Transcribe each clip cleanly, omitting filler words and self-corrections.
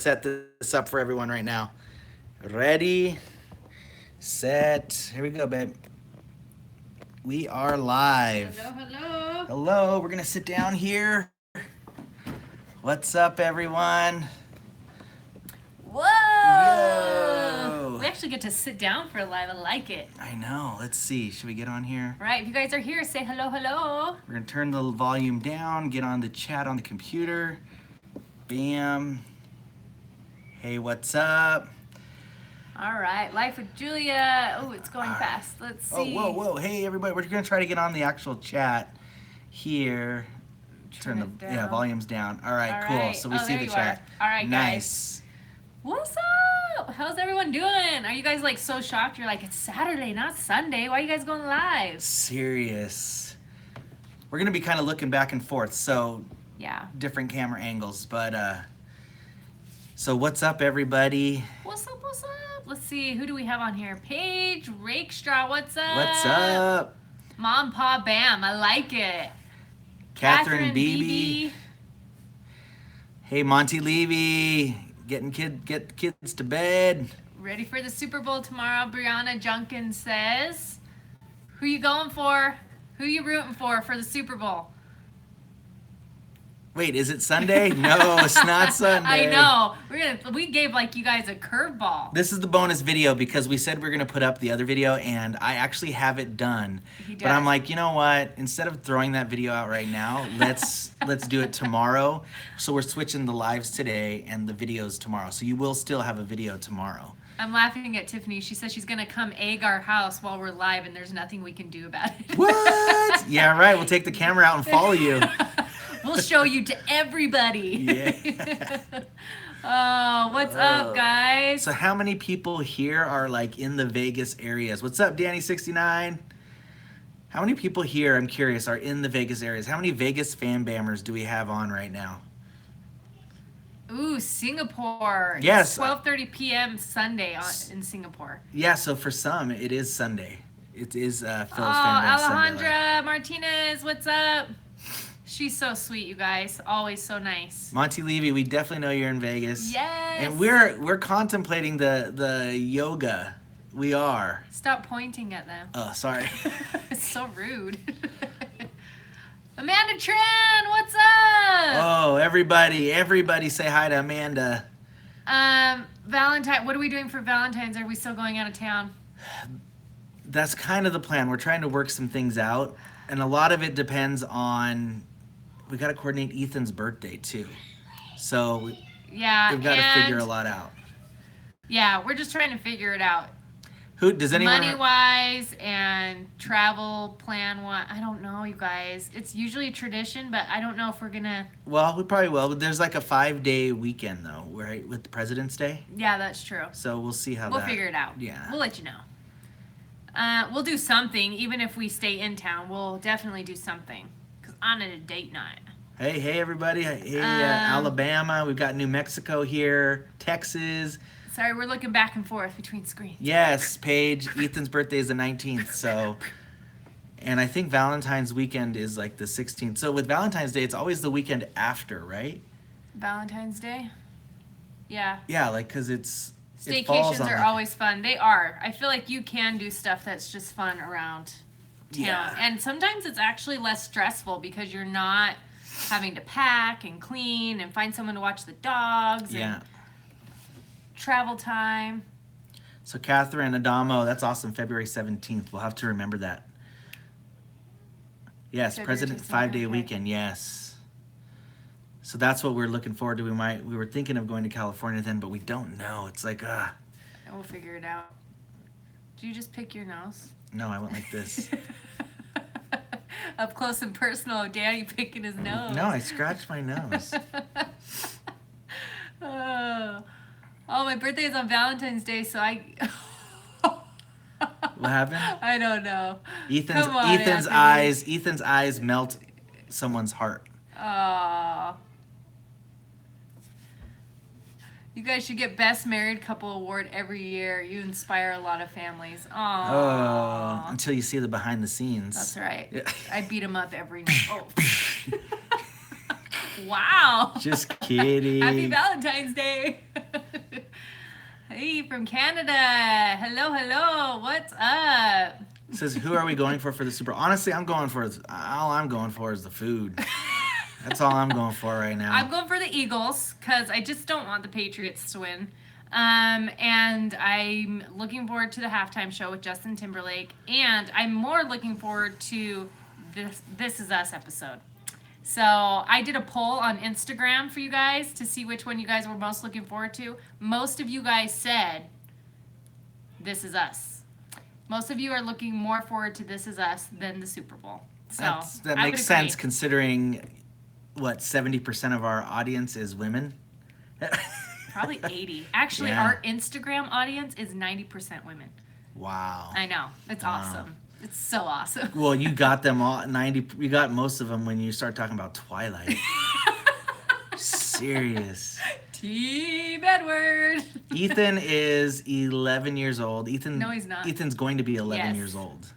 set this up for everyone right now. Ready, set, here we go, babe. We are live. Hello, hello. Hello, we're gonna sit down here. What's up, everyone? Whoa! Whoa. We actually get to sit down for a live. I like it. I know. Let's see. Should we get on here? Right, if you guys are here, say hello, hello. We're gonna turn the volume down, get on the chat on the computer. Bam. Hey, what's up? All right, Life with Julia. Oh, it's going fast. Let's see. Oh, whoa. Hey, everybody. We're gonna try to get on the actual chat here. Turn the volumes down. All right, cool. Right. So we see the chat. All right, nice. guys. What's up? How's everyone doing? Are you guys like so shocked? You're like, it's Saturday, not Sunday. Why are you guys going live? Serious. We're gonna be kind of looking back and forth, so Yeah. different camera angles. But so what's up, everybody? What's up? What's up? Let's see. Who do we have on here? Paige Rakestraw. What's up? What's up? Mom, Pa, Bam. I like it. Catherine Beebe. Hey, Monty Levy. Get the kids to bed. Ready for the Super Bowl tomorrow, Brianna Junkin says. Who you going for? Who you rooting for the Super Bowl? Wait, is it Sunday? No, it's not Sunday. I know. We gave like you guys a curveball. This is the bonus video because we said we are gonna put up the other video, and I actually have it done. But I'm like, you know what? Instead of throwing that video out right now, let's do it tomorrow. So we're switching the lives today and the videos tomorrow. So you will still have a video tomorrow. I'm laughing at Tiffany. She says she's gonna come egg our house while we're live, and there's nothing we can do about it. What? Yeah, right. We'll take the camera out and follow you. We'll show you to everybody. Yeah. Oh, what's up, guys? So how many people here are like in the Vegas areas? What's up, Danny69? How many people here, I'm curious, are in the Vegas areas? How many Vegas FamBammers do we have on right now? Ooh, Singapore. Yes. It's 12:30 p.m. Sunday in Singapore. Yeah, so for some, it is Sunday. It is Phillips FamBam Alejandra Sunday. Martinez, what's up? She's so sweet, you guys. Always so nice. Monty Levy, we definitely know you're in Vegas. Yes. And we're contemplating the yoga. We are. Stop pointing at them. Oh, sorry. It's so rude. Amanda Tran, what's up? Oh, everybody say hi to Amanda. Valentine, what are we doing for Valentine's? Are we still going out of town? That's kind of the plan. We're trying to work some things out. And a lot of it depends on, we got to coordinate Ethan's birthday too. So yeah, we've got to figure a lot out. Yeah, we're just trying to figure it out. Who does anyone money-wise and travel plan-wise? I don't know, you guys. It's usually a tradition, but I don't know if we're gonna. Well, we probably will. But there's like a 5-day weekend though, right? With President's Day. Yeah, that's true. So we'll see how we'll figure it out. Yeah, we'll let you know. We'll do something, even if we stay in town. We'll definitely do something. Cause I'm at a date night. Hey, everybody! Hey, Alabama. We've got New Mexico here, Texas. Sorry, we're looking back and forth between screens. Yes, Paige. Ethan's birthday is the 19th, so. And I think Valentine's weekend is like the 16th. So with Valentine's Day, it's always the weekend after, right? Valentine's Day? Yeah. Yeah, like, because it's. Staycations are always fun. They are. I feel like you can do stuff that's just fun around town. Yeah. And sometimes it's actually less stressful because you're not having to pack and clean and find someone to watch the dogs. Yeah. And travel time. So Catherine Adamo, that's awesome. February 17th. We'll have to remember that. Yes, February President 5-day okay. weekend. Yes. So that's what we're looking forward to. We were thinking of going to California then, but we don't know. It's like And we'll figure it out. Do you just pick your nose? No, I went like this. Up close and personal, Daddy picking his nose. No, I scratched my nose. Oh, my birthday is on Valentine's Day, so I. What happened? I don't know. Ethan's eyes melt someone's heart. Aww. You guys should get Best Married Couple Award every year. You inspire a lot of families. Aww. Oh, until you see the behind the scenes. That's right. Yeah. I beat him up every night. Oh. Wow. Just kidding. Happy Valentine's Day. Hey, from Canada. Hello, hello. What's up? It says, who are we going for the Super Bowl? Honestly, all I'm going for is the food. That's all I'm going for right now. I'm going for the Eagles because I just don't want the Patriots to win. And I'm looking forward to the halftime show with Justin Timberlake. And I'm more looking forward to This Is Us episode. So I did a poll on Instagram for you guys to see which one you guys were most looking forward to. Most of you guys said This Is Us. Most of you are looking more forward to This Is Us than the Super Bowl. So that makes sense considering what 70% of our audience is women. Probably 80. Actually, Yeah. our Instagram audience is 90% women. Wow. I know. It's awesome. It's so awesome. Well, you got them all 90. You got most of them when you start talking about Twilight. Serious. Team Edward. Ethan is 11 years old. No, he's not. Ethan's going to be 11 years old.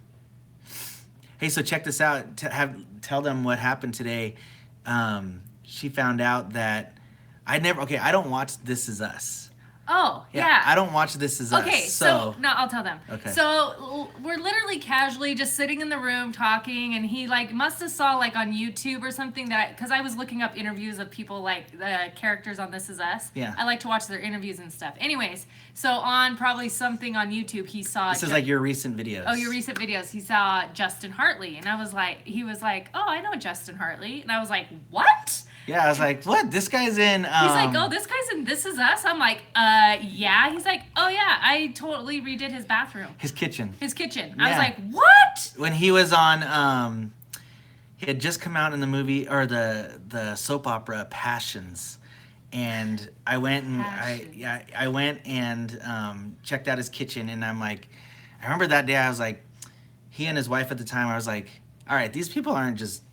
Hey, so check this out. Tell them what happened today. She found out that I don't watch This Is Us. Oh, yeah. I don't watch This Is Us. Okay, so no, I'll tell them. Okay. So we're literally casually just sitting in the room talking, and he like must have saw like on YouTube or something because I was looking up interviews of people like the characters on This Is Us. Yeah. I like to watch their interviews and stuff. Anyways, so on probably something on YouTube, he saw. This is like your recent videos. Oh, your recent videos. He saw Justin Hartley, and he was like, oh, I know Justin Hartley, and I was like, what? Yeah, I was like, what? This guy's in. He's like, oh, this guy's in This Is Us? I'm like, yeah. He's like, oh, yeah, I totally redid his bathroom. His kitchen. I was Yeah. like, what? When he was on, he had just come out in the movie, or the soap opera Passions. And I went and I went and checked out his kitchen, and I'm like, I remember that day I was like, he and his wife at the time, I was like, all right, these people aren't just,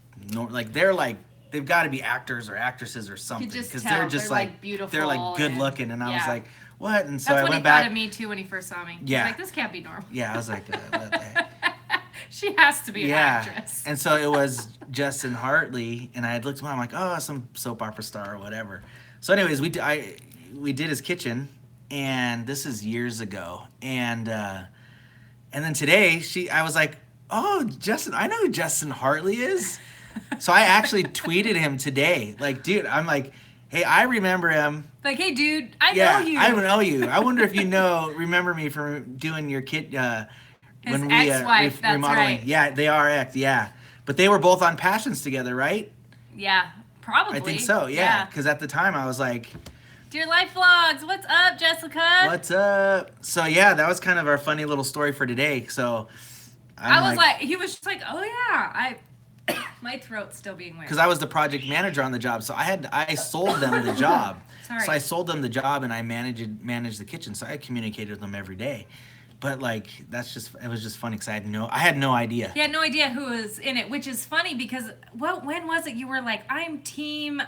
they've got to be actors or actresses or something, because they're just like beautiful, they're like good looking, and I was like, what? And so that's I what went he back. thought of me too when he first saw me. Yeah. He's like, this can't be normal. Yeah, I was like, what the heck? She has to be an actress. And so it was Justin Hartley, and I had looked at him, I'm like, oh, some soap opera star or whatever. So anyways, we did his kitchen, and this is years ago, and then today I was like, oh, Justin, I know who Justin Hartley is. So I actually tweeted him today, like, dude, I'm like, hey, I remember him. Like, hey, dude, I know you. I know you. I wonder if you remember me from doing your kit His ex-wife, that's remodeling. right. Yeah, they are ex. Yeah, but they were both on Passions together, right? Yeah, probably. I think so. Yeah, because at the time I was like, Dear Life Vlogs, what's up, Jessica? what's up? So yeah, that was kind of our funny little story for today. So he was just like, oh yeah, my throat's still being weird. because I was the project manager on the job, so I sold them the job. Sorry. So I sold them the job, and I managed the kitchen. So I communicated with them every day. But like, it was just funny because I had no idea. He had no idea who was in it, which is funny because when was it you were like, I'm team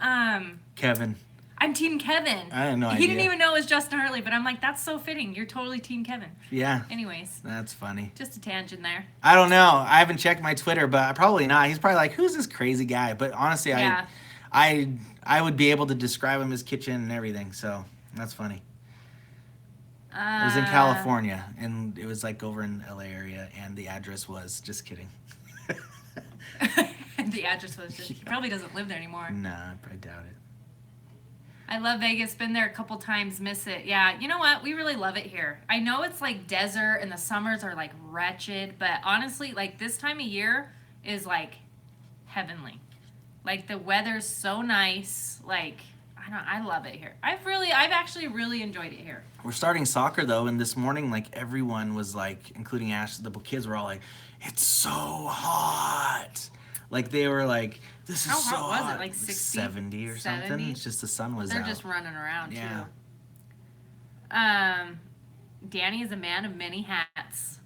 Kevin. I'm team Kevin. I had no idea. He didn't even know it was Justin Hartley, but I'm like, that's so fitting. You're totally team Kevin. Yeah. Anyways. That's funny. Just a tangent there. I don't know. I haven't checked my Twitter, but probably not. He's probably like, who's this crazy guy? But honestly, Yeah. I would be able to describe him, his kitchen and everything. So that's funny. It was in California, and it was like over in LA area, and the address was, just kidding. The address was just, he probably doesn't live there anymore. Nah, I doubt it. I love Vegas. Been there a couple times. Miss it. Yeah. You know what? We really love it here. I know it's like desert and the summers are like wretched, but honestly, like this time of year is like heavenly. Like the weather's so nice. Like I love it here. I've actually really enjoyed it here. We're starting soccer though, and this morning, like everyone was like, including Ash, the kids were all like, "It's so hot." Like they were like, "This is so hot." How hot was it? Like 60? 70 or 70? something. It's just the sun was out. They're just running around Yeah. too. Danny is a man of many hats.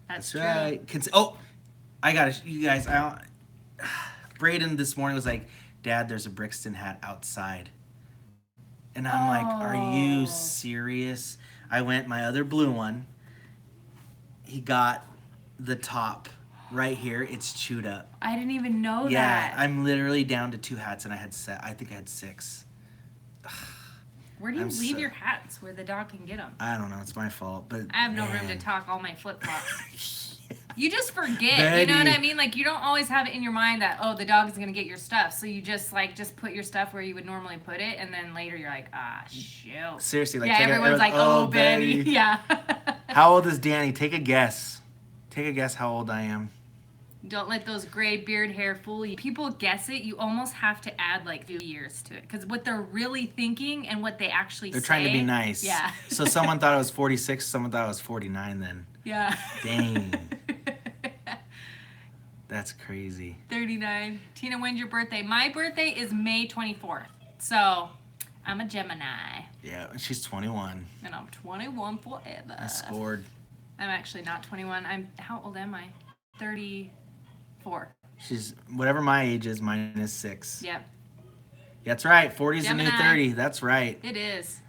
That's true. right. I got it. You guys, Braden this morning was like, "Dad, there's a Brixton hat outside." And I'm like, are you serious? I went my other blue one. He got the top right here, it's chewed up. I didn't even know Yeah, that. I'm literally down to 2 hats, and I think I had 6. Where do you leave your hats where the dog can get them? I don't know. It's my fault, but I have no room to tuck all my flip flops. You just forget, Betty. you know what I mean? Like, you don't always have it in your mind that, oh, the dog is going to get your stuff. So you just, like, just put your stuff where you would normally put it, and then later you're like, ah, shoot. Seriously, like, yeah, everyone's like, oh, Betty. Yeah. How old is Danny? Take a guess. Take a guess how old I am. Don't let those gray beard hair fool you. People guess it, you almost have to add, like, 2 years to it. Because what they're really thinking and what they actually They're trying to be nice. Yeah. So someone thought I was 46, someone thought I was 49 then. Yeah. Dang. That's crazy. 39. Tina, when's your birthday? My birthday is May 24th. So, I'm a Gemini. Yeah, she's 21. And I'm 21 forever. I scored. I'm actually not 21. How old am I? 34. She's, whatever my age is, mine is 6. Yep. That's right. 40's the new Gemini. 30. That's right. It is.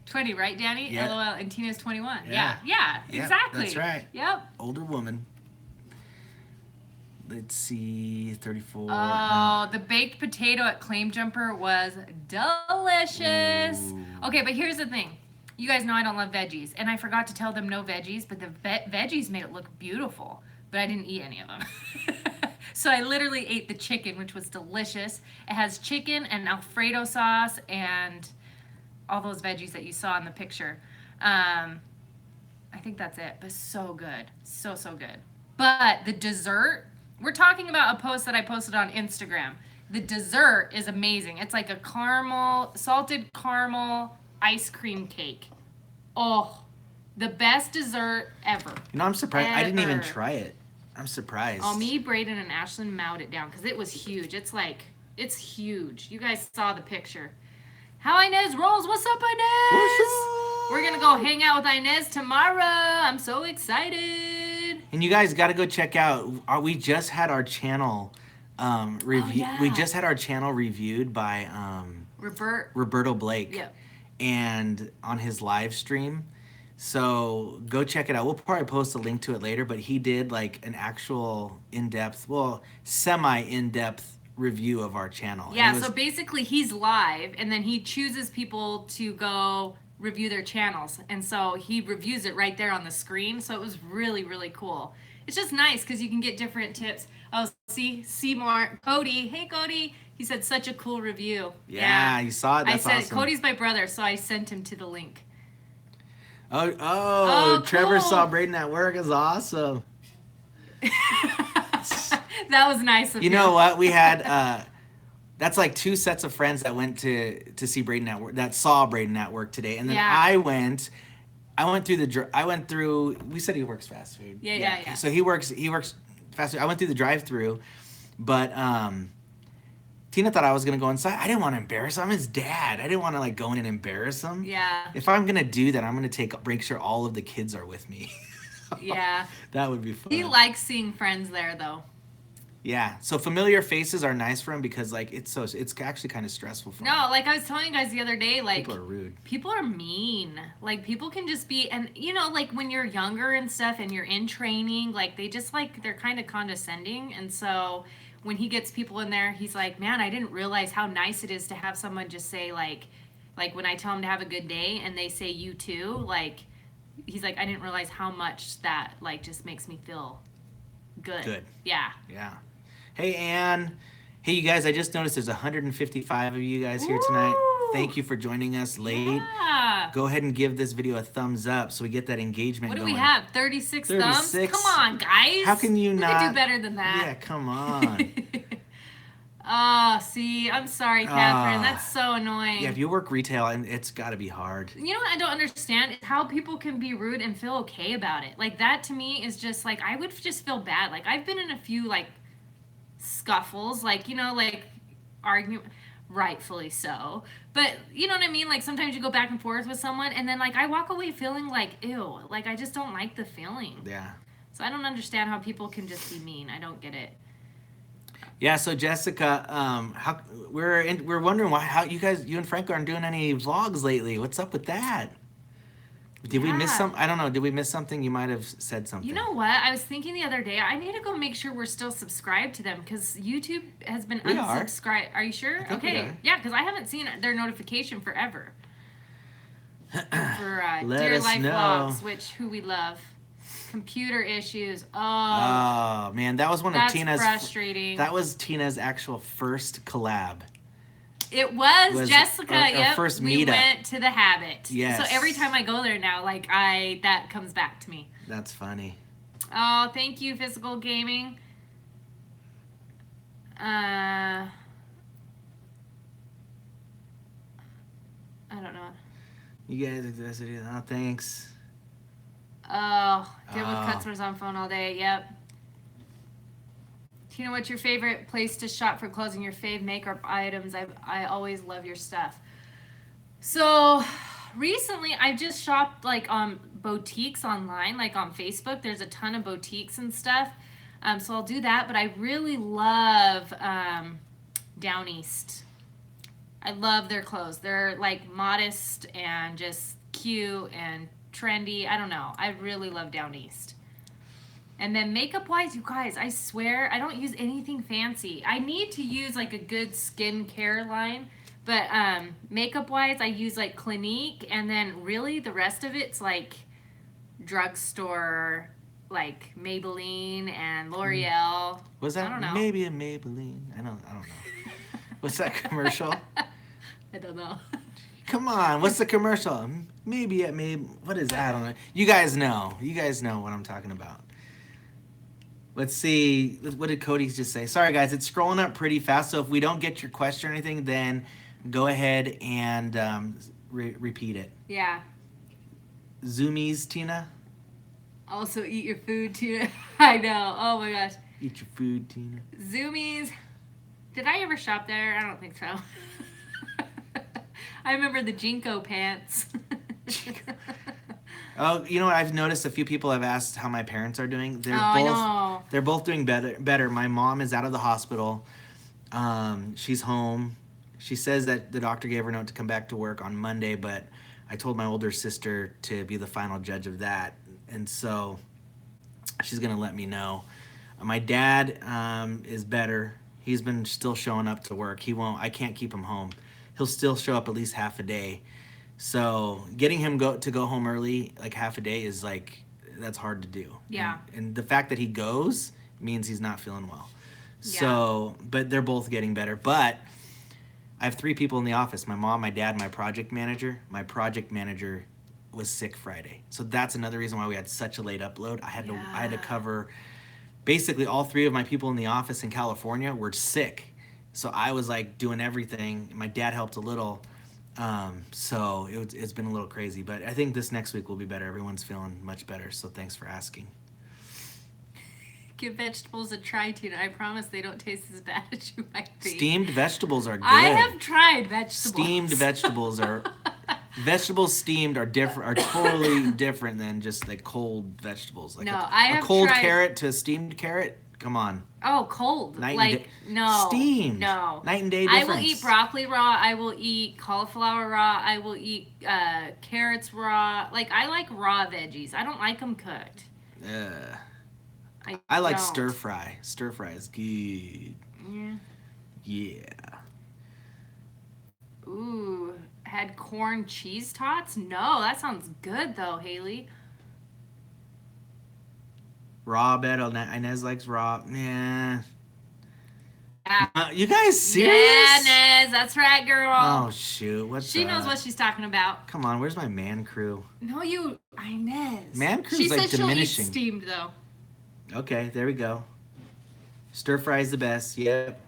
20, right, Danny? Yeah. LOL. And Tina's 21. Yeah. Yeah, exactly. That's right. Yep. Older woman. Let's see, 34. Oh, the baked potato at Claim Jumper was delicious. Ooh. Okay, but here's the thing. You guys know I don't love veggies, and I forgot to tell them no veggies, but the veggies made it look beautiful, but I didn't eat any of them. So I literally ate the chicken, which was delicious. It has chicken and Alfredo sauce and all those veggies that you saw in the picture. I think that's it, but so good. So, so good. But the dessert, we're talking about a post that I posted on Instagram. The dessert is amazing. It's like a salted caramel ice cream cake. Oh, the best dessert ever. You know, I'm surprised. I didn't even Ever. try it. I'm surprised. Oh, me, Braden, and Ashlyn mowed it down because it was huge. It's huge. You guys saw the picture. How Inez rolls. What's up, Inez? What's We're going to go hang out with Inez tomorrow. I'm so excited. And you guys got to go check out. We just had our channel review. yeah. We just had our channel reviewed by Roberto Blake. Yep. And on his live stream. So go check it out. We'll probably post a link to it later, but he did like an actual in-depth, well, semi-in-depth review of our channel. Yeah, so basically he's live, and then he chooses people to go review their channels. And so he reviews it right there on the screen. So it was really, really cool. It's just nice because you can get different tips. Oh, see more. Cody. Hey, Cody. He said such a cool review. Yeah, you saw it. That's awesome. Cody's my brother, so I sent him to the link. Oh, Trevor cool. saw Braden at work. Is awesome. That was nice of you. You know what? We had that's like 2 sets of friends that went to see Braden at work, that saw Braden at work today, and then I went through. We said he works fast food. Yeah. So he works fast food. I went through the drive-through, but Tina thought I was gonna go inside. I didn't want to embarrass him. I'm his dad. I didn't want to like go in and embarrass him. Yeah. If I'm gonna do that, I'm gonna make sure all of the kids are with me. Yeah. That would be fun. He likes seeing friends there, though. Yeah. So familiar faces are nice for him because like it's actually kind of stressful for him. No, like I was telling you guys the other day, like people are rude. People are mean. Like people can just be, and you know, like when you're younger and stuff, and you're in training, like they just like they're kind of condescending, and so. When he gets people in there, he's like, man, I didn't realize how nice it is to have someone just say, like when I tell him to have a good day and they say you too, like, he's like, I didn't realize how much that, like, just makes me feel good. Good. Yeah. Yeah. Hey, Ann. Hey, you guys, I just noticed there's 155 of you guys here tonight. Thank you for joining us late. Yeah. Go ahead and give this video a thumbs up so we get that engagement going. What going. do we have? 36 thumbs? 36? Come on, guys. How can you not? We could do better than that. Yeah, come on. Oh, see, I'm sorry, Catherine. That's so annoying. Yeah, if you work retail, it's got to be hard. You know what I don't understand is how people can be rude and feel okay about it. Like, that to me is just, like, I would just feel bad. Like, I've been in a few, like, scuffles, like, you know, like, argument, rightfully so. But, you know what I mean? Like, sometimes you go back and forth with someone, and then, like, I walk away feeling like, ew. Like, I just don't like the feeling. Yeah. So I don't understand how people can just be mean. I don't get it. Yeah, so Jessica, we're wondering you and Frank aren't doing any vlogs lately. What's up with that? Did we miss Yeah. some? I don't know. Did we miss something? You might have said something. You know what? I was thinking the other day, I need to go make sure we're still subscribed to them because YouTube has been We are. unsubscribed. Are you sure? I think we Okay. are. Yeah, because I haven't seen their notification forever. For Let Dear us Life know. Vlogs, who we love. Computer issues. Oh, Oh man, that was one of that's Tina's. frustrating. That was Tina's actual first collab. It was Jessica. our Yep. first we meetup. went to the Habit. Yes. So every time I go there now, like that comes back to me. That's funny. Oh, thank you, Physical Gaming. I don't know. You guys, oh, thanks. Oh, deal with Oh. customers on phone all day. Yep. Tina, what's your favorite place to shop for clothes and your fave makeup items? I always love your stuff. So recently I just shopped like on boutiques online, like on Facebook. There's a ton of boutiques and stuff. So I'll do that, but I really love Down East. I love their clothes. They're like modest and just cute and trendy. I don't know. I really love Down East. And then makeup wise, you guys, I swear I don't use anything fancy. I need to use like a good skincare line, but makeup wise, I use like Clinique, and then really the rest of it's like drugstore, like Maybelline and L'Oreal. Was that I don't know. maybe a Maybelline? I don't know. What's that commercial? I don't know. Come on, what's the commercial? Maybe at Maybe. What is that? I don't know. You guys know. You guys know what I'm talking about. Let's see. What did Cody just say? Sorry, guys. It's scrolling up pretty fast. So if we don't get your question or anything, then go ahead and repeat it. Yeah. Zoomies, Tina? Also eat your food too. I know. Oh my gosh. Eat your food, Tina. Zoomies. Did I ever shop there? I don't think so. I remember the Jinko pants. Oh, you know what? I've noticed a few people have asked how my parents are doing. I know. They're both doing better. My mom is out of the hospital. She's home. She says that the doctor gave her a note to come back to work on Monday, but I told my older sister to be the final judge of that, and so she's gonna let me know. My dad is better. He's been still showing up to work. I can't keep him home. He'll still show up at least half a day. So getting him to go home early, like half a day, is like, that's hard to do. Yeah. And the fact that he goes means he's not feeling well. So, but they're both getting better. But I have 3 people in the office: my mom, my dad, my project manager. My project manager was sick Friday, so that's another reason why we had such a late upload. I had to cover. Basically, all 3 of my people in the office in California were sick, so I was like doing everything. My dad helped a little. So it's been a little crazy, but I think this next week will be better. Everyone's feeling much better, so thanks for asking. Give vegetables a try, Tina. I promise they don't taste as bad as you might think. Steamed vegetables are good. I have tried vegetables. Steamed vegetables are vegetables steamed are different, are totally different than just like cold vegetables. Like I a have cold tried... carrot to a steamed carrot. Come on. Oh, cold. Night like and day. No. Steamed. No. Night and day difference. I will eat broccoli raw. I will eat cauliflower raw. I will eat carrots raw. Like, I like raw veggies. I don't like them cooked. I like don't. stir fry. Stir fry is good. Yeah. Yeah. Ooh, had corn cheese tots? No, that sounds good though, Haley. Raw bed. Inez likes raw. Yeah. Yeah, You guys serious? yeah, Nez, that's right, girl. Oh shoot! What's She knows what she's talking about. Come on, where's my man crew? No, Inez. Man crew's she like said diminishing. She'll eat steamed though. Okay, there we go. Stir fry is the best. Yep.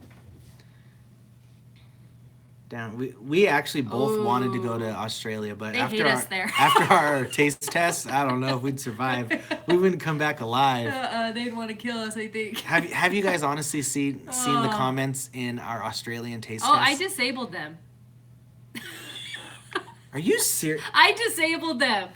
Down. We actually both wanted to go to Australia, but They after hate us there. after our taste test, I don't know if we'd survive. We wouldn't come back alive. They'd want to kill us, I think. Have you guys honestly seen the comments in our Australian taste test? I disabled them. Are you serious? I disabled them.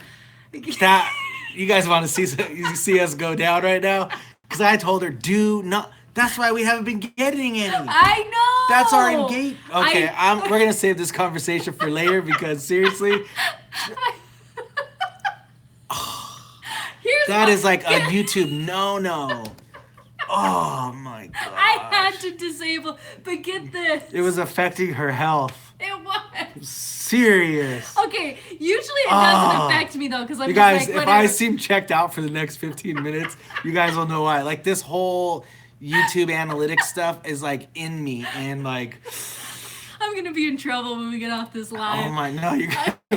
That you guys want to see us go down right now? Because I told her, do not. That's why we haven't been getting any. I know. That's our engagement. Okay, we're gonna save this conversation for later because seriously, That is like a YouTube no. Oh my god. I had to disable, but get this. It was affecting her health. It was. Serious. Okay, usually it doesn't affect me though, because I'm You just guys, like, if whatever. I seem checked out for the next 15 minutes, you guys will know why. Like this whole YouTube analytics stuff is like in me, and like I'm gonna be in trouble when we get off this live. oh my no,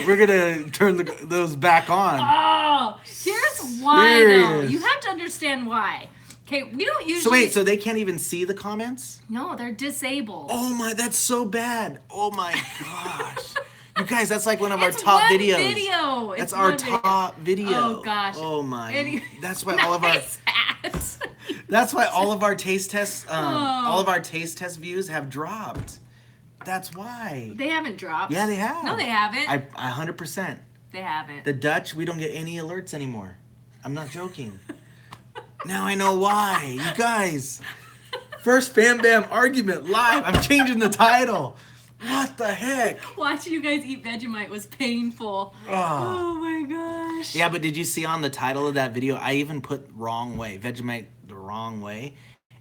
we're gonna turn those back on. Oh, here's why though. Serious. You have to understand why. Okay, we don't usually. So wait, so they can't even see the comments? No, they're disabled. Oh my, that's so bad. Oh my gosh. You guys, that's like one of our It's top one videos. video. That's It's our one video. top video. Oh gosh. Oh my. Any- That's why all of our Nice hat. that's why all of our taste tests Oh. all of our taste test views have dropped. That's why. They haven't dropped. Yeah, they have. No, they haven't. I 100%. They haven't. The Dutch, we don't get any alerts anymore. I'm not joking. Now I know why. You guys. First FamBam argument live. I'm changing the title. What the heck? Watching you guys eat Vegemite was painful. Oh my gosh. Yeah, but did you see on the title of that video, I even put wrong way, Vegemite the wrong way,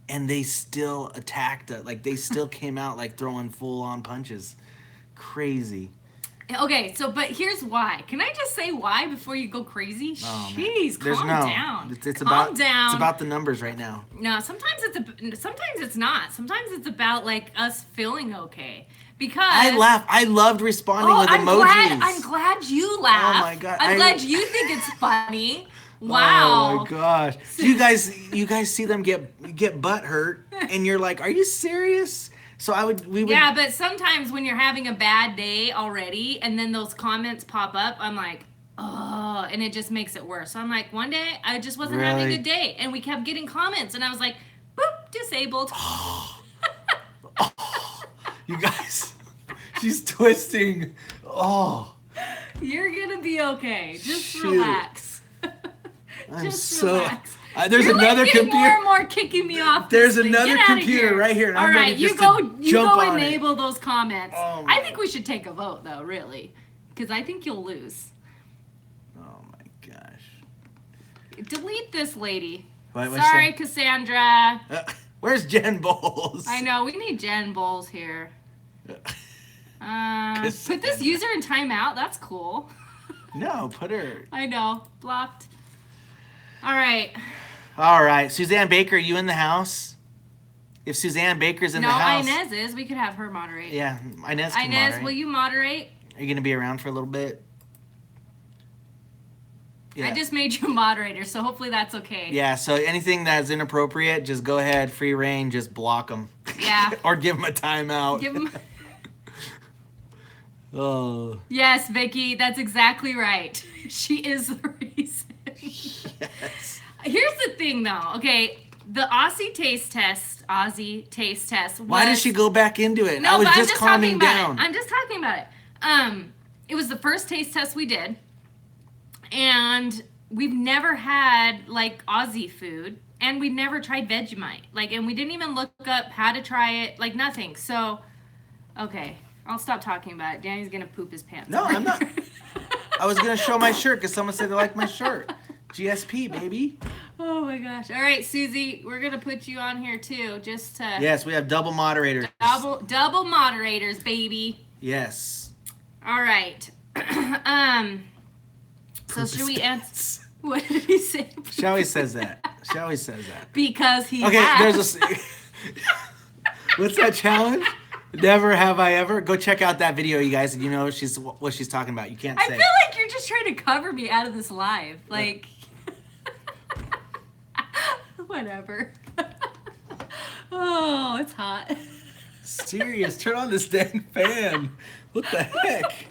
and they still attacked it. Like, they still came out, like, throwing full-on punches. Crazy. Okay, so but here's why. Can I just say why before you go crazy? Oh, man. Jeez, calm down. It's Calm down. It's about the numbers right now. No, sometimes it's not. Sometimes it's about like us feeling okay. Because I laugh. I loved responding with emojis. I'm glad you laugh. Oh my God, I'm glad you think it's funny. Oh Wow. my gosh. You guys see them get butt hurt and you're like, "Are you serious?" So we would Yeah, but sometimes when you're having a bad day already and then those comments pop up, I'm like, oh, and it just makes it worse. So I'm like, one day I just wasn't having a Really? good day and we kept getting comments and I was like, boop, disabled. You guys, she's twisting. Oh, You're gonna be okay. Just Shoot. relax. I'm Just so. relax. There's You're another like getting computer. more and more kicking me off. There's this thing. another Get outta computer here. right here, and All I'm ready right, you just go. to You jump go on it. enable those comments. Oh I my- think we should take a vote though, really, because I think you'll lose. Oh my gosh. Delete this lady. What's Sorry, that? Cassandra. Where's Jen Bowles? I know we need Jen Bowles here. Put this Cassandra. user in timeout. That's cool. No, put her. I know. Blocked. All right. All right, Suzanne Baker, you in the house? If Suzanne Baker's in No, the house, Inez is. We could have her moderate. yeah, Inez can Inez, moderate. will you moderate? Are you gonna be around for a little bit? Yeah. I just made you a moderator, so hopefully that's okay. Yeah. So anything that's inappropriate, just go ahead, free reign, just block them. Yeah. Or give them a timeout. Give 'em- Oh. Yes, Vicky, that's exactly right. She is the reason. Yes. Here's the thing, though. Okay, the Aussie taste test was... Why did she go back into it? No, I was but I'm just calming talking down. about it. I'm just talking about it. It was the first taste test we did, and we've never had like Aussie food, and we've never tried Vegemite. Like, and we didn't even look up how to try it. Like nothing. So, okay, I'll stop talking about it. Danny's gonna poop his pants. No, I'm not. I was gonna show my shirt because someone said they like my shirt. GSP, baby. Oh my gosh! All right, Susie, we're gonna put you on here too, just to Yes, we have double moderators. double moderators, baby. Yes. All right. So should we answer? What did he say? She always says that. She always says that. Because he Okay, has. there's a. What's that challenge? Never have I ever. Go check out that video, you guys, and you know what she's talking about. You can't I say. feel like you're just trying to cover me out of this live. Like, whatever. Oh, it's hot. Serious. Turn on this dang fan. What the heck?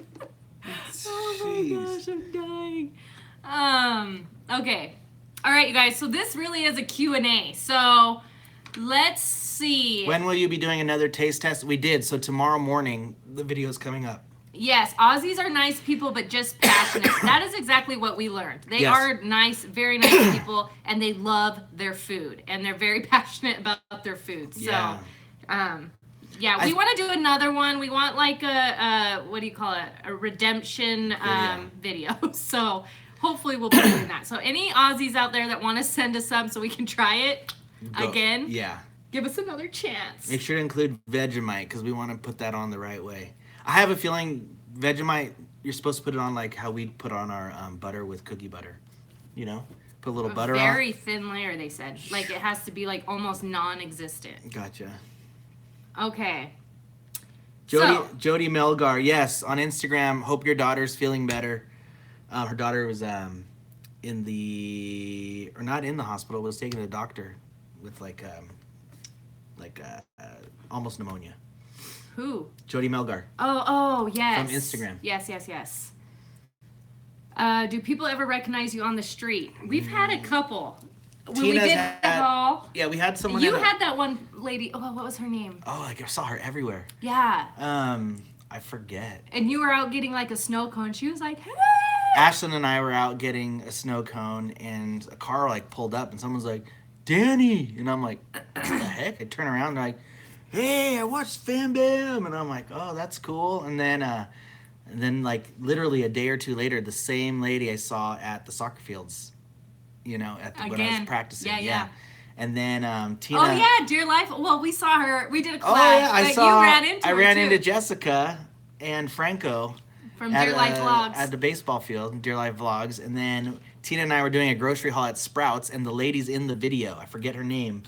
Oh my Jeez. gosh, I'm dying. Okay. All right, you guys. So this really is a Q&A. So let's see. When will you be doing another taste test? We did. So tomorrow morning, the video is coming up. Yes, Aussies are nice people, but just passionate. That is exactly what we learned. They Yes. are nice, very nice people, and they love their food, and they're very passionate about their food. So, Yeah. yeah, we want to do another one. We want like a what do you call it? A redemption video. So hopefully we'll be doing that. So any Aussies out there that want to send us some so we can try it again, yeah, give us another chance. make sure to include Vegemite because we want to put that on the right way. I have a feeling Vegemite, you're supposed to put it on like how we put on our butter with cookie butter. You know, put a little butter on. Very thin layer, they said. Like it has to be like almost non-existent. Gotcha. Okay. Jody Melgar, yes, on Instagram. Hope your daughter's feeling better. Her daughter was not in the hospital, but was taken to the doctor with almost pneumonia. Who? Jody Melgar. Oh, yes. From Instagram. Yes. Do people ever recognize you on the street? We've had a couple. When we did the haul. Yeah, we had someone. You had that one lady. Oh, what was her name? Oh, I saw her everywhere. Yeah. I forget. And you were out getting like a snow cone. She was like, hey. Ashlyn and I were out getting a snow cone, and a car like pulled up, and someone's like, Danny, and I'm like, what the heck? I turn around and like, hey, I watched FamBam, and I'm like, oh, that's cool. And then like literally a day or two later, the same lady I saw at the soccer fields, when I was practicing. Yeah. And then Tina. Oh yeah, Dear Life. Well, we saw her. We did a collab. Oh yeah, you ran into into Jessica and Franco from Dear Life Vlogs at the baseball field, Dear Life Vlogs, and then Tina and I were doing a grocery haul at Sprouts, and the lady's in the video. I forget her name,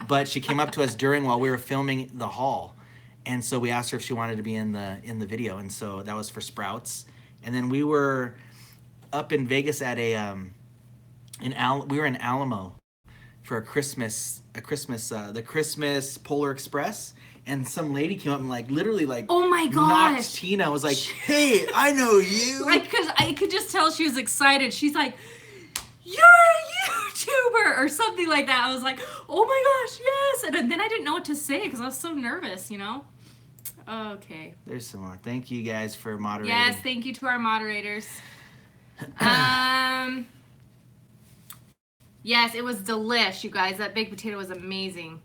but she came up to us while we were filming the haul, and so we asked her if she wanted to be in the video, and so that was for Sprouts. And then we were up in Vegas at we were in Alamo for the Christmas Polar Express, and some lady came up and literally oh my knocked gosh, Tina. Was like, hey, I know you. Because I could just tell she was excited. She's like, you're a YouTuber or something like that. I was like, oh my gosh, yes. And then I didn't know what to say because I was so nervous, Okay. There's some more. Thank you guys for moderating. Yes, thank you to our moderators. Yes, it was delish, you guys. That baked potato was amazing.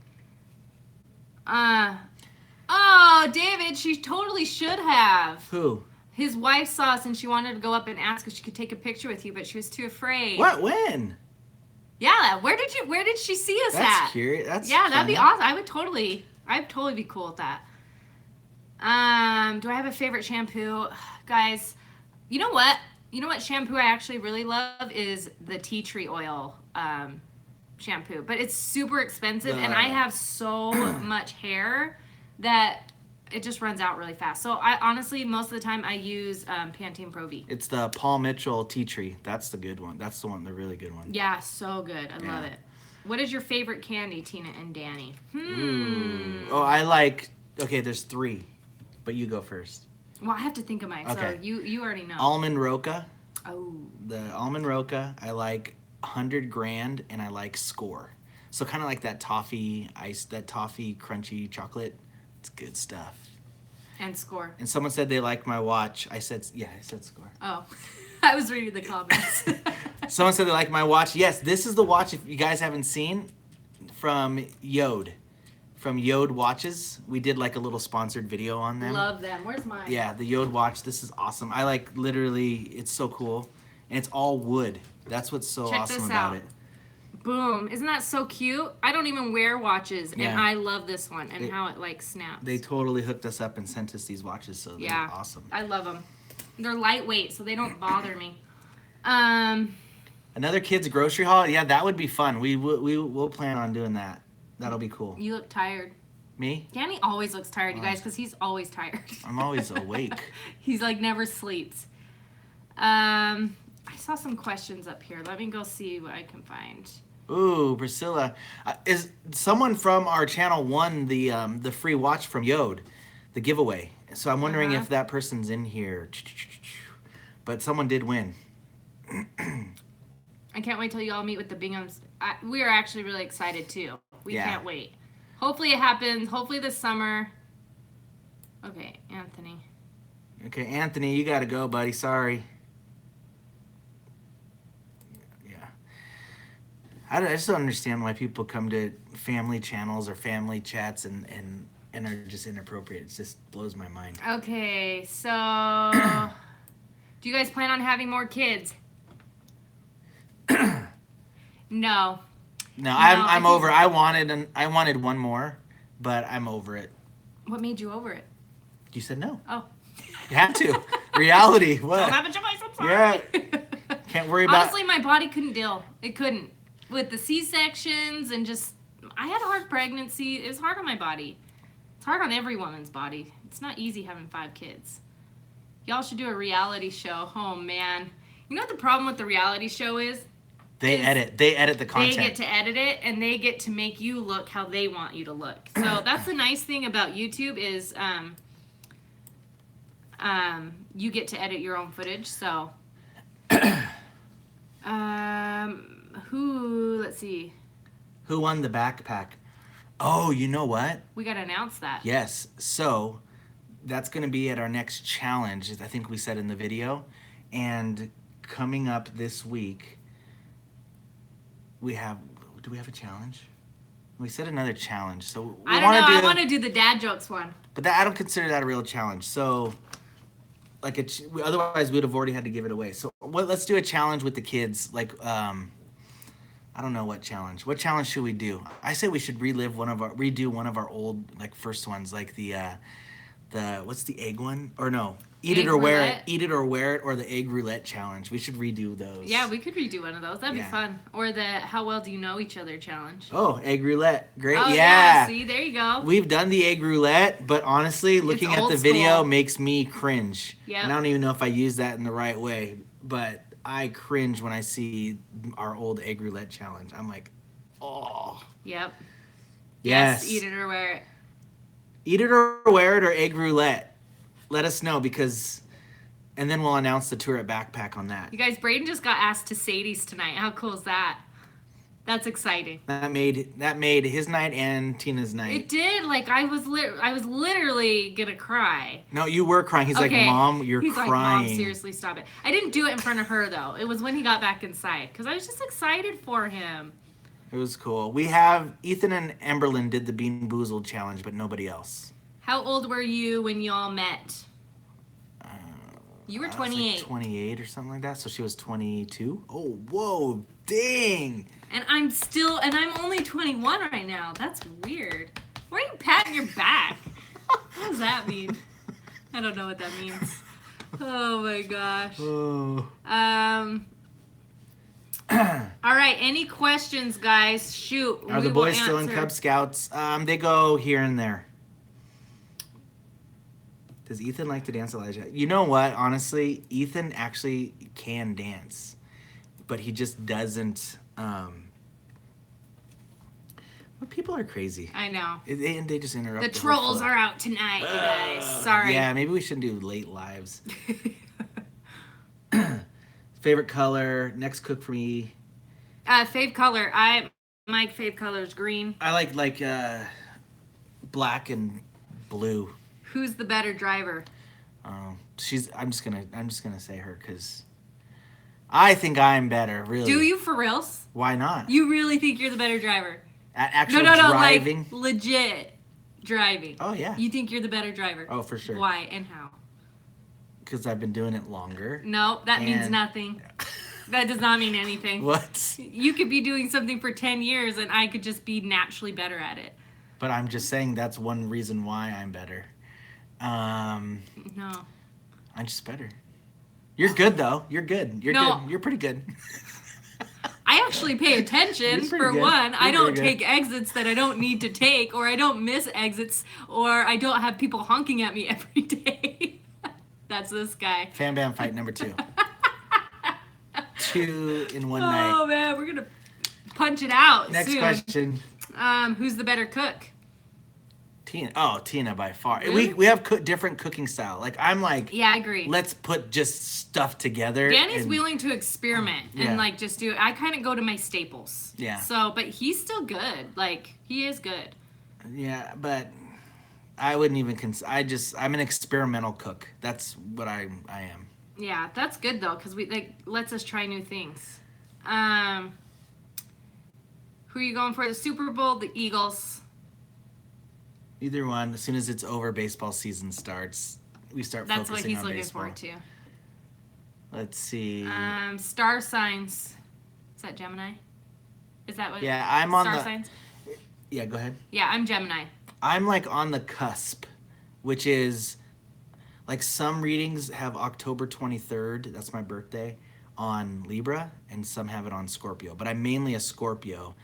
Oh, David, she totally should have. Who? His wife saw us and she wanted to go up and ask if she could take a picture with you, but she was too afraid. What? When? Yeah, where did she see us at? That's curious. That'd be awesome. I'd totally be cool with that. Do I have a favorite shampoo? Guys, you know what? You know what shampoo I actually really love is the tea tree oil shampoo, but it's super expensive and I have so much hair that it just runs out really fast. So I honestly, most of the time I use Pantene Pro V. It's the Paul Mitchell tea tree. That's the good one. That's the really good one. Yeah, so good. I love it. What is your favorite candy, Tina and Danny? Ooh. Oh, okay, there's 3, but you go first. Well, I have to think of mine, okay. So you already know. Almond Roca. Oh. The Almond Roca, I like 100 Grand, and I like Score. So kind of like that toffee crunchy chocolate. It's good stuff. And Score. And someone said they liked my watch. I said Score. Oh, I was reading the comments. Someone said they liked my watch. Yes, this is the watch, if you guys haven't seen, from Yode. From Yode Watches. We did like a little sponsored video on them. Love them. Where's mine? Yeah, the Yode watch. This is awesome. I literally, it's so cool. And it's all wood. That's what's so awesome about it. Boom. Isn't that so cute? I don't even wear watches, and Yeah. I love this one and how it snaps. They totally hooked us up and sent us these watches, so they're awesome. I love them. They're lightweight, so they don't bother me. Another kids grocery haul? Yeah, that would be fun. We'll plan on doing that. That'll be cool. You look tired. Me? Danny always looks tired, you guys, because he's always tired. I'm always awake. He's never sleeps. I saw some questions up here. Let me go see what I can find. Ooh, Priscilla. Is someone from our channel won the free watch from Yode, the giveaway. So I'm wondering if that person's in here. But someone did win. I can't wait till you all meet with the Binghams. We are actually really excited too. We can't wait. Hopefully it happens. Hopefully this summer. Okay, Anthony. Okay, Anthony, you gotta go, buddy. Sorry. Yeah. I just don't understand why people come to family channels or family chats and are just inappropriate. It just blows my mind. Okay, so do you guys plan on having more kids? No. No, I I'm think- over. I wanted one more, but I'm over it. What made you over it? You said no. Oh. You had to. Reality. Don't What? have a choice. I'm sorry. Yeah. Can't worry about. Honestly, my body couldn't deal. It couldn't. With the C-sections and just, I had a hard pregnancy. It was hard on my body. It's hard on every woman's body. It's not easy having 5 kids. Y'all should do a reality show. Oh, man. You know what the problem with the reality show is? They edit the content. They get to edit it, and they get to make you look how they want you to look. So that's the nice thing about YouTube is you get to edit your own footage. So, let's see. Who won the backpack? Oh, you know what? We got to announce that. Yes. So that's going to be at our next challenge, I think we said in the video. And coming up this week, do we have a challenge? We said another challenge. So I don't know. I want to do the dad jokes one. But I don't consider that a real challenge. So, like, otherwise we would have already had to give it away. So let's do a challenge with the kids. Like, I don't know what challenge. What challenge should we do? I say we should redo one of our old, like, first ones, like the what's the egg one? Or no, eat it or wear it. Eat it or wear it, or the egg roulette challenge. We should redo those. Yeah, we could redo one of those. That'd be fun. Or the how well do you know each other challenge. Oh, egg roulette. Great. Oh, yeah. See, there you go. We've done the egg roulette, but honestly, looking at the video makes me cringe. Yeah. And I don't even know if I use that in the right way, but I cringe when I see our old egg roulette challenge. I'm like, oh. Yep. Yes. Eat it or wear it. Eat it or wear it or egg roulette. Let us know and then we'll announce the tour at Backpack on that. You guys, Braden just got asked to Sadie's tonight. How cool is that? That's exciting. That made his night and Tina's night. It did. Like I was literally gonna cry. No, you were crying. He's like, Mom, you're crying. He's like, Mom, seriously, stop it. I didn't do it in front of her though. It was when he got back inside because I was just excited for him. It was cool. We have Ethan and Emberlyn did the Bean Boozled challenge, but nobody else. How old were you when y'all met? You were 28. Like 28 or something like that. So she was 22. Oh, whoa, dang. And I'm only 21 right now. That's weird. Why are you patting your back? What does that mean? I don't know what that means. Oh my gosh. Oh. All right. Any questions, guys? Shoot. Are the boys still in Cub Scouts? They go here and there. Does Ethan like to dance, Elijah? You know what? Honestly, Ethan actually can dance, but he just doesn't. Well, people are crazy. I know. They just interrupt. The trolls are out tonight, you guys. Sorry. Yeah, maybe we shouldn't do late lives. Favorite color? Next cook for me. Fave color. My fave color is green. I like black and blue. Who's the better driver? I'm just gonna say her because I think I'm better. Really? Do you for reals? Why not? You really think you're the better driver? At actual no, driving? like legit driving. Oh yeah. You think you're the better driver? Oh, for sure. Why and how? Because I've been doing it longer. No, that means nothing. That does not mean anything. What? You could be doing something for 10 years and I could just be naturally better at it. But I'm just saying that's one reason why I'm better. No. I'm just better. You're good though. You're good. You're good. You're pretty good. I actually pay attention for good. one. You're I don't pretty take exits that I don't need to take, or I don't miss exits, or I don't have people honking at me every day. That's this guy. FamBam fight number 2. 2 in one night. Oh man, we're gonna punch it out Next soon. question. Who's the better cook? Tina. Oh, Tina by far. Really? We have different cooking style. Like I'm like, Yeah, I agree. let's put just stuff together. Danny's willing to experiment Yeah. and like just do. I kind of go to my staples. Yeah. So, but he's still good. Like he is good. Yeah, but I wouldn't even I'm an experimental cook. That's what I am. Yeah, that's good though, because lets us try new things. Who are you going for? The Super Bowl, the Eagles? Either one. As soon as it's over, baseball season starts. We start That's what focusing he's on looking baseball. forward to. Let's see. Star signs. that Gemini? Is that what? Yeah, I'm on star the. signs? Yeah, go ahead. Yeah, I'm Gemini. I'm like on the cusp, which is like some readings have October 23rd, that's my birthday, on Libra, and some have it on Scorpio. But I'm mainly a Scorpio.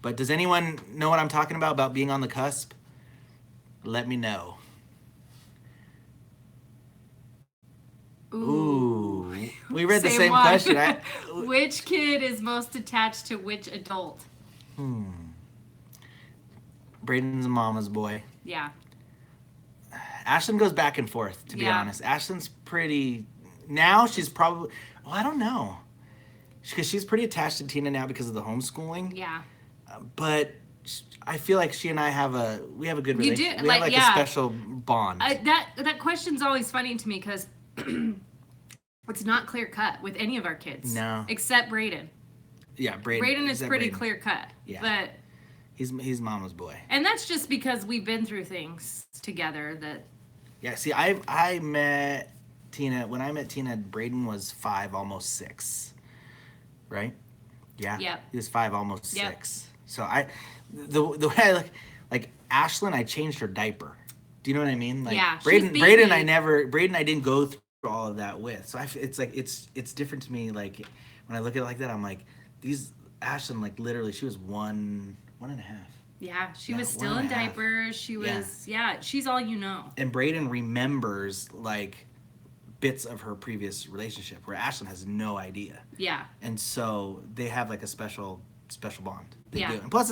But does anyone know what I'm talking about being on the cusp? Let me know. Ooh. We read the same one. question. Which kid is most attached to which adult? Braden's mama's boy. Yeah. Ashlyn goes back and forth, to be honest. Ashlyn's pretty... Now she's probably... Well, I don't know. Because she's pretty attached to Tina now because of the homeschooling. Yeah. But I feel like she and I have a good relationship. We have like a special bond. That question's always funny to me because it's not clear cut with any of our kids. No. Except Braden. Yeah, Braden. Braden is pretty clear cut. Yeah. But he's mama's boy. And that's just because we've been through things together that... Yeah, see, I met Tina... When I met Tina, Braden was 5, almost 6. Right? Yeah? Yep. He was 5, almost 6. So the way I like Ashlyn, I changed her diaper. Do you know what I mean? Like, yeah, Braden I didn't go through all of that with. So it's like, it's different to me. Like, when I look at it like that, I'm like, Ashlyn, like, literally, she was 1.5. Yeah, she was still in diapers. She was, she's all you know. And Braden remembers, like, bits of her previous relationship where Ashlyn has no idea. Yeah. And so they have, like, a special bond. They do. And plus,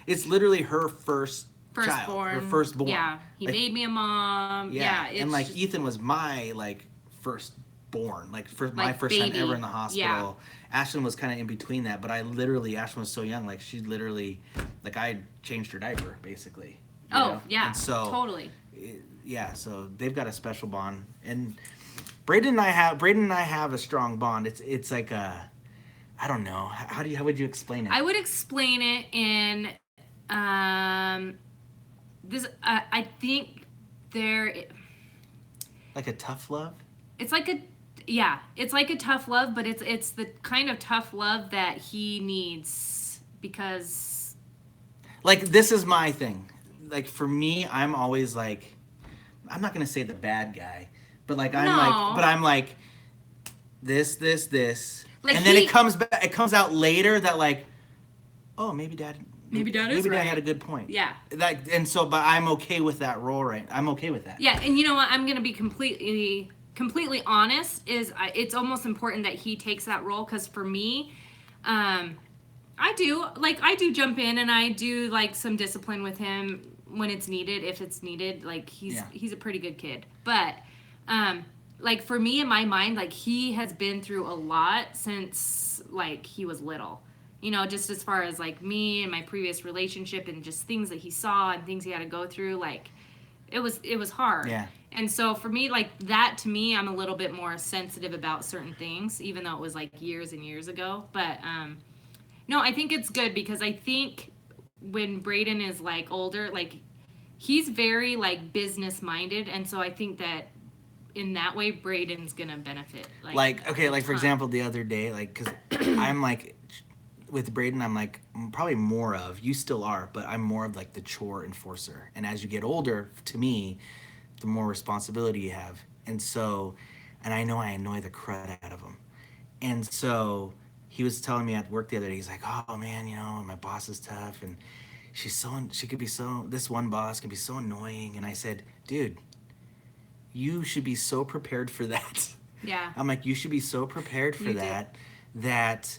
it's literally her firstborn. Her firstborn. Yeah, he made me a mom. Yeah. And, like, Ethan was my, like, firstborn. Like, my first time ever in the hospital. Yeah. Ashlyn was kind of in between that, but Ashlyn was so young, like, she literally, like, I changed her diaper, basically. You know? Yeah, and so, totally. So they've got a special bond. And Braden and I have a strong bond. It's like a, I don't know, how would you explain it? I would explain it in, this, I think like a tough love? It's like a tough love, but it's the kind of tough love that he needs because... Like, this is my thing. Like, for me, I'm always like, I'm not going to say the bad guy, but like, I'm like, this. Like, and then it comes out later that, like, oh, maybe dad had a good point. Yeah. But I'm okay with that role, right? I'm okay with that. Yeah, and you know what? I'm going to be completely honest, it's almost important that he takes that role, because for me, I do jump in and I do like some discipline with him when it's needed, if it's needed. Like, he's a pretty good kid, but like, for me, in my mind, like, he has been through a lot since, like, he was little, you know, just as far as like me and my previous relationship and just things that he saw and things he had to go through. Like, it was hard. Yeah. And so for me, like, that, to me, I'm a little bit more sensitive about certain things, even though it was like years and years ago. But no, I think it's good, because I think when Braden is like older, like, he's very like business minded, and so I think that in that way Braden's gonna benefit. Like okay, like, for example, the other day, like, because I'm like, with Braden, I'm like, probably more of, you still are, but I'm more of like the chore enforcer. And as you get older, to me, the more responsibility you have. And so, and I know I annoy the crud out of him. And so he was telling me at work the other day, he's like, oh man, you know, my boss is tough, and this one boss can be so annoying. And I said, dude, you should be so prepared for that. Yeah. I'm like, you should be so prepared for that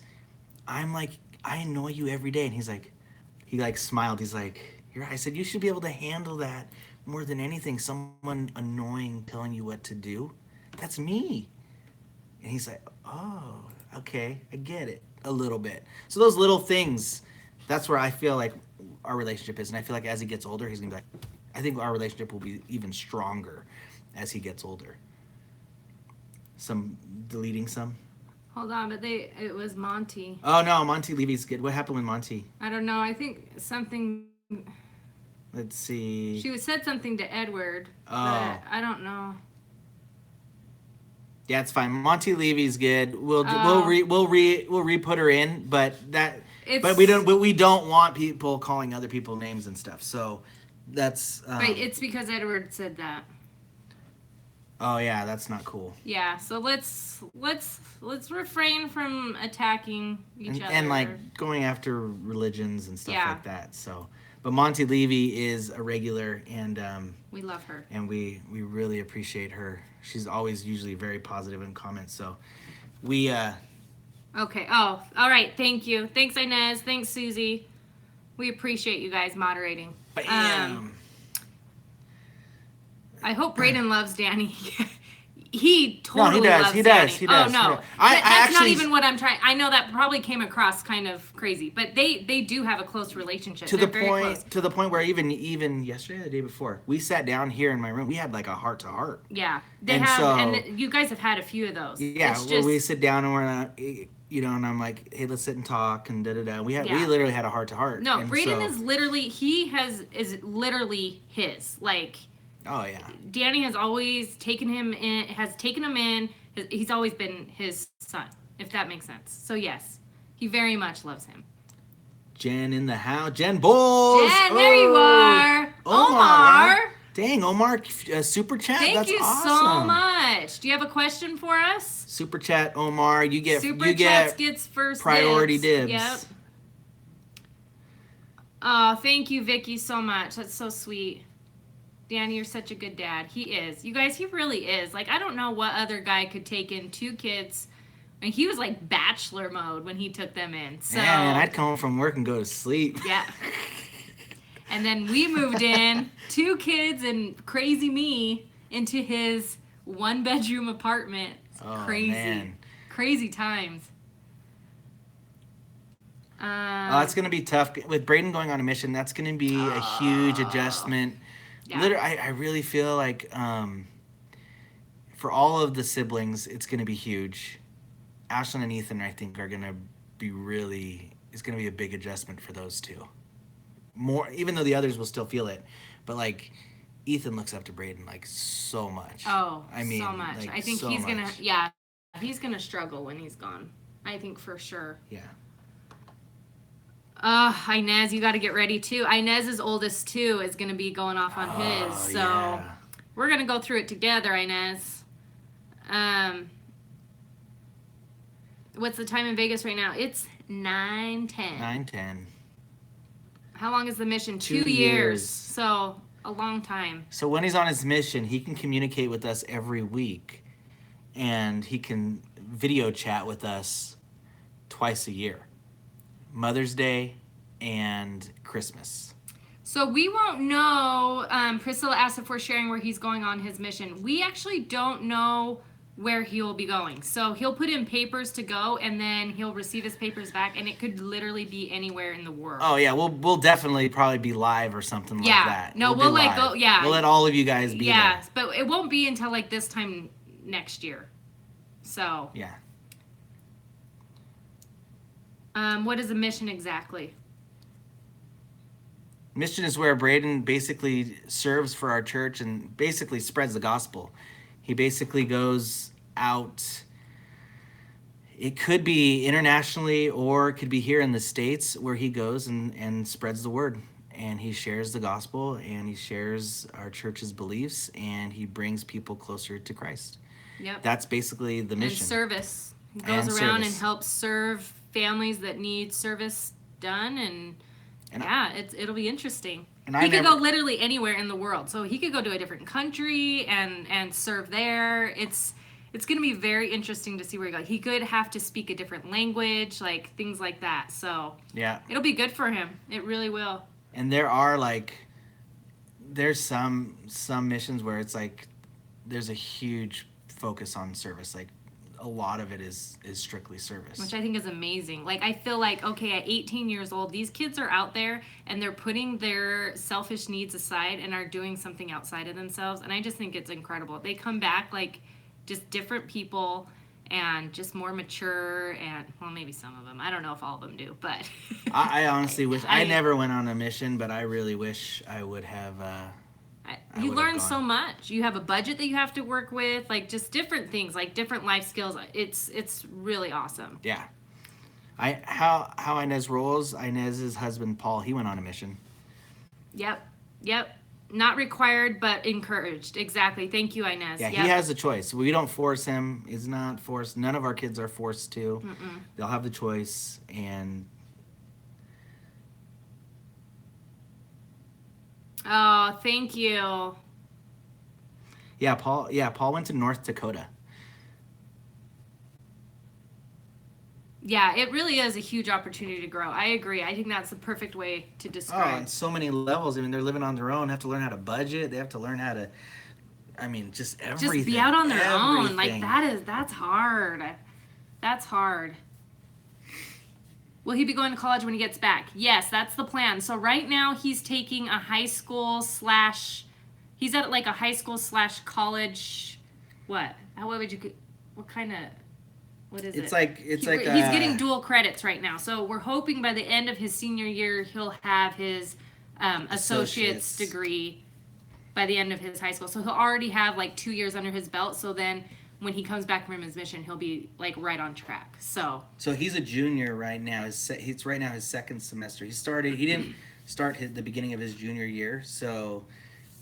I'm like, I annoy you every day. And he like smiled. He's like, I said, you should be able to handle that more than anything. Someone annoying telling you what to do. That's me. And he's like, oh, okay, I get it a little bit. So those little things, that's where I feel like our relationship is. And I feel like as he gets older, he's gonna be like, I think our relationship will be even stronger as he gets older. Deleting some. Hold on, but it was Monty. Oh no, Monty Levy's good. What happened with Monty? I don't know. I think something. Let's see. She said something to Edward. Oh. But I don't know. Yeah, it's fine. Monty Levy's good. We'll re-put her in, but we don't want people calling other people names and stuff. So that's Right, it's because Edward said that. Oh yeah, that's not cool. Yeah, so let's refrain from attacking each other and like going after religions and stuff like that. So, but Monty Levy is a regular, and we love her, and we really appreciate her. She's always usually very positive in comments. So, we Okay. Oh, all right. Thank you. Thanks, Inez. Thanks, Susie. We appreciate you guys moderating. Bam. I hope Braden loves Danny. He totally loves Danny. He does. Oh, no. That's not even what I'm trying. I know that probably came across kind of crazy, but they do have a close relationship. To the point where even yesterday, the day before, we sat down here in my room. We had like a heart-to-heart. Yeah. And you guys have had a few of those. Yeah, we sit down and we're not, and I'm like, hey, let's sit and talk and da-da-da. We literally had a heart-to-heart. No, Braden is literally his. Like... Oh yeah. Danny has always taken him in. He's always been his son, if that makes sense. So yes, he very much loves him. Jen in the house. Jen Bowles. Jen, there you are. Omar. Dang, Omar, super chat. Thank you awesome. so much. Do you have a question for us? Super chat, Omar. You get gets first priority dibs. Yep. Oh, thank you, Vicky, so much. That's so sweet. Danny, you're such a good dad. He is. You guys, he really is. Like, I don't know what other guy could take in 2 kids. I mean, he was like bachelor mode when he took them in. So, yeah, man, I'd come home from work and go to sleep. Yeah. And then we moved in, 2 kids and crazy me, into his 1-bedroom apartment. It's crazy. Man. Crazy times. It's going to be tough. With Braden going on a mission, that's going to be a huge adjustment. Yeah. Literally, I really feel like for all of the siblings, it's going to be huge. Ashlyn and Ethan, I think, are going to be it's going to be a big adjustment for those 2. More, even though the others will still feel it. But, like, Ethan looks up to Braden, like, so much. Oh, I mean, so much. Like, I think he's going to, he's going to struggle when he's gone. I think for sure. Yeah. Inez, you got to get ready too. Inez's oldest too is going to be going off on his. So we're going to go through it together, Inez. What's the time in Vegas right now? It's 9:10. 9:10. How long is the mission? 2 years. So a long time. So when he's on his mission, he can communicate with us every week, and he can video chat with us twice a year. Mother's Day and Christmas. So we won't know. Priscilla asked if we're sharing where he's going on his mission. We actually don't know where he will be going. So he'll put in papers to go, and then he'll receive his papers back, and it could literally be anywhere in the world. Oh yeah, we'll definitely probably be live or something like that. No, we'll like go. Yeah, we'll let all of you guys be there. Yeah, but it won't be until like this time next year. So yeah. What is a mission exactly? Mission is where Braden basically serves for our church and basically spreads the gospel. He basically goes out. It could be internationally or it could be here in the States where he goes and spreads the word. And he shares the gospel and he shares our church's beliefs and he brings people closer to Christ. Yep. That's basically the mission. And service. He goes around and helps serve families that need service done, and it'll be interesting. And he could go literally anywhere in the world. So he could go to a different country and serve there. It's going to be very interesting to see where he goes. He could have to speak a different language, like things like that. So yeah, it'll be good for him. It really will. And there's some missions where it's like there's a huge focus on service, like a lot of it is strictly service, which I think is amazing. Like, I feel like, okay, at 18 years old, these kids are out there and they're putting their selfish needs aside and are doing something outside of themselves, and I just think it's incredible. They come back like just different people and just more mature, and well, maybe some of them, I don't know if all of them do, but I honestly wish I never went on a mission, but I really wish I would have You learn so much. You have a budget that you have to work with, like just different things, like different life skills. It's really awesome. Yeah. How Inez rolls, Inez's husband Paul, he went on a mission. Yep. Not required, but encouraged. Exactly. Thank you, Inez. Yeah, he has a choice. We don't force him. He's not forced. None of our kids are forced to. They'll have the choice. And oh, thank you. Yeah, Paul went to North Dakota. Yeah, it really is a huge opportunity to grow. I agree. I think that's the perfect way to describe. Oh, on so many levels. I mean, they're living on their own. They have to learn how to budget. They have to learn how to, just everything. Just be out on their own. Like, that's hard. That's hard. Will he be going to college when he gets back? Yes, that's the plan. So right now he's taking a high school / he's at like a high school / college. What is it? It's like he's getting dual credits right now. So we're hoping by the end of his senior year he'll have his associate's degree by the end of his high school. So he'll already have like 2 years under his belt. So then when he comes back from his mission, he'll be like right on track. So he's a junior right now. He's right now his second semester. He didn't start the beginning of his junior year. So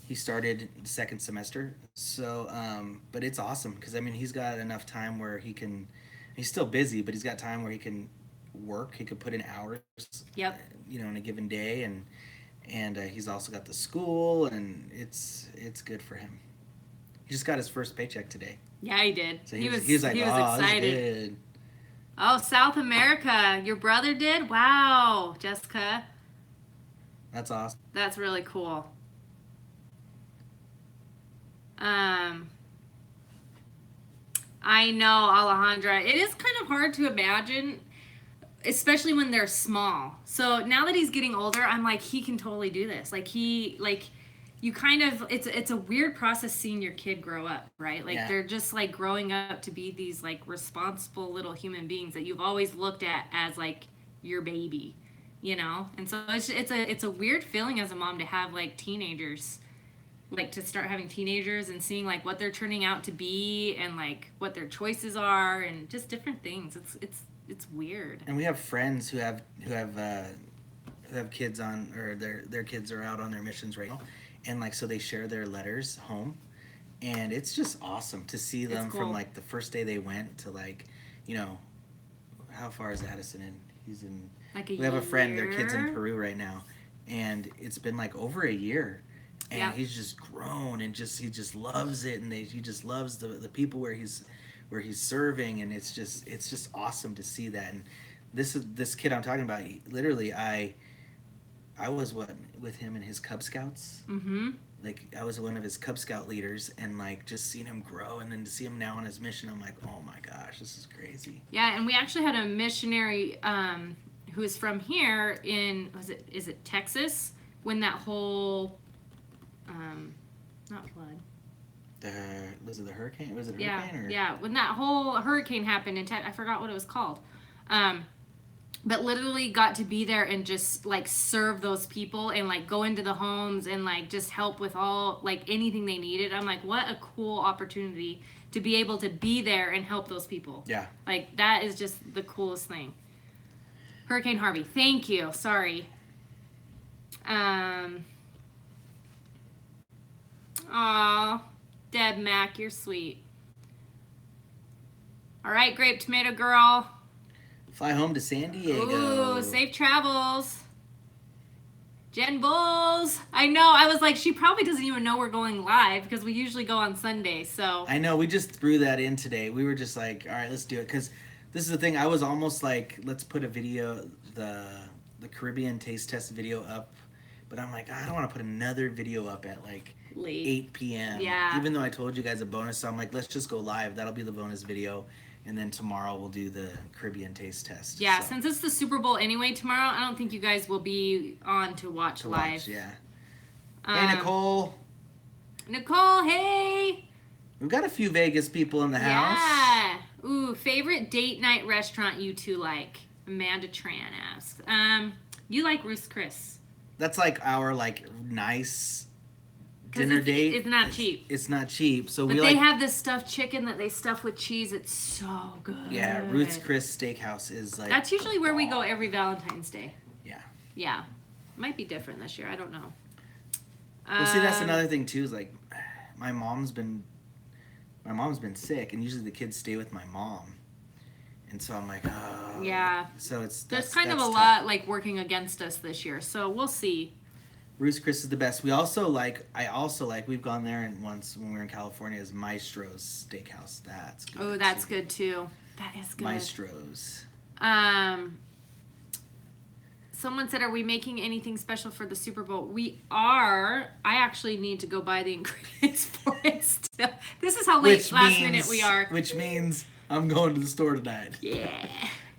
he started the second semester. So, but it's awesome because he's got enough time where he's still busy, but he's got time where he can work. He could put in hours. Yep. In a given day, and he's also got the school, and it's good for him. He just got his first paycheck today. Yeah, he did. So he was like, oh, excited. Oh, South America. Your brother did? Wow, Jessica. That's awesome. That's really cool. I know, Alejandra. It is kind of hard to imagine, especially when they're small. So now that he's getting older, I'm like, he can totally do this. You kind of, it's a weird process seeing your kid grow up, right? Like they're just like growing up to be these like responsible little human beings that you've always looked at as like your baby, And so it's a weird feeling as a mom to have like teenagers. Like to start having teenagers and seeing like what they're turning out to be and like what their choices are and just different things. It's weird. And we have friends who have kids on, or their kids are out on their missions right now, and so they share their letters home, and it's just awesome to see them from like the first day they went to how far is Addison in? He's in. We have a friend. Their kid's in Peru right now, and it's been like over a year. And he's just grown, and he just loves it, and he just loves the people where he's serving, and it's just awesome to see that. And this kid I'm talking about. Literally, I was with him in his Cub Scouts. Mm-hmm. Like I was one of his Cub Scout leaders, and like just seeing him grow, and then to see him now on his mission, I'm like, oh my gosh, this is crazy. Yeah, and we actually had a missionary who is from here in is it Texas when that whole not flood. Was it the hurricane? Was it a hurricane? Yeah, when that whole hurricane happened in I forgot what it was called. But literally got to be there and just like serve those people and like go into the homes and like just help with all like anything they needed. I'm like, what a cool opportunity to be able to be there and help those people. Yeah. Like that is just the coolest thing. Hurricane Harvey. Thank you. Sorry. Aw, Deb Mac, you're sweet. All right, Grape Tomato Girl. Fly home to San Diego. Ooh, safe travels. Jen Bulls. I know. I was like, she probably doesn't even know we're going live because we usually go on Sunday. So I know. We just threw that in today. We were just like, all right, let's do it. Because this is the thing. I was almost like, let's put a video, the Caribbean taste test video up. But I'm like, I don't want to put another video up at like late 8 p.m. Yeah. Even though I told you guys a bonus, so I'm like, let's just go live. That'll be the bonus video. And then tomorrow we'll do the Caribbean taste test. Yeah, so. Since it's the Super Bowl anyway tomorrow, I don't think you guys will be on to watch live. Yeah. Hey, Nicole. Nicole, hey. We've got a few Vegas people in the house. Yeah. Ooh, favorite date night restaurant you two like? Amanda Tran asks. You like Ruth's Chris. That's like our like nice dinner date. It's not cheap. It's not cheap. So but they have this stuffed chicken that they stuff with cheese. It's so good. Yeah, Ruth's Chris Steakhouse is like. That's usually where we go every Valentine's Day. Yeah. Yeah, might be different this year. I don't know. Well, see, that's another thing too. Is like, my mom's been sick, and usually the kids stay with my mom. And so I'm like, oh. Yeah. So there's kind of a lot like working against us this year. So we'll see. Ruth's Chris is the best. I also like, we've gone there and once when we were in California, is Maestro's Steakhouse. That's good. Oh, that's good too. That is good. Maestro's. Someone said, are we making anything special for the Super Bowl? We are. I actually need to go buy the ingredients for it still. This is how late last minute we are. Which means I'm going to the store tonight. Yeah.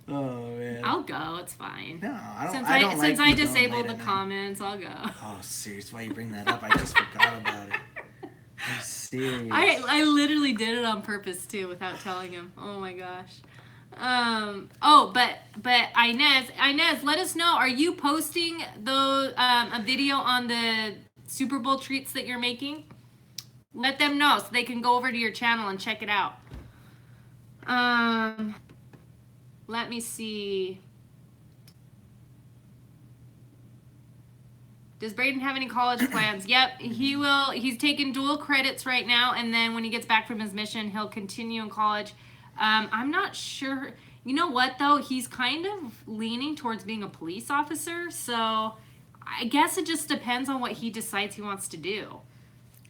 Oh, man. I'll go. It's fine. No, I don't. Since I disabled the comments, I'll go. Oh, serious? Why you bring that up? I just forgot about it. I'm serious. I literally did it on purpose too, without telling him. Oh my gosh. But Inez, let us know. Are you posting a video on the Super Bowl treats that you're making? Let them know so they can go over to your channel and check it out. Let me see. Does Braden have any college plans? Yep, he will. He's taking dual credits right now, and then when he gets back from his mission, he'll continue in college. I'm not sure. You know what, though? He's kind of leaning towards being a police officer, so I guess it just depends on what he decides he wants to do.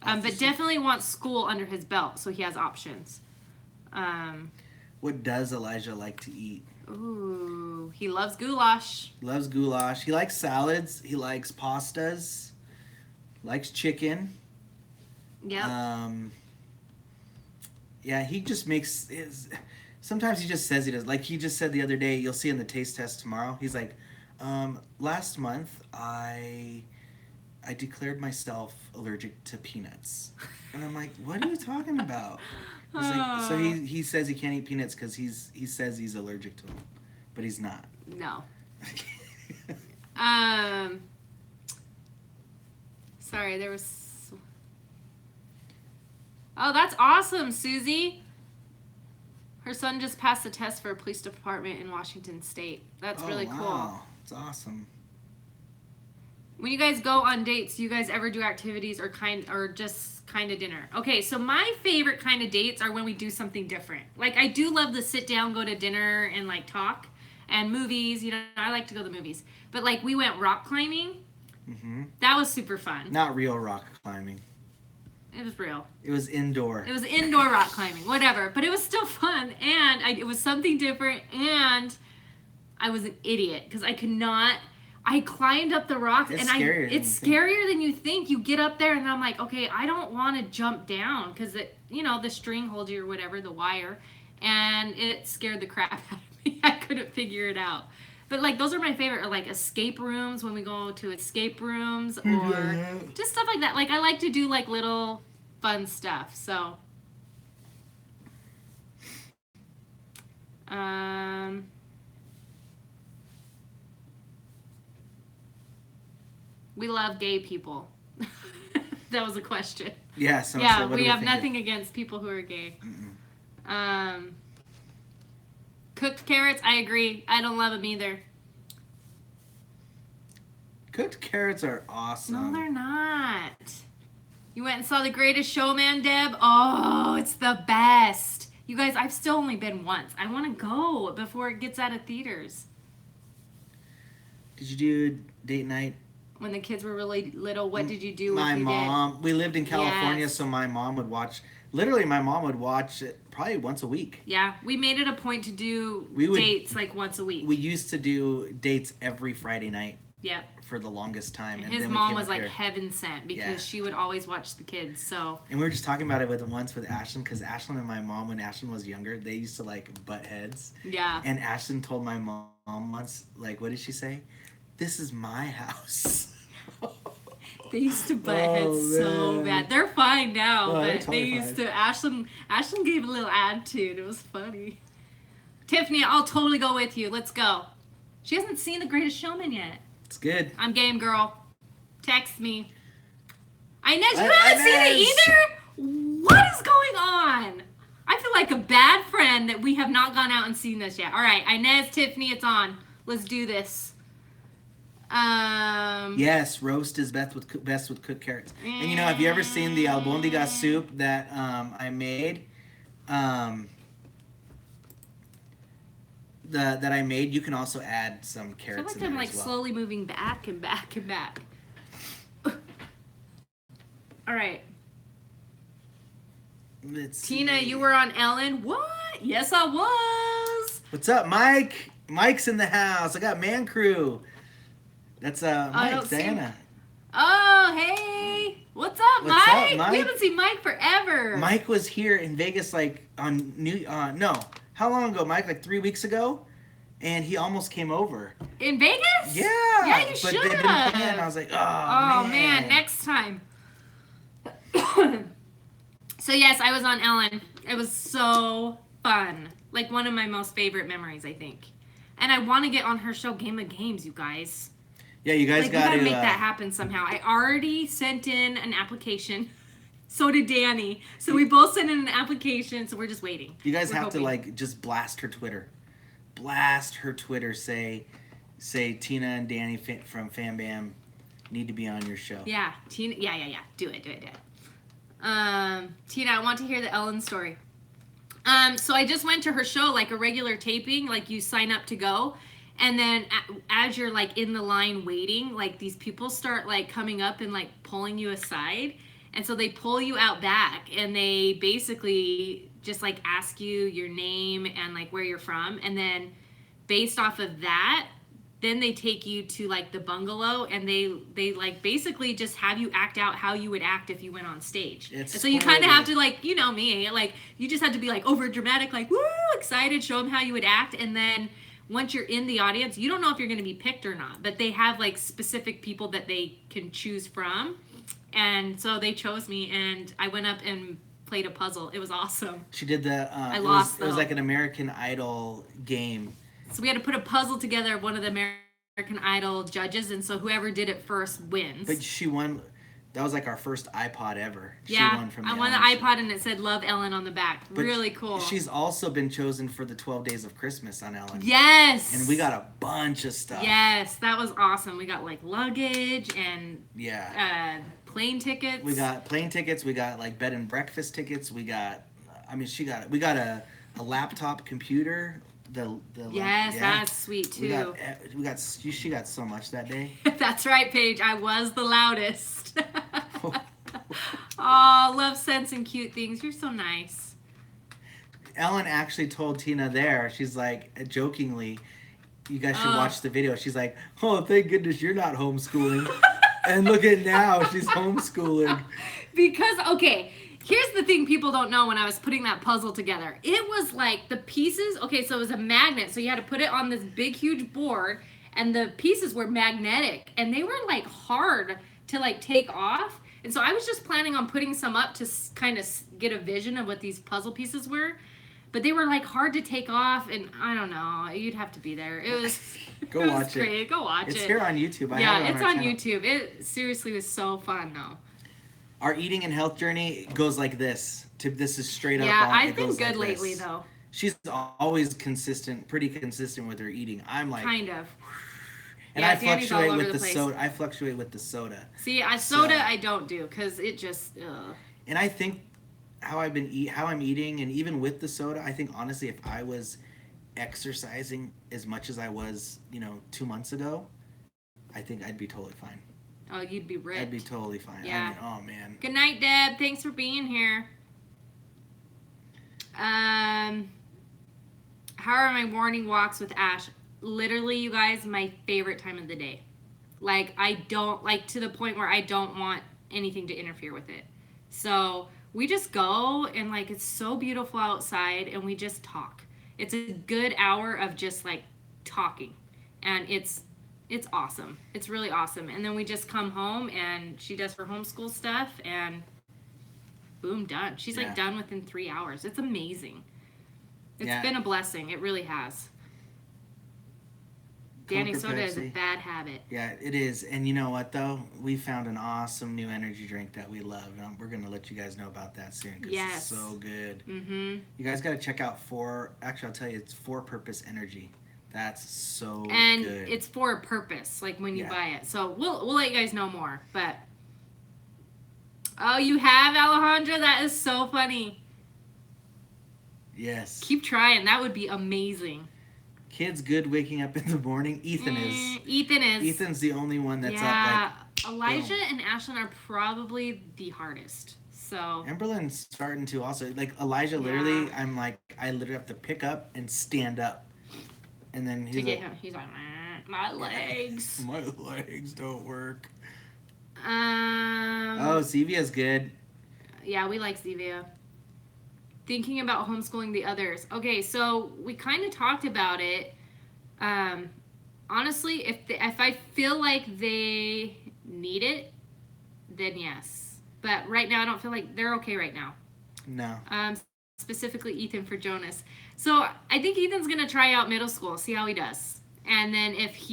But definitely wants school under his belt, so he has options. What does Elijah like to eat? Ooh, he loves goulash. Loves goulash. He likes salads. He likes pastas. Likes chicken. Yeah. Yeah, he just makes his. Sometimes he just says he does. Like he just said the other day, you'll see in the taste test tomorrow. He's like, last month I declared myself allergic to peanuts, and I'm like, what are you talking about? He's like, so he says he can't eat peanuts because he says he's allergic to them, but he's not. No. Sorry, there was. Oh, that's awesome, Susie. Her son just passed the test for a police department in Washington State. That's really cool. It's awesome. When you guys go on dates, do you guys ever do activities or just kind of dinner? Okay, so my favorite kind of dates are when we do something different. Like I do love to sit down, go to dinner, and like talk, and movies. You know, I like to go to the movies. But like we went rock climbing. Mm-hmm. That was super fun. Not real rock climbing. It was real. It was indoor. It was indoor rock climbing, whatever. But it was still fun, and it was something different, and I was an idiot because I could not. I climbed up the rocks, it's and scarier than you think. You get up there, and I'm like, okay, I don't want to jump down because the string holds you or whatever, the wire, and it scared the crap out of me. I couldn't figure it out. But like those are my favorite, or like escape rooms when we go to escape rooms, or just stuff like that. Like I like to do like little fun stuff. So, we love gay people. That was a question. Yeah. We have nothing against people who are gay. Cooked carrots, I agree. I don't love them either. Cooked carrots are awesome. No, they're not. You went and saw The Greatest Showman, Deb? Oh, it's the best. You guys, I've still only been once. I want to go before it gets out of theaters. Did you do date night? When the kids were really little, what did you do? My mom, we lived in California, so my mom would watch. Literally, my mom would watch it probably once a week. Yeah, we made it a point to do dates like once a week. We used to do dates every Friday night. Yeah. For the longest time. And his mom was like heaven sent because she would always watch the kids. So. And we were just talking about it once with Ashlyn because Ashlyn and my mom, when Ashlyn was younger, they used to like butt heads. Yeah. And Ashlyn told my mom once, like, what did she say? This is my house. They used to butt heads so bad. They're fine now, but totally they used to. Ashlyn gave a little attitude. It was funny. Tiffany, I'll totally go with you. Let's go. She hasn't seen The Greatest Showman yet. It's good. I'm game, girl. Text me. Inez, you haven't seen it either? What is going on? I feel like a bad friend that we have not gone out and seen this yet. All right, Inez, Tiffany, it's on. Let's do this. Yes, roast is best with cooked carrots. And you know, have you ever seen the albondiga soup that I made? That I made, you can also add some carrots. I feel like I'm like slowly moving back and back and back. All right. Tina, you were on Ellen. What? Yes, I was. What's up, Mike? Mike's in the house. I got Man Crew. That's Mike, Diana. Oh, hey. What's up, Mike? We haven't seen Mike forever. Mike was here in Vegas like on no. How long ago, Mike? Like 3 weeks ago? And he almost came over. In Vegas? Yeah. Yeah, you should have. And I was like, oh man, next time. So yes, I was on Ellen. It was so fun. Like one of my most favorite memories, I think. And I want to get on her show Game of Games, you guys. Yeah, you guys got to make that happen somehow. I already sent in an application. So did Danny. So we both sent in an application. So we're just waiting. You guys have to like just blast her Twitter. Blast her Twitter. Say Tina and Danny from FamBam need to be on your show. Yeah, Tina. Yeah. Do it. Tina, I want to hear the Ellen story. So I just went to her show, like a regular taping, like you sign up to go. And then as you're like in the line waiting, like these people start like coming up and like pulling you aside. And so they pull you out back and they basically just like ask you your name and like where you're from. And then based off of that, then they take you to like the bungalow and they like basically just have you act out how you would act if you went on stage. And so you kind of have to like, you know me, like you just have to be like over dramatic, like woo, excited, show them how you would act. And then once you're in the audience, you don't know if you're going to be picked or not, but they have like specific people that they can choose from. And so they chose me and I went up and played a puzzle. It was awesome. She did the, I lost it was like an American Idol game. So we had to put a puzzle together of one of the American Idol judges, and so whoever did it first wins. But she won. That was like our first iPod ever. Yeah, she won from I won the iPod and it said "Love Ellen" on the back. But really cool. She's also been chosen for the 12 Days of Christmas on Ellen. Yes. And we got a bunch of stuff. Yes, that was awesome. We got like luggage and plane tickets. We got plane tickets. We got like bed and breakfast tickets. We got, we got a laptop computer. That's sweet too. She got so much that day. That's right, Paige. I was the loudest. Oh, love scents and cute things. You're so nice. Ellen actually told Tina there. She's like jokingly, "You guys should watch the video." She's like, "Oh, thank goodness you're not homeschooling." And look at now, she's homeschooling. Because here's the thing people don't know when I was putting that puzzle together. It was like the pieces, so it was a magnet. So you had to put it on this big, huge board, and the pieces were magnetic, and they were like hard to like take off. And so I was just planning on putting some up to kind of get a vision of what these puzzle pieces were. But they were like hard to take off, and I don't know. You'd have to be there. It was Go watch it. Great. Go watch it. It's here on YouTube. It's on YouTube. It seriously was so fun, though. Our eating and health journey goes like this. This is straight up. Yeah, I've been good lately, though. She's always pretty consistent with her eating. I'm like kind of. And I fluctuate with the soda. I fluctuate with the soda. See, soda I don't do because it just. And I think how I'm eating, and even with the soda, I think honestly, if I was exercising as much as I was, 2 months ago, I think I'd be totally fine. Oh, you'd be ripped. I'd be totally fine. Yeah. Oh man. Good night, Deb. Thanks for being here. How are my morning walks with Ash? Literally, you guys, my favorite time of the day. Like, I don't, like, to the point where I don't want anything to interfere with it. So we just go, and like, it's so beautiful outside, and we just talk. It's a good hour of just like talking, and it's awesome. It's really awesome. And then we just come home, and she does her homeschool stuff, and boom, done. She's like done within 3 hours. It's amazing. It's been a blessing. It really has. Danny Coke or soda is a Pepsi. bad habit. Yeah, it is. And you know what, though? We found an awesome new energy drink that we love. And we're going to let you guys know about that soon because it's so good. Mm-hmm. You guys got to check out I'll tell you, it's For Purpose Energy. That's so good. And it's for a purpose, like when you buy it. So we'll let you guys know more. But, oh, you have, Alejandra? That is so funny. Yes. Keep trying. That would be amazing. Kid's good waking up in the morning. Ethan is. Ethan's the only one that's up like. Elijah and Ashlyn are probably the hardest. So. Emberlin's starting to also like Elijah. Literally, I literally have to pick up and stand up, and then he's like, my legs. My legs don't work. Oh, Zevia's good. Yeah, we like Zevia. Thinking about homeschooling the others. Okay, so we kind of talked about it. Honestly, if I feel like they need it, then yes. But right now, I don't feel like they're okay right now. No. Specifically Ethan for Jonas. So I think Ethan's gonna try out middle school, see how he does, and then if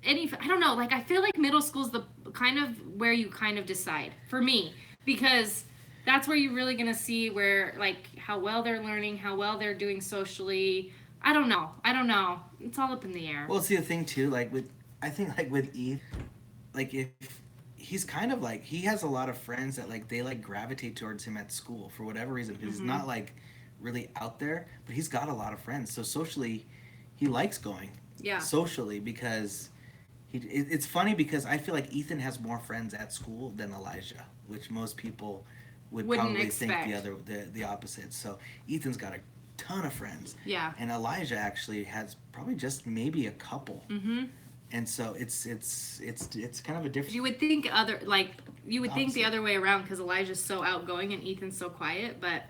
I don't know. Like I feel like middle school's the kind of where you kind of decide for me because. That's where you're really going to see where, like, how well they're learning, how well they're doing socially. I don't know. It's all up in the air. Well, see, the thing, too, I think with Eve, like, if he's kind of, like, he has a lot of friends that, like, they, like, gravitate towards him at school for whatever reason. Because he's not, like, really out there, but he's got a lot of friends. So socially, he likes going. Yeah. Socially, because it's funny because I feel like Ethan has more friends at school than Elijah, which most people wouldn't probably expect. Think the opposite. So Ethan's got a ton of friends. Yeah. And Elijah actually has probably just maybe a couple. Mm-hmm. And so it's kind of a different. You would think think the other way around because Elijah's so outgoing and Ethan's so quiet, but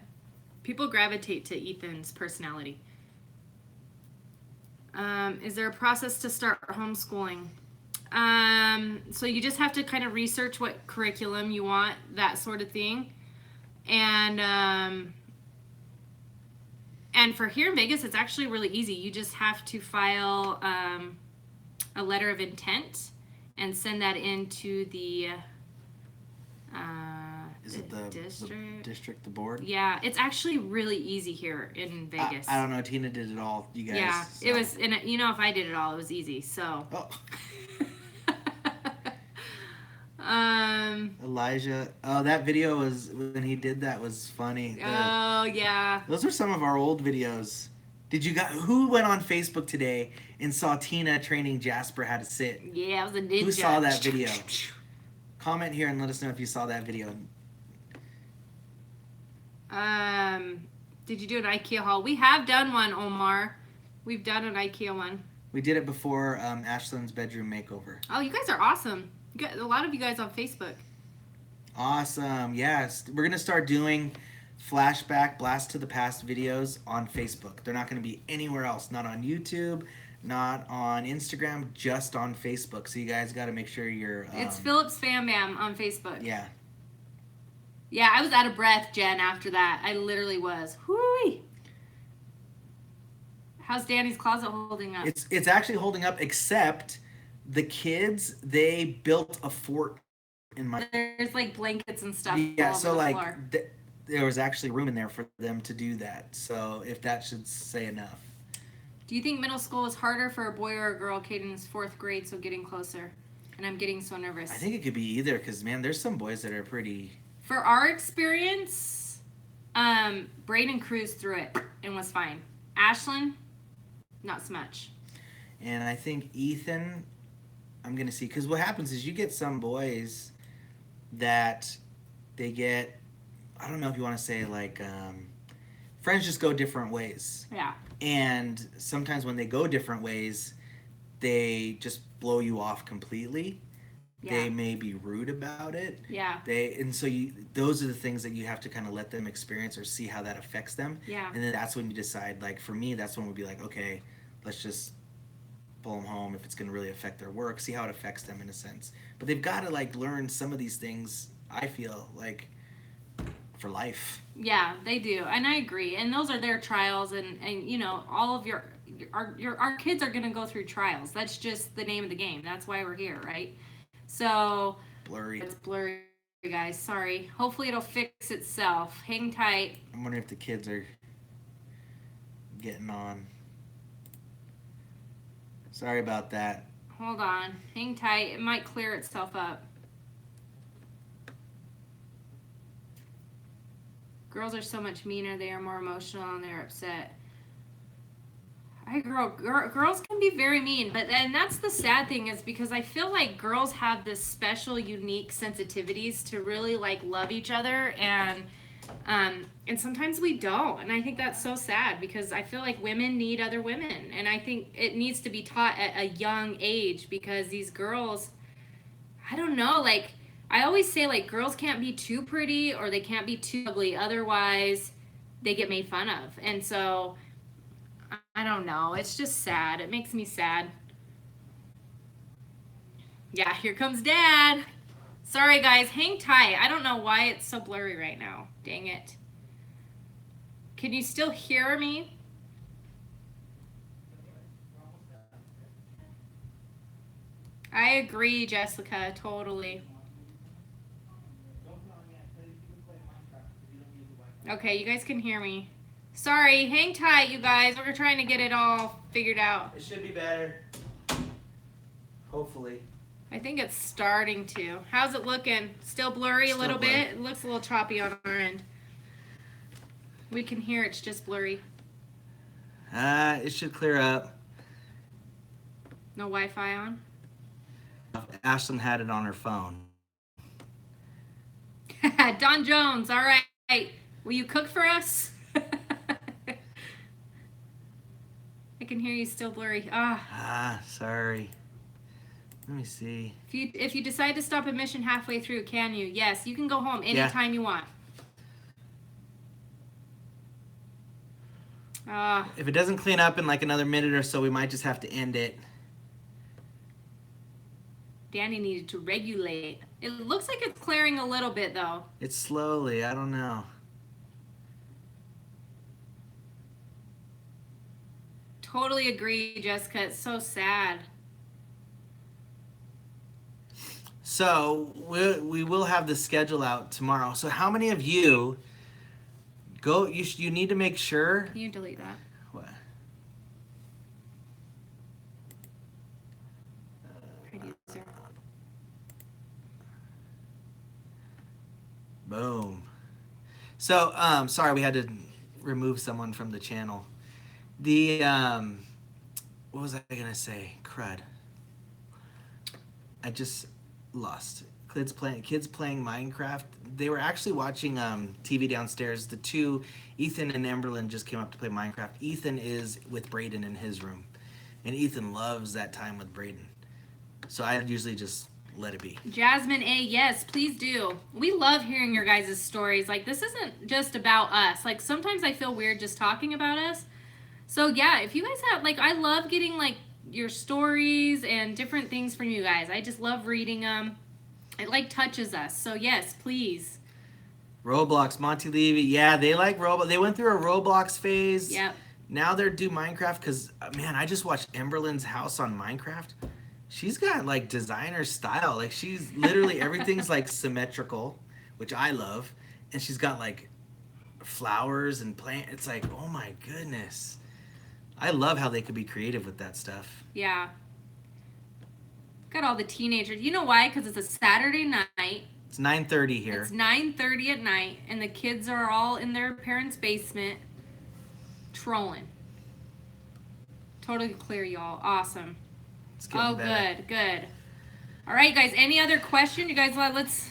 people gravitate to Ethan's personality. Is there a process to start homeschooling? So you just have to kind of research what curriculum you want, that sort of thing. And for here in Vegas, it's actually really easy. You just have to file a letter of intent and send that into the district, the board? Yeah, it's actually really easy here in Vegas. I don't know. Tina did it all. You guys. Yeah, so. It was, and if I did it all, it was easy. So. Oh. Elijah. Oh, that video was when he did that was funny. Yeah. Those are some of our old videos. Who went on Facebook today and saw Tina training Jasper how to sit? Yeah, it was a ninja. Who saw that video? Comment here and let us know if you saw that video. Did you do an Ikea haul? We have done one, Omar. We've done an Ikea one. We did it before Ashlyn's bedroom makeover. Oh, you guys are awesome. You got a lot of you guys on Facebook. Awesome. Yes. We're going to start doing flashback blast to the past videos on Facebook. They're not going to be anywhere else. Not on YouTube, not on Instagram, just on Facebook. So you guys got to make sure you're... it's PHILLIPS FamBam on Facebook. Yeah. Yeah, I was out of breath, Jen, after that. I literally was. Whoo-wee. How's Danny's closet holding up? It's actually holding up, except the kids, they built a fort in my... There's like blankets and stuff Yeah, all so over the like floor. there was actually room in there for them to do that. So if that should say enough. Do you think middle school is harder for a boy or a girl? Caden is 4th grade, so getting closer. And I'm getting so nervous. I think it could be either because, man, there's some boys that are pretty... For our experience, Braden cruised through it and was fine. Ashlyn, not so much. And I think Ethan, I'm going to see, because what happens is you get some boys that they get, I don't know if you want to say like, friends just go different ways. Yeah. And sometimes when they go different ways, they just blow you off completely. Yeah. They may be rude about it. Yeah. Those are the things that you have to kind of let them experience or see how that affects them. Yeah. And then that's when you decide, like for me, that's when we'd be like, okay, let's just pull them home if it's going to really affect their work, see how it affects them in a sense. But they've got to like learn some of these things, I feel like, for life. Yeah, they do. And I agree. And those are their trials and all of your, our kids are gonna go through trials. That's just the name of the game. That's why we're here, right? So Blurry. it's blurry, guys. Sorry. Hopefully it'll fix itself. Hang tight. I'm wondering if the kids are getting on. Sorry about that. Hold on. Hang tight. It might clear itself up. Girls are so much meaner. They are more emotional and they're upset. Girls can be very mean, and that's the sad thing is because I feel like girls have this special, unique sensitivities to really like love each other, and sometimes we don't, and I think that's so sad because I feel like women need other women, and I think it needs to be taught at a young age because these girls, I don't know, like I always say like girls can't be too pretty or they can't be too ugly, otherwise they get made fun of, and so. I don't know. It's just sad. It makes me sad. Yeah, here comes Dad. Sorry, guys. Hang tight. I don't know why it's so blurry right now. Dang it. Can you still hear me? I agree, Jessica. Totally. Okay, you guys can hear me. Sorry, hang tight, you guys. We're trying to get it all figured out. It should be better. Hopefully. I think it's starting to. How's it looking? Still blurry a little bit? It looks a little choppy on our end. We can hear it's just blurry. It should clear up. No Wi-Fi on? Ashlyn had it on her phone. Don Jones, all right. Will you cook for us? I can hear you still blurry. Sorry. Let me see. If you decide to stop admission halfway through, can you? Yes, you can go home anytime you want. If it doesn't clean up in like another minute or so, we might just have to end it. Danny needed to regulate. It looks like it's clearing a little bit though. It's slowly. I don't know. Totally agree, Jessica. It's so sad. So we will have the schedule out tomorrow. So how many of you go? You need to make sure. Can you delete that? What? Boom. So sorry, we had to remove someone from the channel. The what was I gonna say? Crud. I just lost. Kids playing Minecraft. They were actually watching TV downstairs. The two, Ethan and Emberlyn, just came up to play Minecraft. Ethan is with Braden in his room, and Ethan loves that time with Braden. So I usually just let it be. Jasmine A, yes, please do. We love hearing your guys' stories. Like, this isn't just about us. Like, sometimes I feel weird just talking about us. So yeah, if you guys have, like, I love getting like your stories and different things from you guys. I just love reading them. It like touches us. So yes, please. Roblox, Monty Levy, yeah, they like Roblox. They went through a Roblox phase. Yep. Now they're do Minecraft because man, I just watched Emberlyn's house on Minecraft. She's got like designer style. Like she's literally everything's like symmetrical, which I love, and she's got like flowers and plant. It's like, oh my goodness. I love how they could be creative with that stuff. Yeah. Got all the teenagers. You know why? Because it's a Saturday night. It's 9:30 here. It's 9:30 at night, and the kids are all in their parents' basement trolling. Totally clear, y'all. Awesome. It's getting better. Good. All right, guys. Any other question? You guys, let's...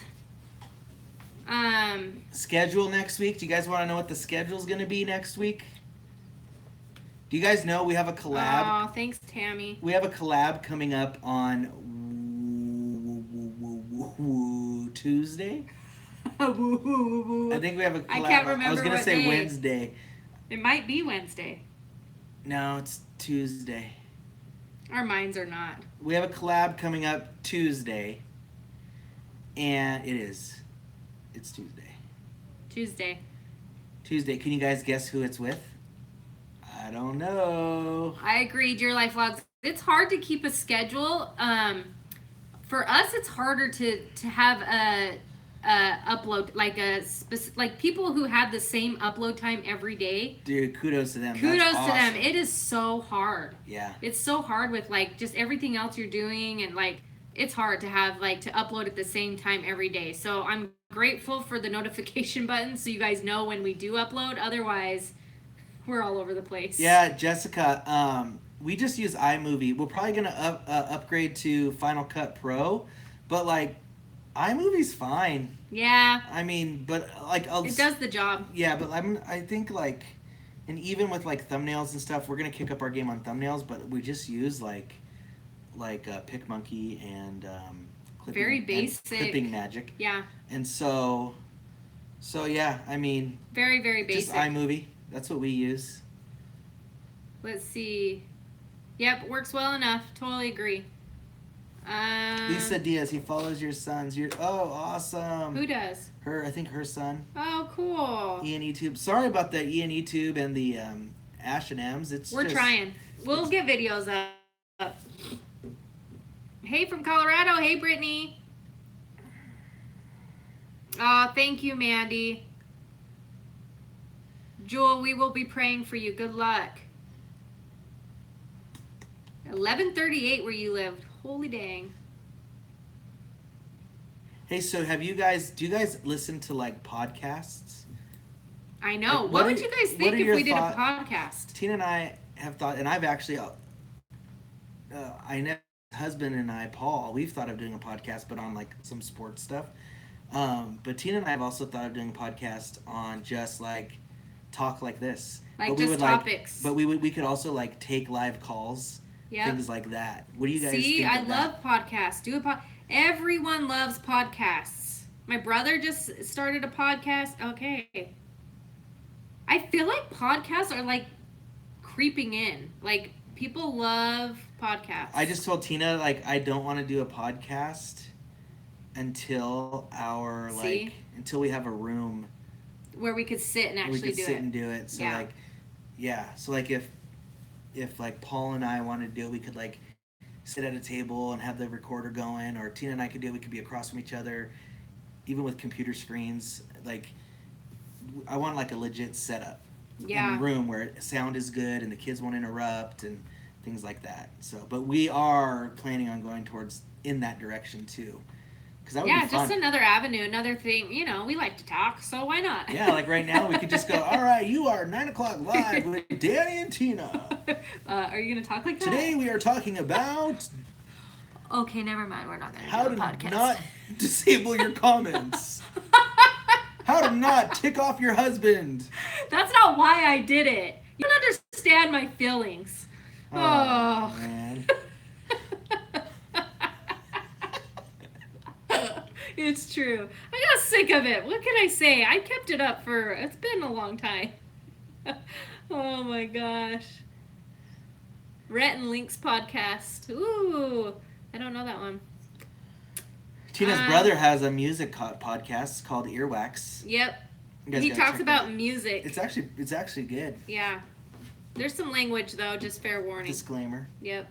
Schedule next week. Do you guys want to know what the schedule's going to be next week? Do you guys know we have a collab? Oh, thanks, Tammy. We have a collab coming up on Tuesday. I think we have a collab. I can't remember. I was going to say Wednesday. It might be Wednesday. No, it's Tuesday. Our minds are not. We have a collab coming up Tuesday. And it is. It's Tuesday. Tuesday. Tuesday. Can you guys guess who it's with? I don't know. I agree, Dear Life Vlogs. It's hard to keep a schedule. For us, it's harder to have a upload, like people who have the same upload time every day. Dude, kudos to them. Kudos to them. It is so hard. Yeah. It's so hard with like just everything else you're doing, and like it's hard to have like to upload at the same time every day. So I'm grateful for the notification button so you guys know when we do upload. Otherwise, we're all over the place. Yeah, Jessica, we just use iMovie. We're probably gonna upgrade to Final Cut Pro, but like iMovie's fine. Yeah. I mean, but like it does the job. Yeah, but I think like, and even with like thumbnails and stuff, we're gonna kick up our game on thumbnails. But we just use like PicMonkey and clipping, very basic clipping magic. Yeah. And so yeah, I mean, very basic. Just iMovie. That's what we use. Let's see. Yep, works well enough. Totally agree. Lisa Diaz, he follows your sons. Oh, awesome. Who does? I think her son. Oh, cool. Ian YouTube. Sorry about the Ian YouTube and the Ash and M's. We're trying. We'll get videos up. Hey from Colorado. Hey, Brittany. Oh, thank you, Mandy. Jewel, we will be praying for you. Good luck. 11:38 where you lived. Holy dang. Hey, so do you guys listen to like podcasts? I know. Like, what would you guys think if we did a podcast? Tina and I have thought, and I've actually, I know husband and I, Paul, we've thought of doing a podcast, but on like some sports stuff. But Tina and I have also thought of doing a podcast on just like talk like this. Like just topics. But we could also like take live calls. Yep. Things like that. What do you guys think? See, I love podcasts. Everyone loves podcasts. My brother just started a podcast. Okay. I feel like podcasts are like creeping in. Like people love podcasts. I just told Tina like I don't want to do a podcast until until we have a room where we could sit and actually do it. We could sit and do it. So like, yeah. So like if like Paul and I wanted to do it, we could like sit at a table and have the recorder going, or Tina and I could do it. We could be across from each other, even with computer screens. Like, I want like a legit setup in a room where sound is good and the kids won't interrupt and things like that. So, but we are planning on going in that direction too. That would be fun. Just another avenue, another thing. You know, we like to talk, so why not? Yeah, like right now we could just go, all right, you are 9 o'clock live with Danny and Tina. Are you going to talk like that? Today we are talking about... Okay, never mind. We're not going to do a podcast. How to not disable your comments. How to not tick off your husband. That's not why I did it. You don't understand my feelings. Oh. Man. It's true. I got sick of it. What can I say? I kept it up it's been a long time. Oh my gosh. Rhett and Link's podcast. Ooh, I don't know that one. Tina's brother has a music podcast called Earwax. Yep. He talks about music. It's actually good. Yeah. There's some language though, just fair warning. Disclaimer. Yep.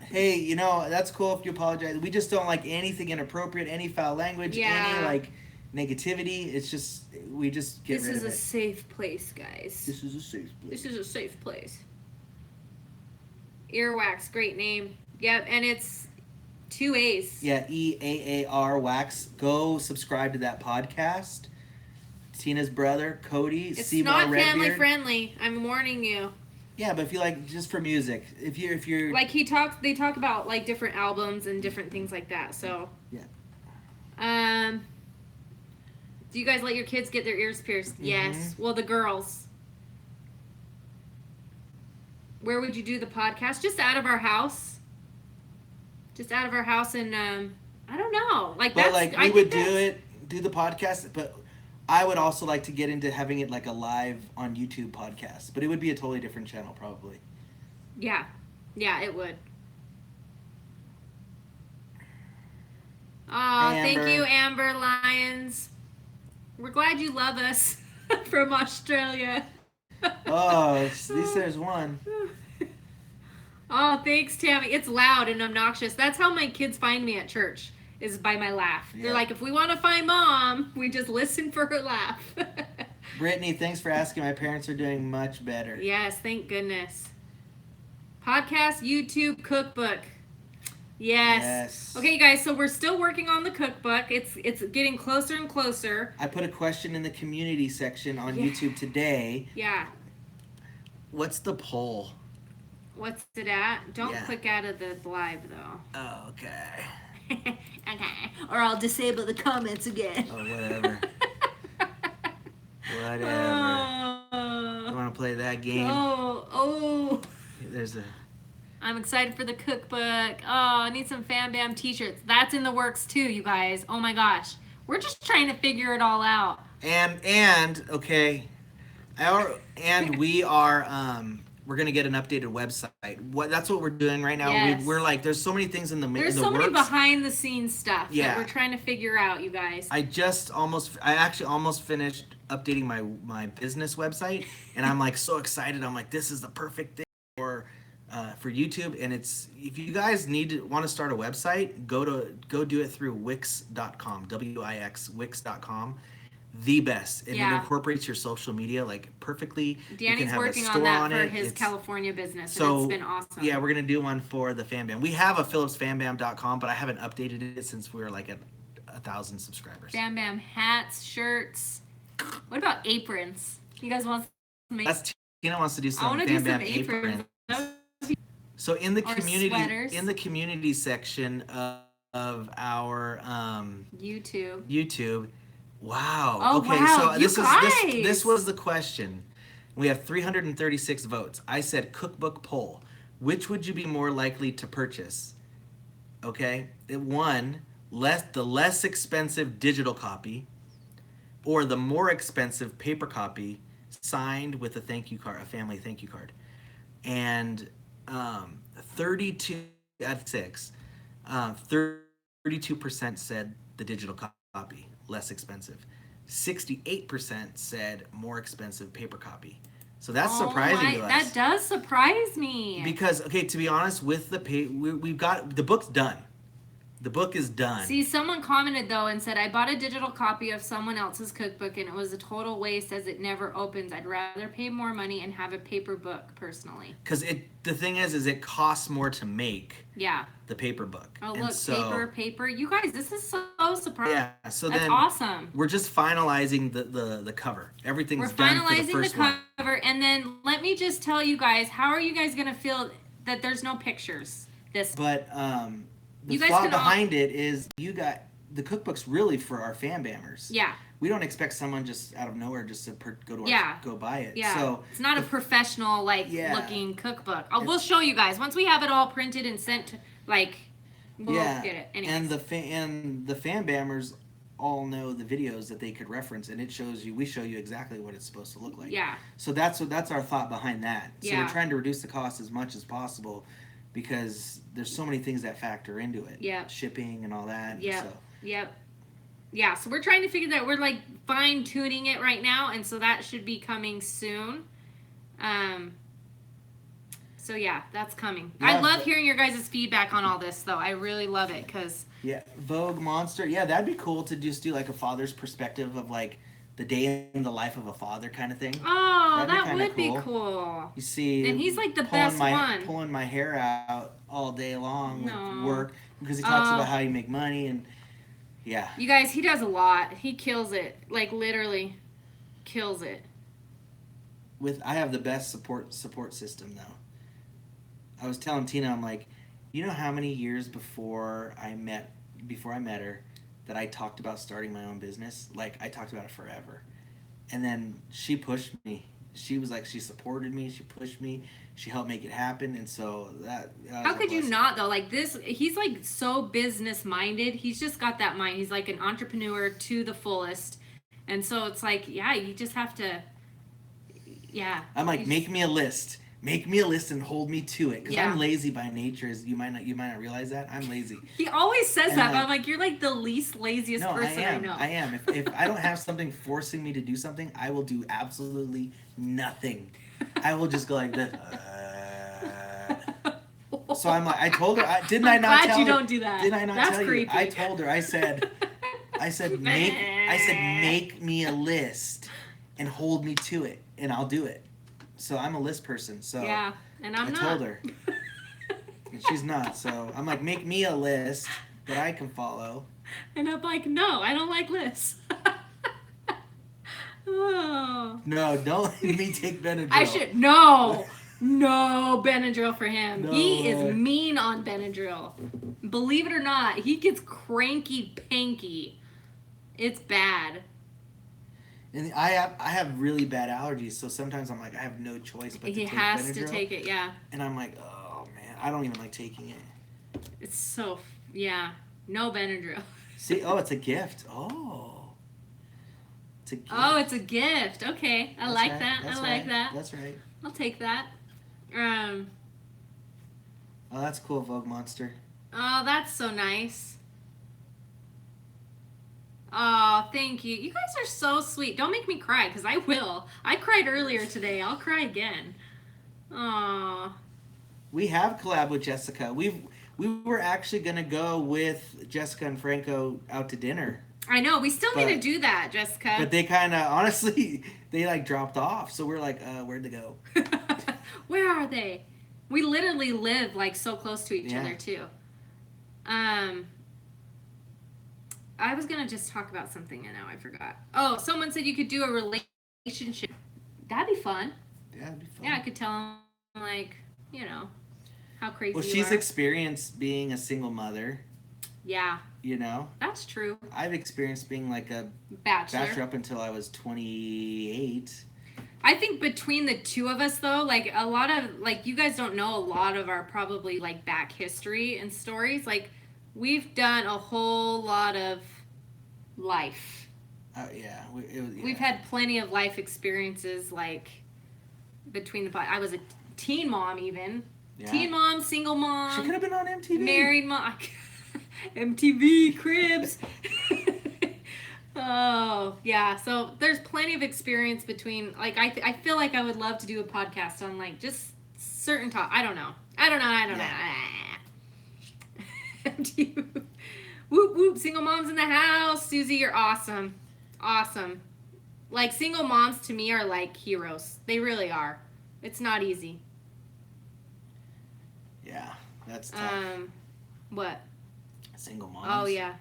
Hey, that's cool if you apologize. We just don't like anything inappropriate, any foul language, any like negativity. It's just we just get rid of it. This is a safe place, guys. This is a safe place. This is a safe place. Earwax, great name. Yep, and it's 2 A's. Yeah, EAAR Wax. Go subscribe to that podcast. Tina's brother, Cody. It's not family friendly. I'm warning you. Yeah, but if you like just for music, if you're like they talk about like different albums and different things like that. So yeah. Do you guys let your kids get their ears pierced? Mm-hmm. Yes. Well, the girls. Where would you do the podcast? Just out of our house. Just out of our house, and I don't know. Like but like we would do the podcast, but I would also like to get into having it like a live on YouTube podcast, but it would be a totally different channel probably. Yeah, it would. Oh, thank you, Amber Lyons. We're glad you love us from Australia. Oh, at least there's one. Oh, thanks, Tammy. It's loud and obnoxious. That's how my kids find me at church, is by my laugh. Yeah. They're like, if we want to find Mom, we just listen for her laugh. Brittany, thanks for asking. My parents are doing much better. Yes, thank goodness. Podcast, YouTube, cookbook. Yes. Okay, you guys, so we're still working on the cookbook. It's getting closer and closer. I put a question in the community section on YouTube today. Yeah. What's the poll? What's it at? Don't click out of the live, though. Oh, okay. Okay. Or I'll disable the comments again. Oh, whatever. Whatever. You want to play that game? Oh. There's a... I'm excited for the cookbook. Oh, I need some FamBam t-shirts. That's in the works, too, you guys. Oh, my gosh. We're just trying to figure it all out. And okay. We are... we're gonna get an updated website. That's what we're doing right now. Yes. We're like, there's so many things in the There's so many behind the scenes stuff that we're trying to figure out, you guys. I actually almost finished updating my business website, and I'm like so excited. I'm like, this is the perfect thing for YouTube. And it's, if you guys want to start a website, go do it through Wix.com, Wix.com. The best, and it incorporates your social media like perfectly. Danny's working on that for his California business, and it's been awesome. Yeah, we're gonna do one for the FamBam. We have a PHILLIPSFamBam.com, but I haven't updated it since we were like at 1,000 subscribers. FamBam hats, shirts. What about aprons? You guys want to make? Tina wants to do some FamBam aprons. So in the community section of our YouTube. Wow. Oh, okay, wow. So this was the question. We have 336 votes. I said cookbook poll. Which would you be more likely to purchase? Okay. It won the less expensive digital copy or the more expensive paper copy signed with a thank you card, a family thank you card. And 32 out of 6, 32% said the digital copy, less expensive. 68% said more expensive paper copy. So that's surprising to us. That does surprise me. Because, okay, to be honest, with we've got, the book's done. The book is done. See, someone commented, though, and said, I bought a digital copy of someone else's cookbook, and it was a total waste as it never opens. I'd rather pay more money and have a paper book, personally. Because the thing is it costs more to make the paper book. Oh, and look, paper. You guys, this is so surprising. Yeah, so that's then awesome. We're just finalizing the cover. Everything's done for the first one. We're finalizing the cover, and then let me just tell you guys, how are you guys going to feel that there's no pictures? The thought behind it is the cookbook's really for our FamBammers. Yeah. We don't expect someone just out of nowhere just to go buy it. Yeah. So it's not a professional looking cookbook. We'll show you guys once we have it all printed and sent to we'll get it. Anyways. And the FamBammers all know the videos that they could reference, and we show you exactly what it's supposed to look like. Yeah. So that's our thought behind that. So we're trying to reduce the cost as much as possible, because there's so many things that factor into it. Yeah. Shipping and all that. Yeah. So. Yep. Yeah, so we're trying to figure that. We're fine tuning it right now, and so that should be coming soon. So yeah, that's coming. Yeah, I love hearing your guys' feedback on all this, though. I really love it, because Vogue Monster. Yeah, that'd be cool to just do a father's perspective of the day in the life of a father kind of thing. Oh, that would be cool. You see, and he's the best one. Pulling my hair out all day long with work, because he talks about how you make money, and you guys, he does a lot. He kills it, literally kills it. I have the best support system though. I was telling Tina, I'm like, you know how many years before I met her, that I talked about starting my own business? I talked about it forever. And then she pushed me. She was she supported me, she pushed me, she helped make it happen, and so that how could you not, though? He's so business minded. He's just got that mind. He's an entrepreneur to the fullest. And so it's you just have to I'm make me a list. make me a list and hold me to it, because Yeah. I'm lazy by nature. As you might not realize that I'm lazy. He always says And, that, but like, I'm like, you're like the least laziest person I know. I am. If I don't have something forcing me to do something, I will do absolutely nothing. I will just go like this. So I'm like, I told her, I'm not glad tell you her? don't do that. Did I not That's tell creepy. you? I told her. I said, make me a list and hold me to it, and I'll do it. So I'm a list person. So Yeah, and I'm I not. told her, and she's not. So I'm like, make me a list that I can follow. And I'm like, no, I don't like lists. Oh. No, don't let me take Benadryl. I should no Benadryl for him. No. He is mean on Benadryl. Believe it or not, he gets cranky panky. It's bad. And I have really bad allergies, so sometimes I'm like, I have no choice but to He take has Benadryl. to take it, yeah. And I'm like, oh man, I don't even like taking it. It's so, yeah. No Benadryl. See, oh, it's a gift. Oh, it's a gift. Oh, it's a gift. Okay, I That's like right. that. That's I like right. that. That's right. I'll take that. Oh, that's cool, Vogue Monster. Oh, that's so nice. Oh, thank you. You guys are so sweet. Don't make me cry, because I will. I cried earlier today. I'll cry again. Oh. We have collab with Jessica. We were actually gonna go with Jessica and Franco out to dinner, I know. We still need to But- do that, Jessica. but they kind of honestly they like dropped off. So we're like, where'd they go? Where are they? We literally live like so close to each Yeah. other too. I was gonna just talk about something and now I forgot. Oh, someone said you could do a relationship. That'd be fun. Yeah, it'd be fun. Yeah, I could tell them like, you know, how crazy Well, you she's are. experienced being a single mother. Yeah, You know, that's true. I've experienced being like a Bachelor. bachelor up until I was 28. I think between the two of us though, like a lot of like you guys don't know a lot of our probably like back history and stories. Like we've done a whole lot of life. Yeah, We've had plenty of life experiences like between I was a teen mom even. Yeah. Teen mom, single She mom, could have been on MTV. married mom. MTV Cribs. Oh yeah, so there's plenty of experience between like I feel like I would love to do a podcast on like just certain I don't know. MTV. Whoop whoop, single moms in the house. Susie, you're awesome. Awesome. Like single moms to me are like heroes. They really are. It's not easy. Yeah, that's tough. What? Single moms. Oh yeah.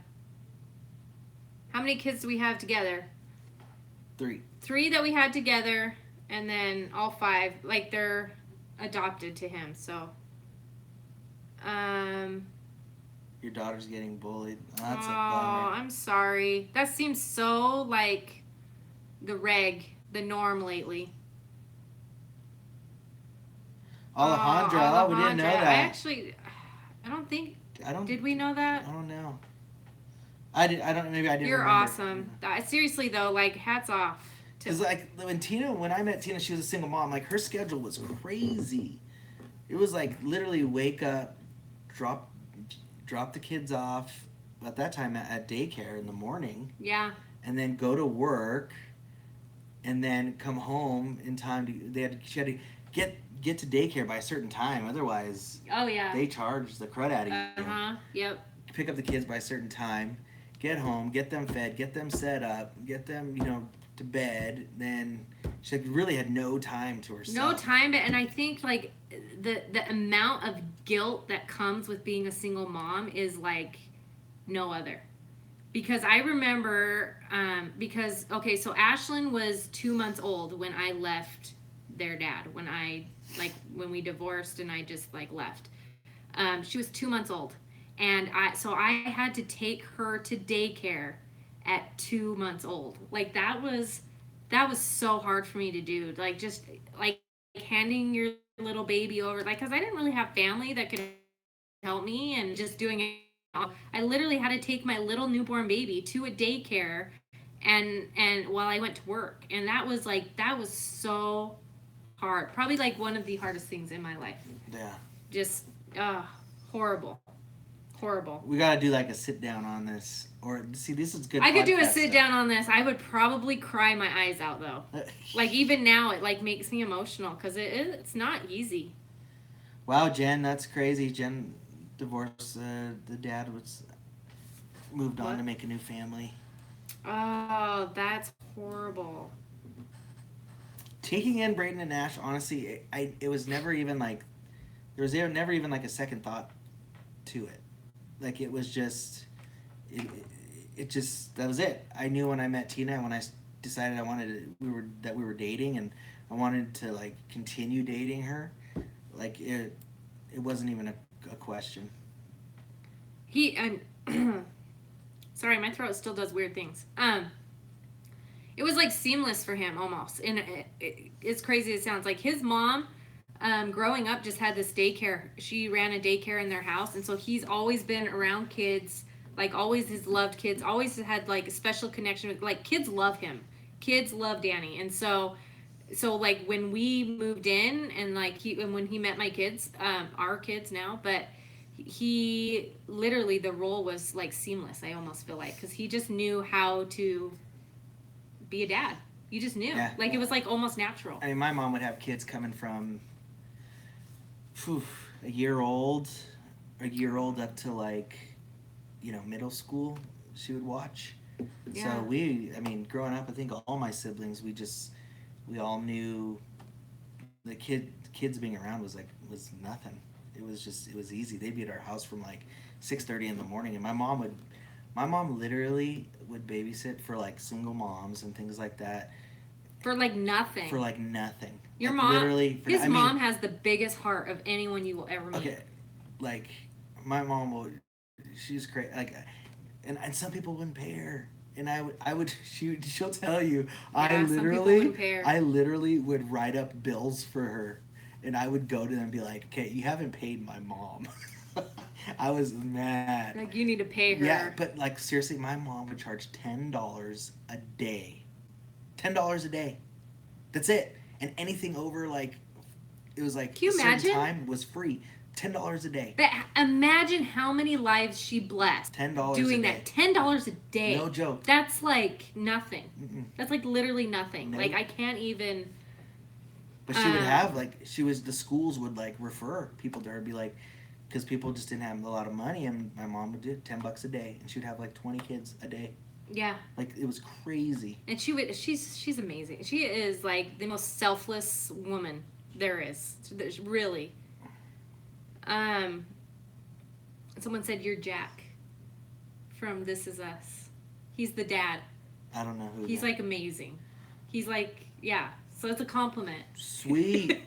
How many kids do we have together? 3. 3 that we had together, and then all 5 like they're adopted to him. So, Your daughter's getting bullied. Oh, that's a oh, bummer. I'm sorry. That seems so like the norm lately. Alejandra, we didn't know that. I don't. Did we know that? I don't know. I don't. Maybe I didn't. You're remember. awesome. Seriously though, like hats off. Because like when I met Tina, she was a single mom. Like her schedule was crazy. It was like literally wake up, drop the kids off at that time at daycare in the morning. Yeah. And then go to work, and then come home in time she had to get to daycare by a certain time. Otherwise, Oh yeah. they charge the crud out of you. Yep. Pick up the kids by a certain time, get home, get them fed, get them set up, get them to bed. Then she really had no time to herself. No time, and I think like the amount of guilt that comes with being a single mom is like no other. Because I remember, so Ashlyn was 2 months old when I left their dad, when we divorced and I just like left. She was 2 months old. And I had to take her to daycare at 2 months old. Like that was so hard for me to do. Like just like handing your little baby over, like, cause I didn't really have family that could help me, and just doing it. I literally had to take my little newborn baby to a daycare and while I went to work. And that was so hard. Probably like one of the hardest things in my life. Yeah. Just horrible. Horrible. We gotta do like a sit down on this, or see, this is good. I could do a podcast sit stuff. down on this. I would probably cry my eyes out though. Like even now, it like makes me emotional because it's not easy. Wow, Jen, that's crazy. Jen divorced. The dad was moved on to make a new family. Oh, that's horrible. Taking in Braden and Ash, honestly, it was never even like there was never even like a second thought to it. Like it was just, it just that was it. I knew when I met Tina, when I decided I wanted to, we were dating, and I wanted to like continue dating her. Like it wasn't even a question. Sorry, my throat still does weird things. It was like seamless for him almost, and it's crazy as it sounds. Like his mom, growing up, just had this daycare. She ran a daycare in their house, and so he's always been around kids. Like always has loved kids. Always had like a special connection with like kids love him. Kids love Danny, and so like when we moved in and like when he met my kids, our kids now, but he literally the role was like seamless. I almost feel like because he just knew how to be a dad. You just knew. Yeah. Like it was like almost natural. I mean, my mom would have kids coming from a year old up to like, middle school. She would watch. Yeah. So growing up, I think all my siblings, we all knew the kids being around was nothing. It was easy. They'd be at our house from like 6:30 in the morning, and my mom literally would babysit for like single moms and things like that. For like nothing. Your like, mom, literally. his mom has the biggest heart of anyone you will ever meet. Okay, like my mom she's great. Like, and some people wouldn't pay her, and she'll tell you. Yeah, some people wouldn't pay her. I literally would write up bills for her, and I would go to them and be like, "Okay, you haven't paid my mom." I was mad. Like you need to pay her. Yeah, but like seriously, my mom would charge $10 a day. $10 a day. That's it. And anything over like, it was like Can you a certain imagine? time was free. $10 a day. But imagine how many lives she blessed. $10 doing a day. that. $10 a day. No joke. That's like nothing. Mm-mm. That's like literally nothing. Nope. Like I can't even. But she would have the schools would like refer people to her, be like, because people just didn't have a lot of money, and my mom would do $10 a day, and she'd have like 20 kids a day. Yeah. Like it was crazy. And she's amazing. She is like the most selfless woman there is. There's really. Someone said you're Jack from This Is Us. He's the dad. I don't know who. He's like amazing. He's like, yeah. So it's a compliment. Sweet.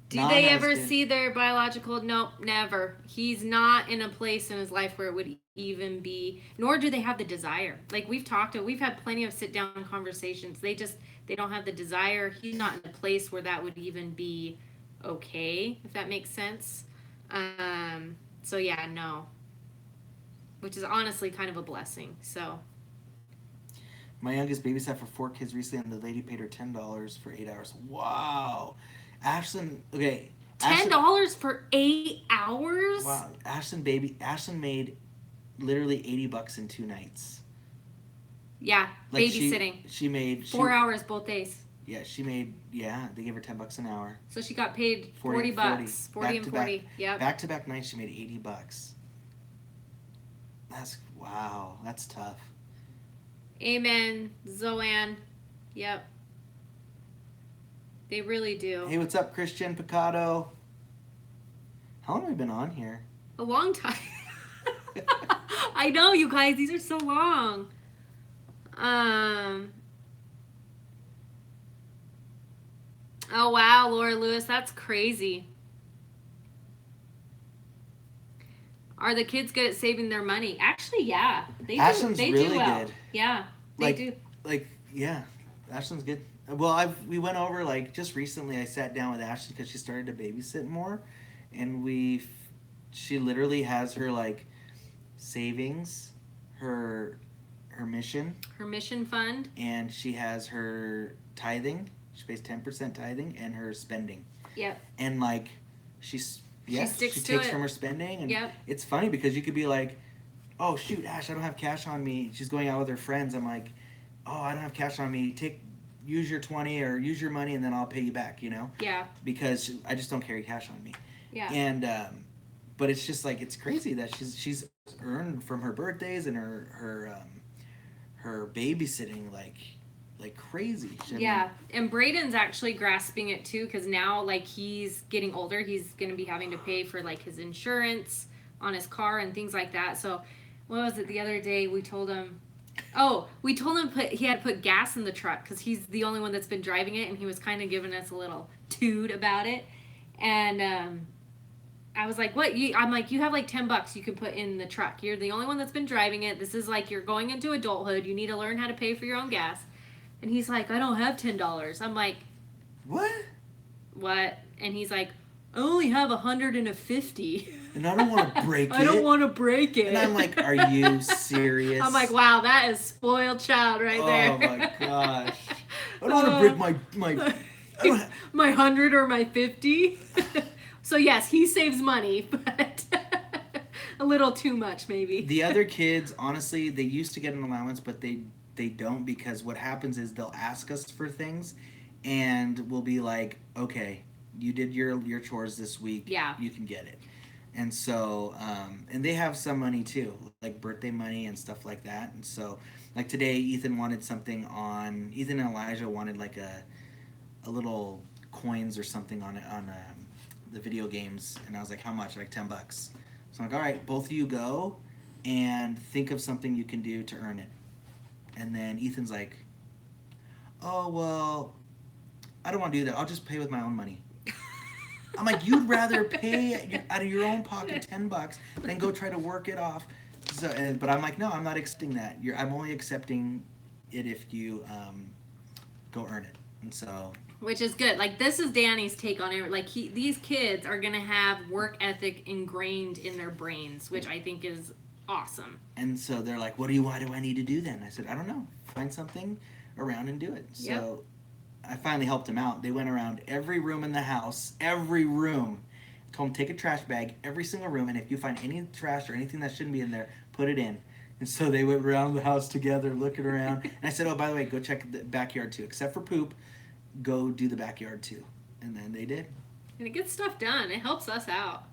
Do Not they as ever good. see their biological? Nope, never. He's not in a place in his life where it would even be, nor do they have the desire. Like we've had plenty of sit down conversations. They don't have the desire. He's not in a place where that would even be okay, if that makes sense. So yeah, no. Which is honestly kind of a blessing. So My youngest babysat for 4 kids recently, and the lady paid her $10 for 8 hours. Wow. Ashlyn, okay. $10 for 8 hours? Wow. Ashlyn made literally $80 in 2 nights. Yeah, Like babysitting. She made 4 hours both days. Yeah, they gave her $10 an hour. So she got paid 40 bucks. 40 and 40. Yep. Back to back nights she made $80. Wow, that's tough. Amen, Zoanne. Yep. They really do. Hey, what's up, Christian Picado? How long have we been on here? A long time. I know, you guys. These are so long. Oh, wow, Laura Lewis. That's crazy. Are the kids good at saving their money? Actually, yeah. Ashlyn's They really do well. good. Yeah, they do. Yeah, Ashlyn's good. Well, we went over, like, just recently I sat down with Ashley because she started to babysit more, and she literally has her, like, savings, her her mission. Her mission fund. And she has her tithing. She pays 10% tithing and her spending. Yep. And like she takes from her spending. And yep. It's funny because you could be like, oh shoot, Ash, I don't have cash on me. She's going out with her friends. I'm like, oh, I don't have cash on me. Use your 20 or use your money and then I'll pay you back, you know? Yeah. Because I just don't carry cash on me. Yeah. And but it's just like, it's crazy that she's earned from her birthdays and her babysitting like crazy. Yeah. And Braden's actually grasping it too, because now like he's getting older, he's gonna be having to pay for like his insurance on his car and things like that. So what was it the other day we told him he had to put gas in the truck because he's the only one that's been driving it, and he was kind of giving us a little toot about it. And I was like, what? I'm like, you have like $10 you can put in the truck. You're the only one that's been driving it. This is like, you're going into adulthood. You need to learn how to pay for your own gas. And he's like, I don't have $10. I'm like, what? And he's like, I only have 150. And I don't want to break it. I don't want to break it. And I'm like, are you serious? I'm like, wow, that is spoiled child right there. Oh my gosh. I don't want to break my my 100 or my 50. So yes, he saves money, but a little too much maybe. The other kids, honestly, they used to get an allowance, but they don't, because what happens is they'll ask us for things and we'll be like, okay, you did your chores this week. Yeah. You can get it. And so, and they have some money too, like birthday money and stuff like that. And so, like today, Ethan and Elijah wanted like a little coins or something on the video games. And I was like, how much? Like $10. So I'm like, all right, both of you go and think of something you can do to earn it. And then Ethan's like, oh, well, I don't want to do that. I'll just pay with my own money. I'm like, you'd rather pay out of your own pocket $10 than go try to work it off. So, but I'm like, no, I'm not accepting that. I'm only accepting it if you go earn it. And so, which is good. Like, this is Danny's take on it. Like, these kids are gonna have work ethic ingrained in their brains, which I think is awesome. And so they're like, why do I need to do then? I said, I don't know. Find something around and do it. Yep. So I finally helped them out. They went around every room in the house, every room. Told them, take a trash bag, every single room, and if you find any trash or anything that shouldn't be in there, put it in. And so they went around the house together, looking around. And I said, oh, by the way, go check the backyard too. Except for poop, go do the backyard too. And then they did. And it gets stuff done. It helps us out.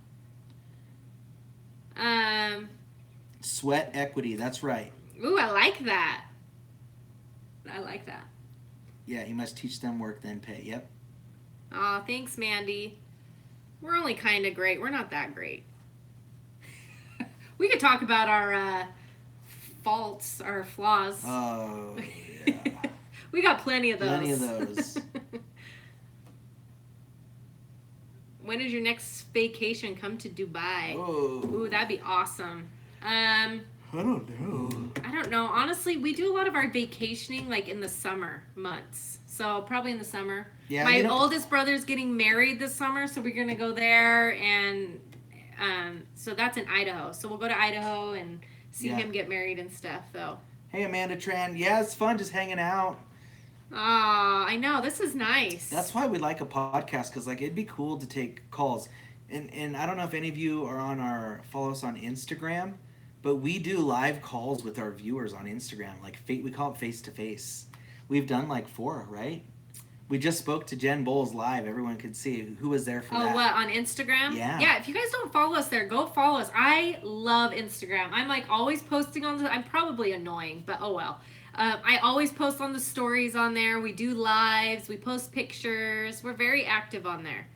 Sweat equity, that's right. Ooh, I like that. I like that. Yeah, you must teach them work, then pay. Yep. Aw, thanks, Mandy. We're only kind of great. We're not that great. We could talk about our faults, our flaws. Oh, yeah. We got plenty of those. Plenty of those. When is your next vacation? Come to Dubai. Oh. Ooh, that'd be awesome. I don't know. I don't know. Honestly, we do a lot of our vacationing like in the summer months. So probably in the summer. Yeah, My oldest brother's getting married this summer, so we're gonna go there, and so that's in Idaho. So we'll go to Idaho and see him get married and stuff. So. Hey, Amanda Tran. Yeah, it's fun just hanging out. Ah, I know. This is nice. That's why we like a podcast, because like it'd be cool to take calls. And I don't know if any of you are follow us on Instagram, but we do live calls with our viewers on Instagram. Like we call it face to face. We've done like 4, right? We just spoke to Jen Bowles live. Everyone could see who was there for that. Oh, what, on Instagram? Yeah. Yeah, if you guys don't follow us there, go follow us. I love Instagram. I'm like always posting on I'm probably annoying, but oh well. I always post on the stories on there. We do lives. We post pictures. We're very active on there.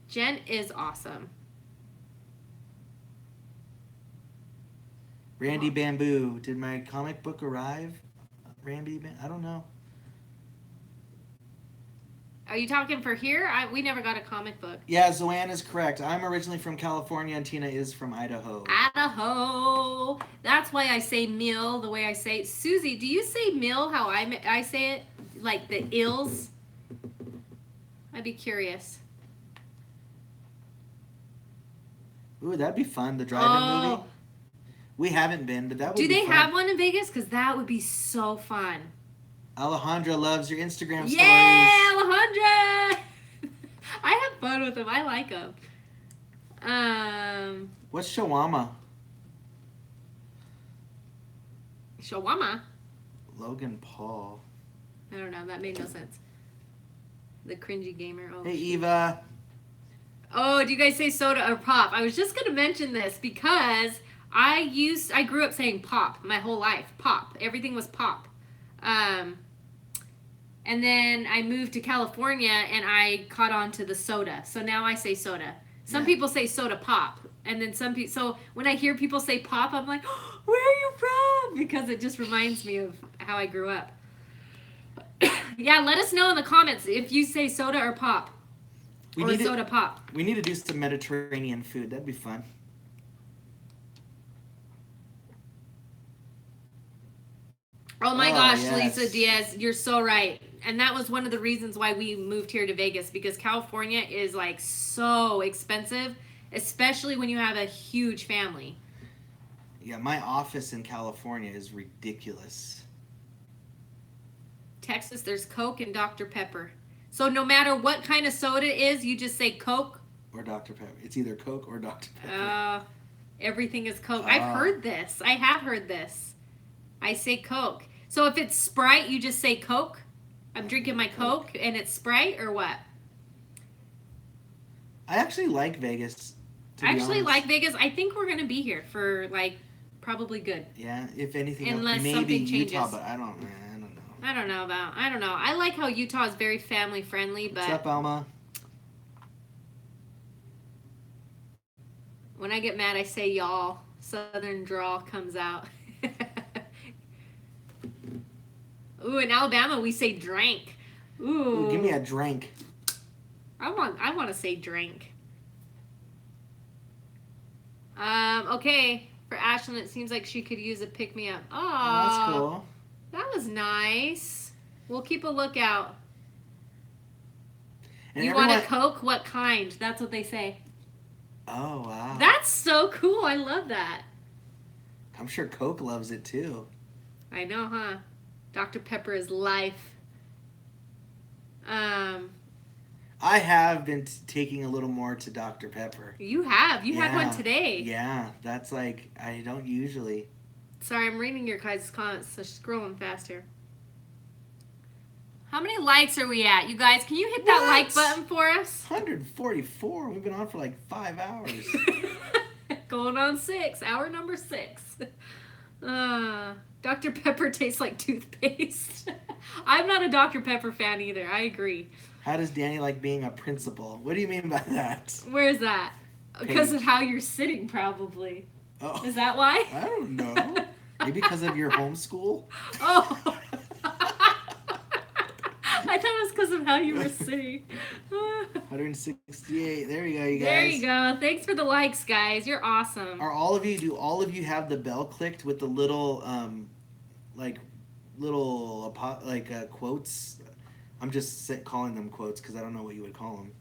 Jen is awesome. Randy Bamboo. Did my comic book arrive? I don't know. Are you talking for here? We never got a comic book. Yeah, Zoanne is correct. I'm originally from California and Tina is from Idaho. Idaho. That's why I say mill the way I say it. Susie, do you say mill how I say it? Like the ills? I'd be curious. Ooh, that'd be fun. The drive-in movie. We haven't been, but that would Do be they fun. have one in Vegas? Because that would be so fun. Alejandra loves your Instagram stories. Yeah, Alejandra! I have fun with them. I like them. What's shawarma? Shawarma? Logan Paul. I don't know. That made no sense. The cringy gamer. Oh, Hey, Eva. Oh, do you guys say soda or pop? I was just going to mention this because I grew up saying pop my whole life. Pop. Everything was pop. And then I moved to California and I caught on to the soda. So now I say soda. Some people say soda pop. And then some people, so when I hear people say pop, I'm like, oh, where are you from? Because it just reminds me of how I grew up. Yeah, let us know in the comments if you say soda or pop. Or soda pop. We need to do some Mediterranean food. That'd be fun. Oh my gosh, yes. Lisa Diaz, you're so right. And that was one of the reasons why we moved here to Vegas, because California is like so expensive, especially when you have a huge family. Yeah, my office in California is ridiculous. Texas, there's Coke and Dr. Pepper. So no matter what kind of soda it is, you just say Coke? Or Dr. Pepper. It's either Coke or Dr. Pepper. Everything is Coke. I've heard this. I have heard this. I say Coke. So if it's Sprite, you just say Coke? I'm drinking my Coke and it's Sprite, or what? I actually like Vegas. I actually like Vegas. I think we're going to be here for like probably good. Yeah, if anything Unless else, maybe something changes. Utah, but I don't know. I don't know. I like how Utah is very family friendly, but What's up, Alma? when I get mad, I say y'all. Southern drawl comes out. Ooh, in Alabama we say drank. Ooh, give me a drink. I want to say drink. Okay. For Ashlyn, it seems like she could use a pick me up. Oh, that's cool. That was nice. We'll keep a lookout. And you want a Coke? What kind? That's what they say. Oh, wow. That's so cool. I love that. I'm sure Coke loves it too. I know, huh? Dr. Pepper is life. I have been taking a little more to Dr. Pepper. You have. You had one today. Yeah, that's like, I don't usually. Sorry, I'm reading your guys' comments, so scrolling faster. How many likes are we at? You guys, can you hit that like button for us? 144. We've been on for like 5 hours. Going on 6. Hour number 6. Dr. Pepper tastes like toothpaste. I'm not a Dr. Pepper fan either. I agree. How does Danny like being a principal? What do you mean by that? Where is that? Because of how you're sitting, probably. Oh, is that why? I don't know. Maybe because of your homeschool? Oh. I thought it was because of how you were sitting. 168. There you go, you guys. There you go. Thanks for the likes, guys. You're awesome. Do all of you have the bell clicked with the little, quotes? I'm just calling them quotes because I don't know what you would call them.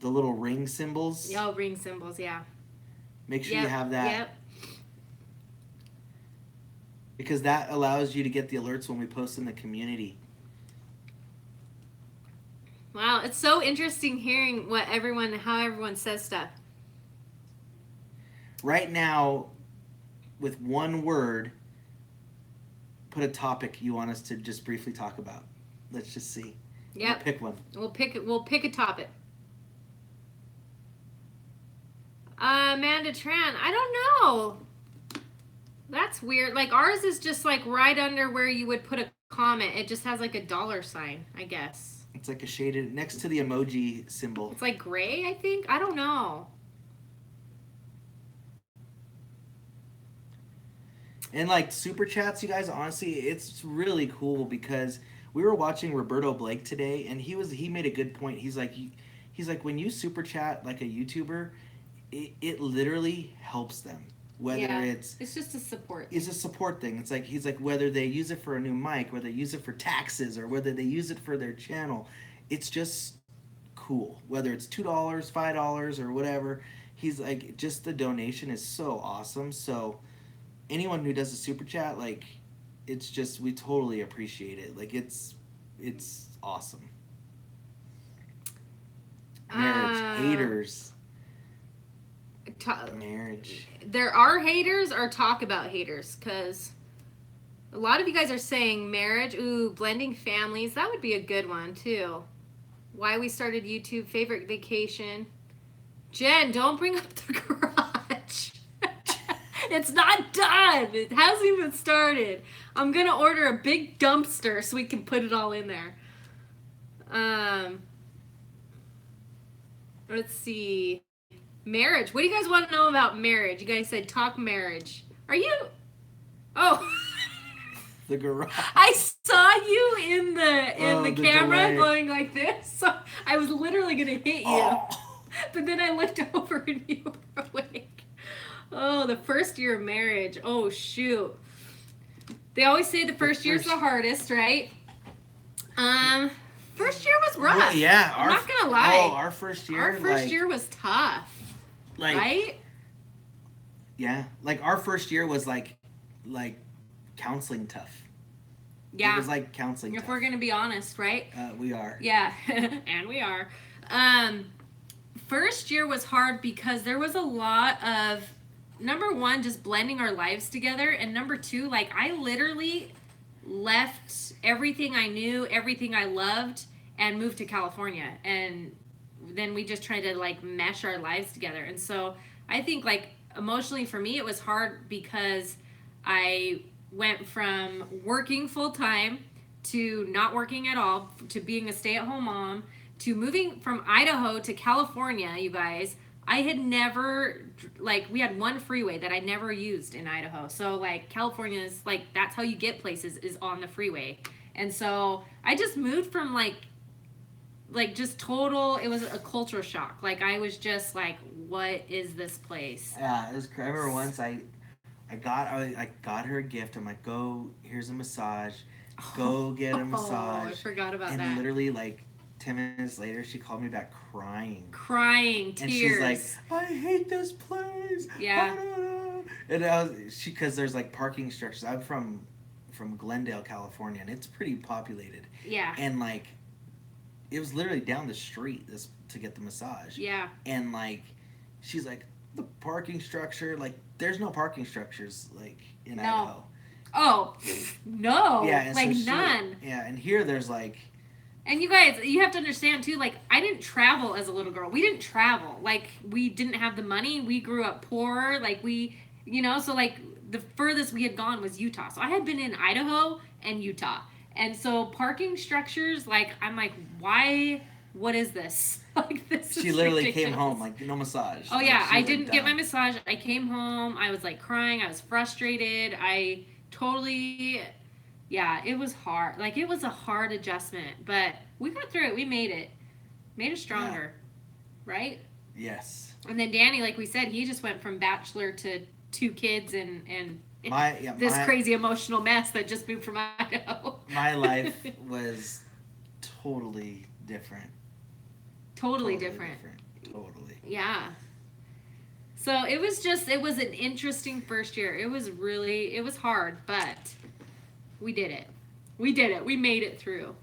The little ring symbols. Oh, ring symbols, yeah. Make sure you have that. Yep. Because that allows you to get the alerts when we post in the community. Wow, it's so interesting hearing how everyone says stuff. Right now, with one word, put a topic you want us to just briefly talk about. Let's just see. Yep. We'll pick one. We'll pick a topic. Amanda Tran, I don't know. That's weird. Like ours is just like right under where you would put a comment. It just has like a dollar sign, I guess. It's like a shaded next to the emoji symbol. It's like gray, I think. I don't know. And like super chats, you guys, honestly, it's really cool because we were watching Roberto Blake today, and he made a good point. He's like when you super chat like a YouTuber, it literally helps them. Whether it's just a support. It's a support thing. It's like he's like whether they use it for a new mic, whether they use it for taxes, or whether they use it for their channel. It's just cool. Whether it's $2, $5, or whatever. He's like, just the donation is so awesome. So anyone who does a super chat, like, it's just, we totally appreciate it. Like, it's awesome. Marriage haters. Marriage. There are haters or talk about haters, because a lot of you guys are saying marriage. Ooh, blending families. That would be a good one too. Why we started YouTube. Favorite vacation. Jen, don't bring up the garage. It's not done. It hasn't even started. I'm gonna order a big dumpster so we can put it all in there. Let's see. Marriage. What do you guys want to know about marriage? You guys said talk marriage. Are you? Oh. The garage. I saw you in the camera delay. going like this, so I was literally gonna hit you. Oh. But then I looked over and you were awake. Oh, the first year of marriage. Oh shoot. They always say the first year's the hardest, right? First year was rough. Well, yeah, I'm not gonna lie. Oh, our first year. Our first year was tough. Like, right? Yeah, like our first year was like counseling tough. Yeah. It was like counseling. If tough. we're gonna be honest, right? We are. Yeah, and we are. First year was hard because there was a lot of, number one, just blending our lives together, and number two, like I literally left everything I knew, everything I loved, and moved to California, and then we just tried to like mesh our lives together. And so I think like emotionally for me it was hard because I went from working full-time to not working at all, to being a stay-at-home mom, to moving from Idaho to California. You guys, I had never, like, we had one freeway that I never used in Idaho. So like California is like, that's how you get places, is on the freeway. And so I just moved from like just total, it was a culture shock. Like I was just like, what is this place? Yeah, it was. I remember once I got her a gift. I'm like, go, here's a massage. Go get a massage. Oh, I forgot about and that. literally like 10 minutes later, she called me back crying. Crying, tears. And she's like, I hate this place. Yeah. And because there's like parking structures. I'm from Glendale, California, and it's pretty populated. Yeah. And like, it was literally down the street to get the massage. Yeah. And like, she's like, the parking structure, like, there's no parking structures like in Idaho. Oh, no. Yeah, and like so none. Yeah, and here there's like. And you guys, you have to understand too, like, I didn't travel as a little girl. We didn't travel. Like, we didn't have the money. We grew up poor. Like, we, so like the furthest we had gone was Utah. So I had been in Idaho and Utah. And so parking structures, like, I'm like, why? What is this? Like, this is She literally ridiculous. came home, like, no massage. Oh, Like, yeah. she I was, didn't like, get my done. massage. I came home. I was, like, crying. I was frustrated. I totally, yeah, it was hard. Like, it was a hard adjustment. But we got through it. We made it. Made us stronger. Right? Yes. And then Danny, like we said, he just went from bachelor to 2 kids and this crazy emotional mess that just moved from Idaho. My life was totally different. Totally different. Totally. Yeah. So it was an interesting first year. It was hard, but we did it. We made it through.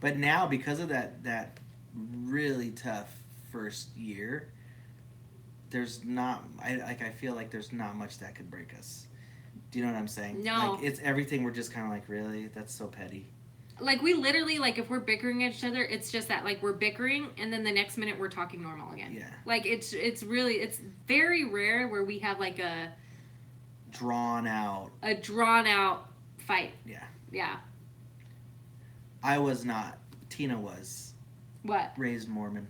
But now, because of that really tough first year, there's not, I feel like there's not much that could break us. Do you know what I'm saying? No. Like, it's everything, we're just kind of like, really? That's so petty. Like, we literally, like, if we're bickering at each other, it's just that, like, we're bickering, and then the next minute we're talking normal again. Yeah. Like, it's very rare where we have, like, a drawn out fight. Yeah. Yeah. I was not. Tina was. What? Raised Mormon.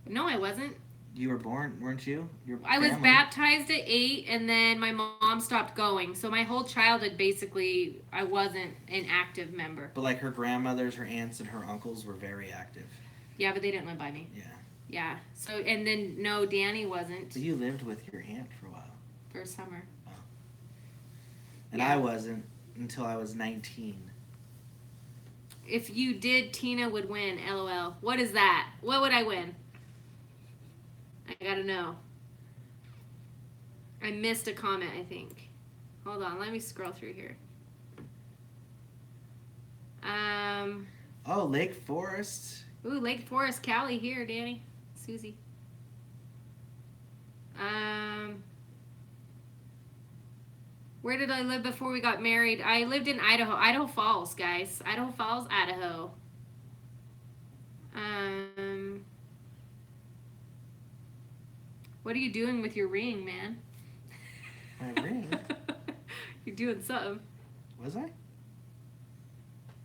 No, I wasn't. You were born, weren't you? I was baptized at 8, and then my mom stopped going. So my whole childhood, basically, I wasn't an active member. But like her grandmothers, her aunts, and her uncles were very active. Yeah, but they didn't live by me. Yeah. Yeah. So, and then, no, Danny wasn't. So you lived with your aunt for a while. For a summer. Oh. And Yeah. I wasn't until I was 19. If you did, Tina would win, LOL. What is that? What would I win? I gotta know. I missed a comment, I think. Hold on, let me scroll through here. Oh, Lake Forest. Ooh, Lake Forest, Cali here, Danny. Susie. Where did I live before we got married? I lived in Idaho. Idaho Falls, guys. Idaho Falls, Idaho. What are you doing with your ring, man? My ring? You're doing something. Was I?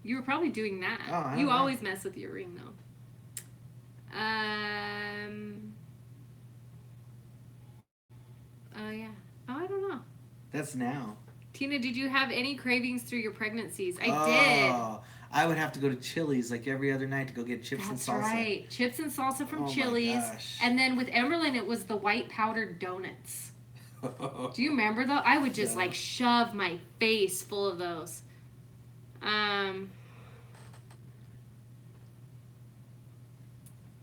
You were probably doing that. Oh, I don't you know. always mess with your ring, though. Oh, yeah. Oh, I don't know. That's now. Tina, did you have any cravings through your pregnancies? I Oh, I would have to go to Chili's like every other night to go get chips did. and That's salsa. right. Chips and salsa from Oh my Chili's. gosh. And then with Emberlyn, it was the white powdered donuts. Do you remember those? I would just No. like shove my face full of those.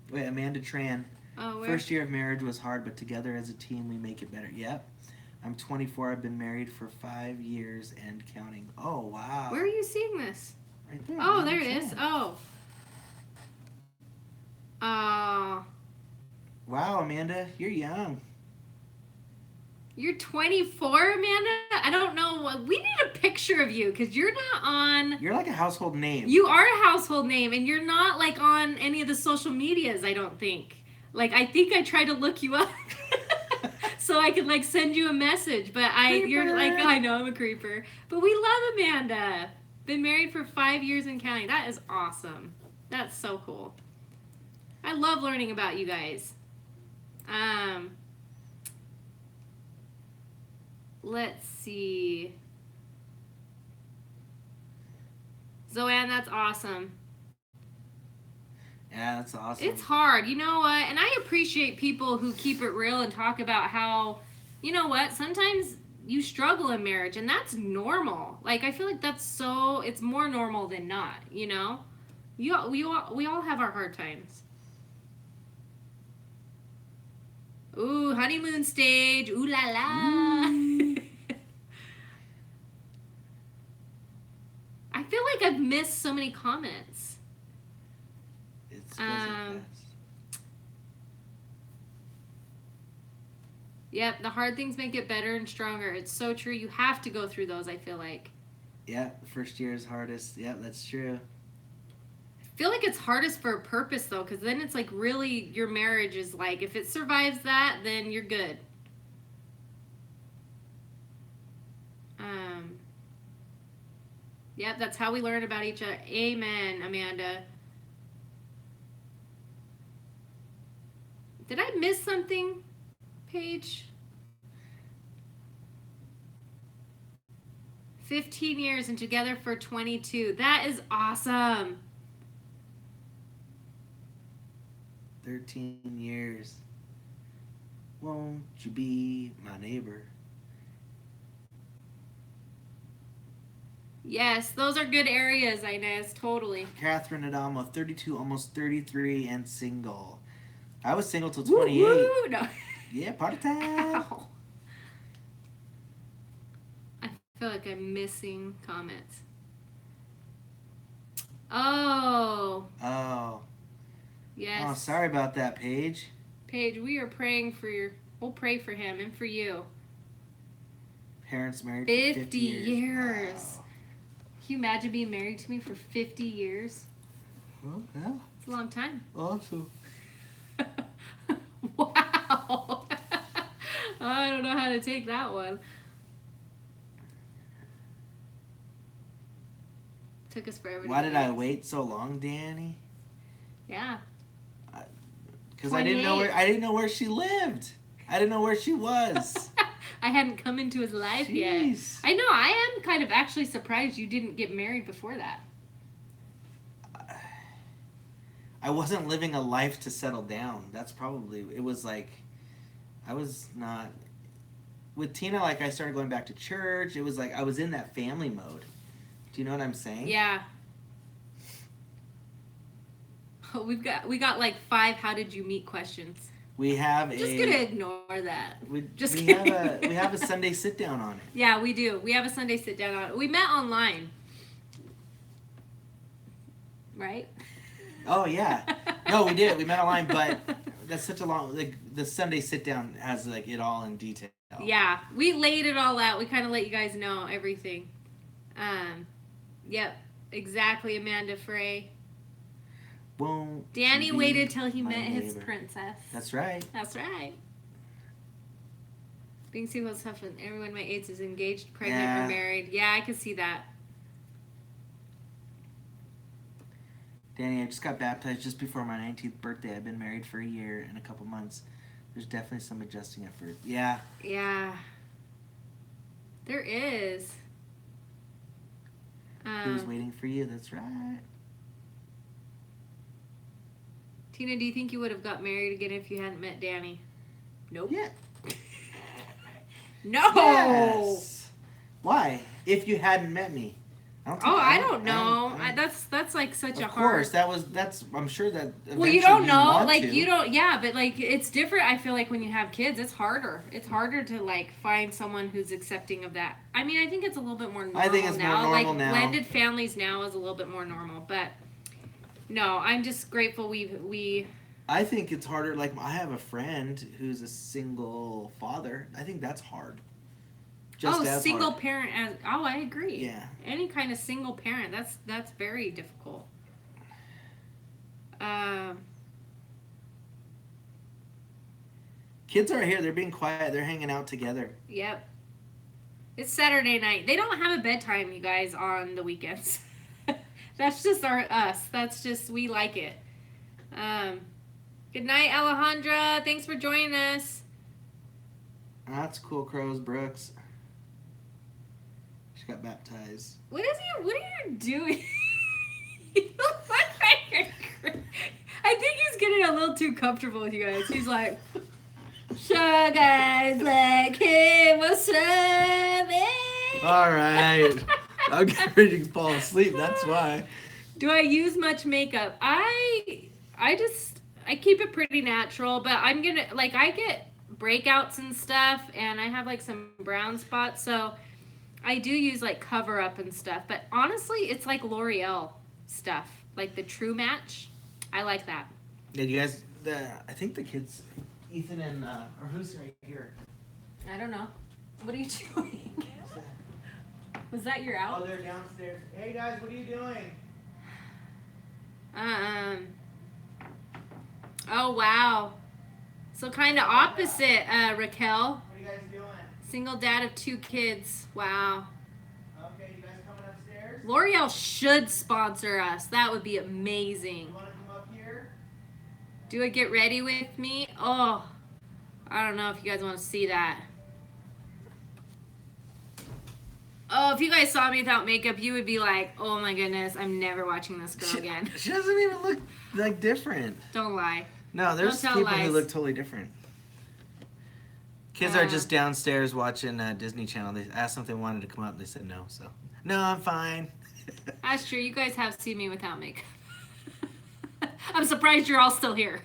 Wait, Amanda Tran. Oh, where? First year of marriage was hard, but together as a team we make it better. Yep. I'm 24. I've been married for 5 years and counting. Oh, wow. Where are you seeing this? Right there. Oh, Amanda there it is. Tran. Oh. Wow, Amanda, you're young. You're 24, Amanda? I don't know. We need a picture of you because you're not on. You're like a household name. You are a household name and you're not like on any of the social medias, I don't think. Like, I think I tried to look you up so I could like send you a message, but you're like, I know I'm a creeper. But we love Amanda. Been married for 5 years and counting. That is awesome. That's so cool. I love learning about you guys. Let's see. Zoanne, that's awesome. Yeah, that's awesome. It's hard, you know what? And I appreciate people who keep it real and talk about how, you know what, sometimes you struggle in marriage and that's normal. Like, I feel like it's more normal than not, you know? We all have our hard times. Ooh, honeymoon stage. Ooh la la. I feel like I've missed so many comments. It's fast. Yep, the hard things make it better and stronger. It's so true. You have to go through those, I feel like. Yeah, first year is hardest. Yeah, that's true. I feel like it's hardest for a purpose, though, because then it's like really your marriage is like, if it survives that, then you're good. Yep, that's how we learn about each other. Amen, Amanda. Did I miss something, Paige? 15 years and together for 22. That is awesome. 13 years. Won't you be my neighbor? Yes, those are good areas, Inez. Totally. Catherine Adamo, 32, almost 33, and single. I was single till Woo, 28. woo, no. Yeah, party time. Ow. I feel like I'm missing comments. Oh. Oh. Yes. Oh, sorry about that, Paige. Paige, we are praying for we'll pray for him and for you. Parents married 50 for 50 years. years. Wow. Can you imagine being married to me for 50 years? Well, yeah. It's a long time. Awesome. Wow. I don't know how to take that one. Took us forever. Why did I wait so long, Danny? Yeah. Because I didn't know where she lived. I didn't know where she was. I hadn't come into his life yet. Jeez. I know. I am kind of actually surprised you didn't get married before that. I wasn't living a life to settle down. That's probably, it was like, I was not, with Tina, like I started going back to church. It was like, I was in that family mode. Do you know what I'm saying? Yeah. Oh, we got like 5 how did you meet questions. We have Just gonna ignore that. We kidding. have a Sunday sit down on it. Yeah, we do. We have a Sunday sit down on it. We met online. Right? Oh yeah. No, we did. We met online, but that's such a long. Like the Sunday sit down has like it all in detail. Yeah, we laid it all out. We kind of let you guys know everything. Yep, exactly, Amanda Frey. Won't Danny waited till he my met his neighbor. princess. That's right. That's right. Being single is tough when everyone my age is engaged, pregnant, Yeah. or married. Yeah, I can see that. Danny, I just got baptized just before my 19th birthday. I've been married for a year and a couple months. There's definitely some adjusting at first. Yeah. Yeah. There is. He was waiting for you. That's right. Tina, do you think you would have got married again if you hadn't met Danny? Nope. Yeah. No. Yes. Why? If you hadn't met me. I don't know. That's like such a hard. Of course, that's. I'm sure that. Well, you don't know. want Like to. you don't. Yeah, but like it's different. I feel like when you have kids, it's harder. It's harder to like find someone who's accepting of that. I mean, I think it's a little bit more normal now. I think it's more normal like, now. Blended families now is a little bit more normal, but no, I'm just grateful we. I think it's harder. Like I have a friend who's a single father. I think that's hard. Just as single hard. parent as I agree. Yeah. Any kind of single parent, that's very difficult. Kids are here. They're being quiet. They're hanging out together. Yep. It's Saturday night. They don't have a bedtime, you guys, on the weekends. That's just us. That's just we like it. Good night, Alejandra. Thanks for joining us. That's cool, Crows Brooks. She got baptized. What are you doing? You look like I think he's getting a little too comfortable with you guys. He's like, "Sure, guys, like, hey, what's up, man?" All right. I'm getting ready to fall asleep. That's why. Do I use much makeup? I keep it pretty natural, but I'm gonna like I get breakouts and stuff, and I have like some brown spots, so I do use like cover up and stuff. But honestly, it's like L'Oreal stuff, like the True Match. I like that. Yeah, you guys. I think the kids, Ethan and or who's right here? I don't know. What are you doing? Was that your out? Oh, they're downstairs. Hey guys, what are you doing? Oh wow. So kind of opposite, Raquel. What are you guys doing? Single dad of 2 kids. Wow. Okay, you guys coming upstairs? L'Oreal should sponsor us. That would be amazing. You want to come up here? Do a get ready with me? Oh, I don't know if you guys want to see that. Oh, if you guys saw me without makeup, you would be like, oh my goodness, I'm never watching this girl again. She doesn't even look like different. Don't lie. No, there's Don't tell people who lies. look totally different. Kids are just downstairs watching Disney Channel. They asked them if they wanted to come up. They said no, so. No, I'm fine. That's true. You guys have seen me without makeup. I'm surprised you're all still here.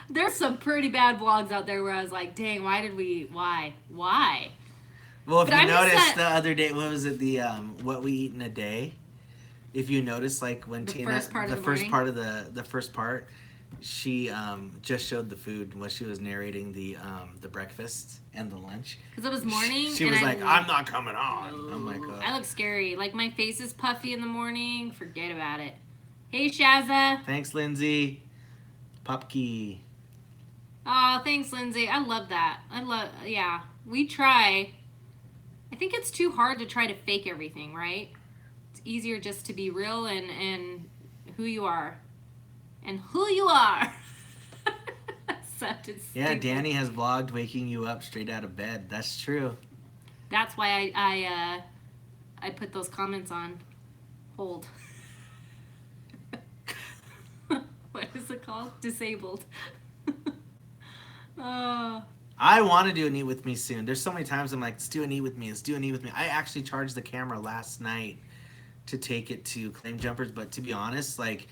There's some pretty bad vlogs out there where I was like, dang, why? Well, if But you I'm just noticed not- the other day, what was it, the what we eat in a day? If you notice, like when The Tina, first part of the the first morning? part of the first part, she just showed the food when she was narrating the breakfast and the lunch. Because it was morning. She and was I like, "I'm not coming on." I'm like, I look scary. Like my face is puffy in the morning. Forget about it. Hey, Shazza. "Thanks, Lindsay." Popkey. Oh, thanks, Lindsay. I love that. Yeah. We try. I think it's too hard to try to fake everything, right? It's easier just to be real and who you are. And who you are. Sounded Yeah, stupid. Danny has vlogged waking you up straight out of bed. That's true. That's why I put those comments on hold. What is it called? Disabled. Oh. I want to do an eat with me soon. There's so many times I'm like, let's do an eat with me. Let's do an eat with me. I actually charged the camera last night to take it to Claim Jumpers, but to be honest, like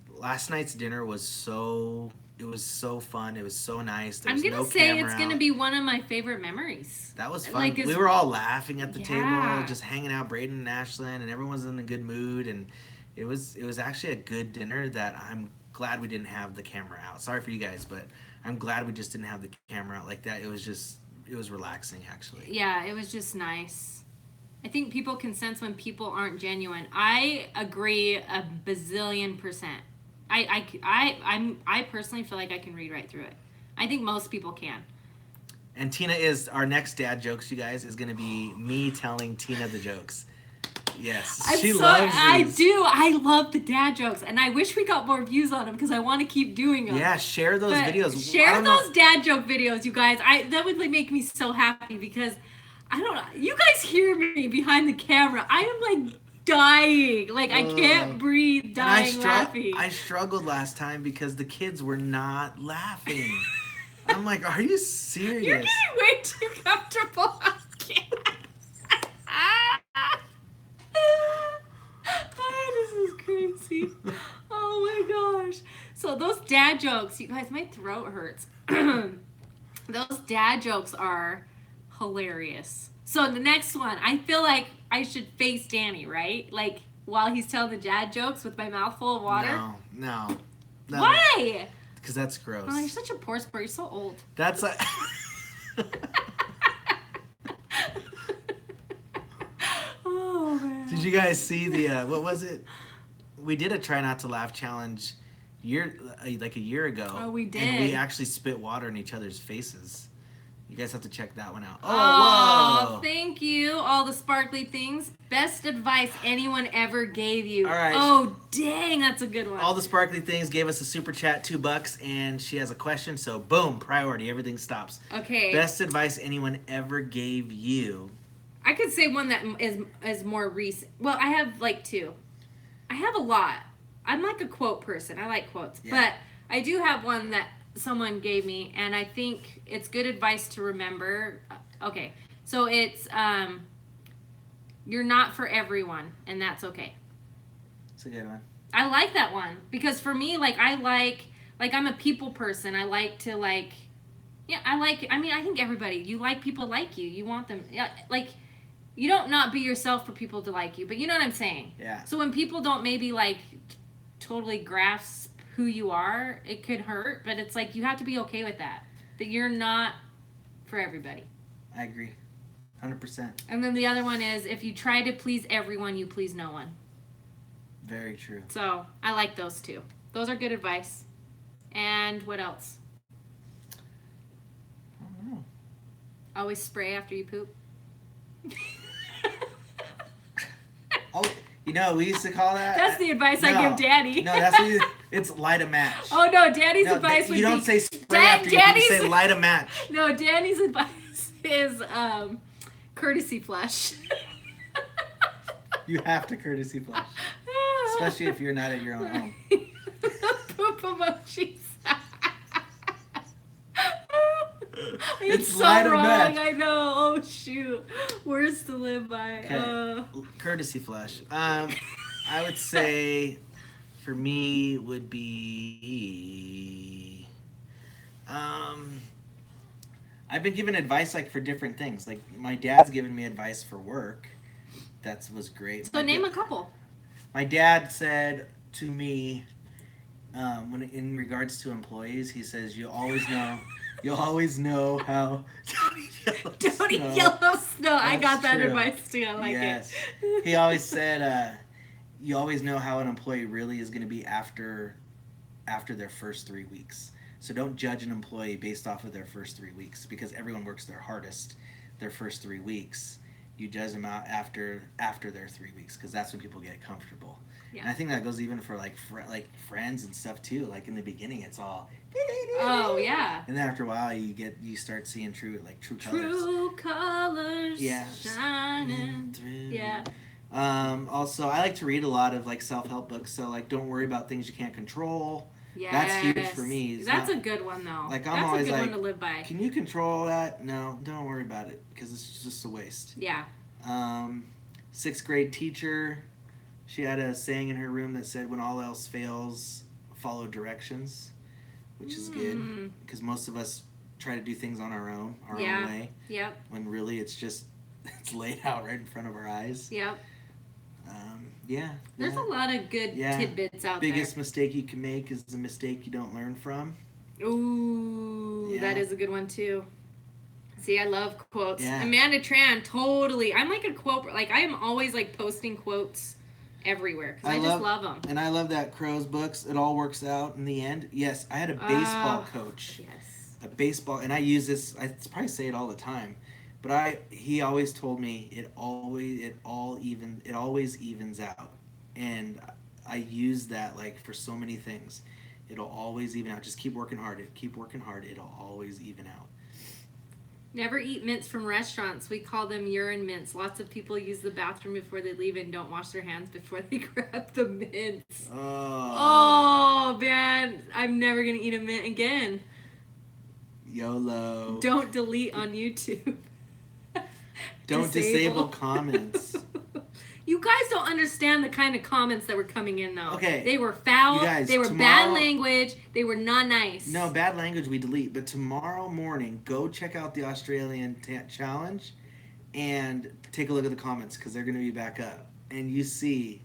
last night's dinner was so It was so fun. It was so nice. There I'm was gonna no say camera it's gonna out. be one of my favorite memories. That was fun. Like, We were all laughing at the Yeah. table, just hanging out, Braden and Ashlyn, and everyone was in a good mood. And it was actually a good dinner that I'm glad we didn't have the camera out. Sorry for you guys, but I'm glad we just didn't have the camera out like that. It was relaxing, actually. Yeah, it was just nice. I think people can sense when people aren't genuine. I agree a bazillion percent. I personally feel like I can read right through it. I think most people can. And Tina is our next dad jokes, you guys, is going to be me telling Tina the jokes. Yes, she loves I these. do. I love the dad jokes, and I wish we got more views on them because I want to keep doing them. Yeah, share those But videos. I Share don't know- those dad joke videos, you guys. That would like, make me so happy because I don't know. You guys hear me behind the camera. I am like dying. Like I can't breathe, And dying laughing. I struggled last time because the kids were not laughing. I'm like, are you serious? You're getting way too comfortable on camera. This is crazy. Oh my gosh. So those dad jokes, you guys, my throat hurts. Those dad jokes are hilarious. So the next one, I feel like I should face Danny, right? Like while he's telling the dad jokes with my mouth full of water. No. Why? Because that's gross. Oh, you're such a poor sport. You're so old. That's like. Oh man. Did you guys see the what was it? We did a try not to laugh challenge like a year ago. Oh, we did. And we actually spit water in each other's faces. You guys have to check that one out. Oh, Whoa. thank you. All the sparkly things. Best advice anyone ever gave you. All right. Oh, dang, that's a good one. All the sparkly things gave us a super chat, $2, and she has a question. So boom, priority. Everything stops. Okay. Best advice anyone ever gave you. I could say one that is more recent. Well, I have like two. I have a lot. I'm like a quote person. I like quotes. Yeah. But I do have one that someone gave me, and I think it's good advice to remember. Okay. So it's you're not for everyone, and that's okay. It's a good one. I like that one because for me, like I'm a people person. I like to like, yeah, I mean, I think everybody, you like people like you. You want them, yeah, like, you don't not be yourself for people to like you, but you know what I'm saying? Yeah. So when people don't maybe like totally grasp who you are, it could hurt, but it's like you have to be okay with that you're not for everybody. I agree. 100%. And then the other one is if you try to please everyone, you please no one. Very true. So I like those two. Those are good advice. And what else? I don't know. Always spray after you poop. Oh, you know, we used to call that. That's the advice I give Daddy. No, that's what it's light a match. Oh no, Daddy's No, advice would be. you don't say spray after you poop, you say light a match. No, Danny's advice is courtesy flush. You have to courtesy flush, especially if you're not at your own home. Poop emojis. It's so light a wrong. match. I know. Oh shoot. Words to live by. Okay. Courtesy flush. I would say for me would be I've been given advice like for different things. Like my dad's given me advice for work. That was great. So name a couple. My dad said to me, when in regards to employees, he says you'll always know how. Don't eat yellow snow. I got that true. advice too. I like Yes. it. He always said, you always know how an employee really is going to be after their first 3 weeks. So don't judge an employee based off of their first 3 weeks because everyone works their hardest their first 3 weeks. You judge them out after their 3 weeks because that's when people get comfortable. Yeah. And I think that goes even for like friends and stuff too. Like in the beginning, it's all. Oh yeah. And then after a while, you start seeing true colors. True colors. Yeah. Shining. Through. Yeah. Also, I like to read a lot of like self-help books. So like, don't worry about things you can't control. Yes. That's huge for me. It's That's not- a good one though. Like, I'm That's always a good like, one to live by. Can you control that? No, don't worry about it because it's just a waste. Yeah. 6th grade teacher, she had a saying in her room that said, "When all else fails, follow directions," which is good because most of us try to do things on our own way. Yep. When really it's just it's laid out right in front of our eyes. Yep. Yeah. There's a lot of good tidbits out Biggest mistake you can make is the mistake you don't learn from. Ooh, that is a good one too. See, I love quotes. Yeah. Amanda Tran, totally. I'm like a quote, like I am always like posting quotes everywhere because I just love them. And I love that Crow's books. It all works out in the end. Yes, I had a baseball coach. Yes. A baseball, and I use this. I probably say it all the time, but he always told me it always evens out, and I use that like for so many things. It'll always even out. Just keep working hard. Keep working hard. It'll always even out. Never eat mints from restaurants. We call them urine mints. Lots of people use the bathroom before they leave and don't wash their hands before they grab the mints. Oh man, I'm never gonna eat a mint again. YOLO. Don't delete on YouTube. Don't disable comments. You guys don't understand the kind of comments that were coming in, though. Okay. They were foul. Guys, they were bad language. They were not nice. No, bad language we delete. But tomorrow morning, go check out the Australian challenge and take a look at the comments because they're going to be back up. And you see,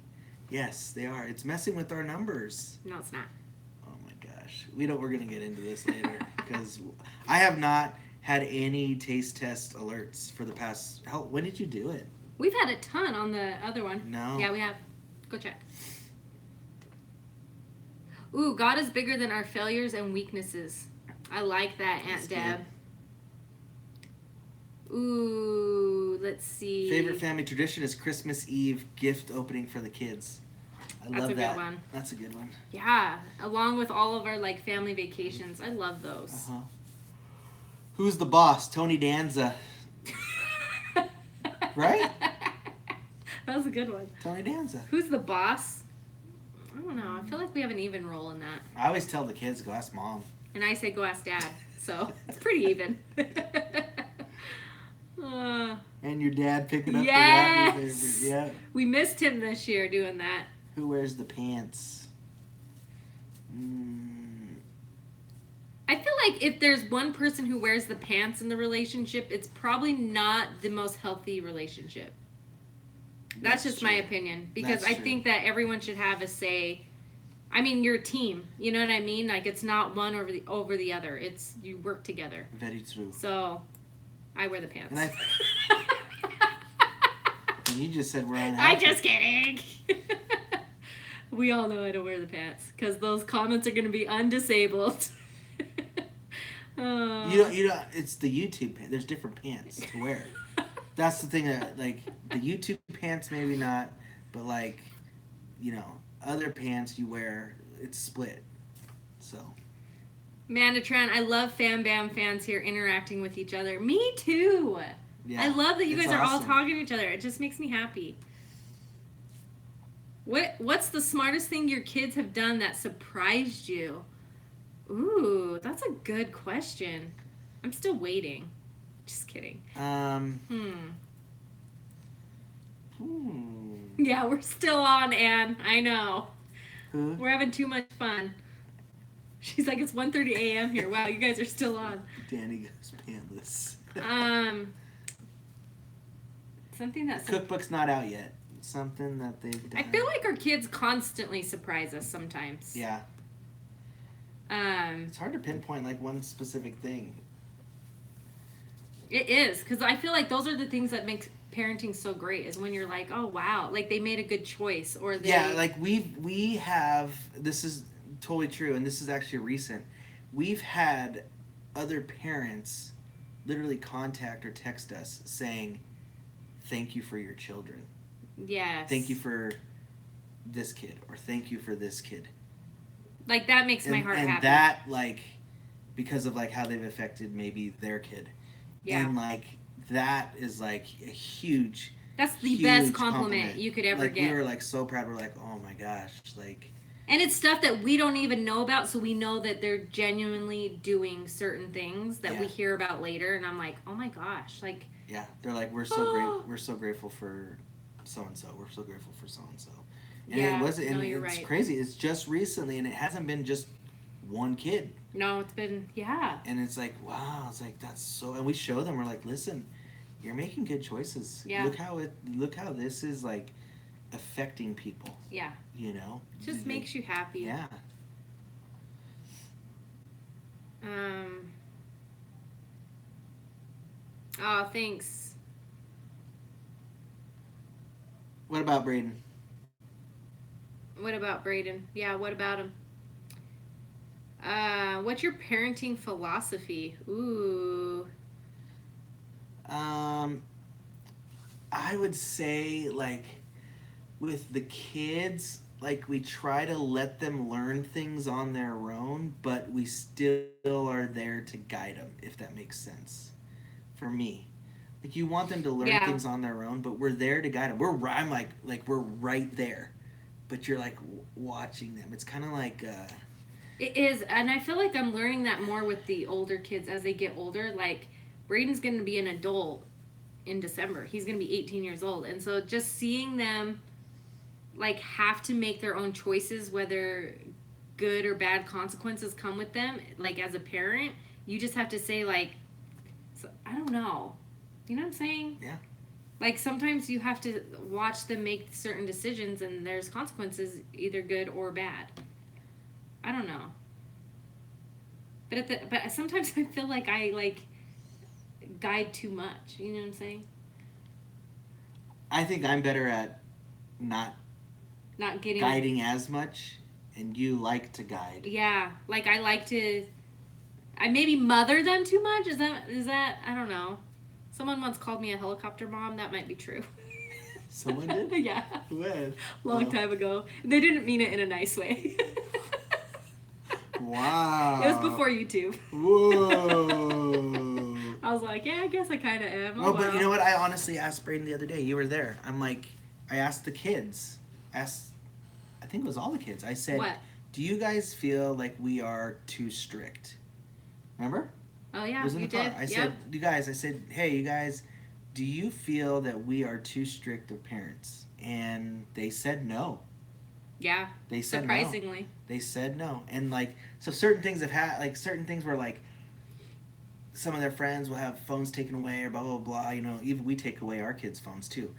yes, they are. It's messing with our numbers. No, it's not. Oh my gosh. We're going to get into this later because I have not had any taste test alerts for the past. When did you do it? We've had a ton on the other one. No. Yeah, we have. Go check. Ooh, God is bigger than our failures and weaknesses. I like that, Aunt Deb. Ooh, let's see. Favorite family tradition is Christmas Eve gift opening for the kids. I love that. That's a good one. That's a good one. Yeah, along with all of our like family vacations. I love those. Uh-huh. Who's the boss? Tony Danza. Right? That was a good one. Tony Danza. Who's the boss? I don't know. I feel like we have an even role in that. I always tell the kids, go ask mom. And I say, go ask dad. So it's pretty even. And your dad picking up the wrapping paper. Yeah. We missed him this year doing that. Who wears the pants? I feel like if there's one person who wears the pants in the relationship, it's probably not the most healthy relationship. That's just my opinion. Because I think that everyone should have a say. I mean, you're a team. You know what I mean? Like, it's not one over the other. It's you work together. Very true. So, I wear the pants. And and you just said we're unhappy. I'm just kidding. We all know I don't wear the pants. Because those comments are going to be undisabled. You don't. It's the YouTube pants. There's different pants to wear. That's the thing that, like, the YouTube pants maybe not, but like, you know, other pants you wear, it's split. So. Mandatran, I love FamBam fans here interacting with each other. Me too. Yeah, I love that you guys are all talking to each other. It just makes me happy. What's the smartest thing your kids have done that surprised you? Ooh, that's a good question. I'm still waiting. Just kidding. Yeah, we're still on, Anne. I know. We're having too much fun. She's like, it's 1:30 a.m. here. Wow, you guys are still on. Danny goes pantless. Something that's... Cookbook's not out yet. Something that they've done. I feel like our kids constantly surprise us sometimes. Yeah. It's hard to pinpoint like one specific thing. It is, because I feel like those are the things that make parenting so great, is when you're like, oh wow, like they made a good choice, or they... Yeah, like we have, this is totally true, and this is actually recent. We've had other parents literally contact or text us saying, thank you for your children. Yes. Thank you for this kid, or thank you for this kid. Like, that makes my heart happy. And that, like, because of, like, how they've affected maybe their kid. Yeah. And, like, that is, like, a huge... That's the best compliment you could ever get. We were, like, so proud. We're like, oh, my gosh, like... And it's stuff that we don't even know about, so we know that they're genuinely doing certain things that we hear about later. And I'm like, oh, my gosh, like... Yeah, they're like, we're so grateful for so-and-so. We're so grateful for so-and-so. And yeah, it wasn't, and you're it's right. crazy. It's just recently, and it hasn't been just one kid. No, it's been, yeah. And it's like, wow, it's like, that's so, and we show them, we're like, listen, you're making good choices. Yeah. Look how this is like affecting people. Yeah. You know? It just makes you happy. Yeah. Oh, thanks. What about Braden? What about Braden? Yeah, what about him? What's your parenting philosophy? Ooh. I would say, like, with the kids, like, we try to let them learn things on their own, but we still are there to guide them, if that makes sense. For me. Like, you want them to learn things on their own, but we're there to guide them. I'm like we're right there, but you're, like, watching them. It's kind of like... It is, and I feel like I'm learning that more with the older kids as they get older. Like, Braden's going to be an adult in December. He's going to be 18 years old. And so just seeing them, like, have to make their own choices, whether good or bad consequences come with them, like, as a parent, you just have to say, like, I don't know. You know what I'm saying? Yeah. Like, sometimes you have to watch them make certain decisions, and there's consequences, either good or bad. I don't know. But sometimes I feel like I, like, guide too much. You know what I'm saying? I think I'm better at not getting guiding as much, and you like to guide. Yeah, like, I like to. I maybe mother them too much. Is that? I don't know. Someone once called me a helicopter mom. That might be true. Someone did? Yeah. When? Long time ago. They didn't mean it in a nice way. Wow. It was before YouTube. Whoa. I was like, yeah, I guess I kind of am. Well, but you know what? I honestly asked Braden the other day. You were there. I'm like, I asked the kids. I think it was all the kids. I said, what? Do you guys feel like we are too strict? Remember? Oh, yeah, It was in you the car. did. I said, hey, you guys, do you feel that we are too strict of parents? And they said no. Yeah. They said surprisingly. No. They said no. And, like, so certain things have had, like, certain things where, like, some of their friends will have phones taken away or blah, blah, blah. You know, even we take away our kids' phones, too.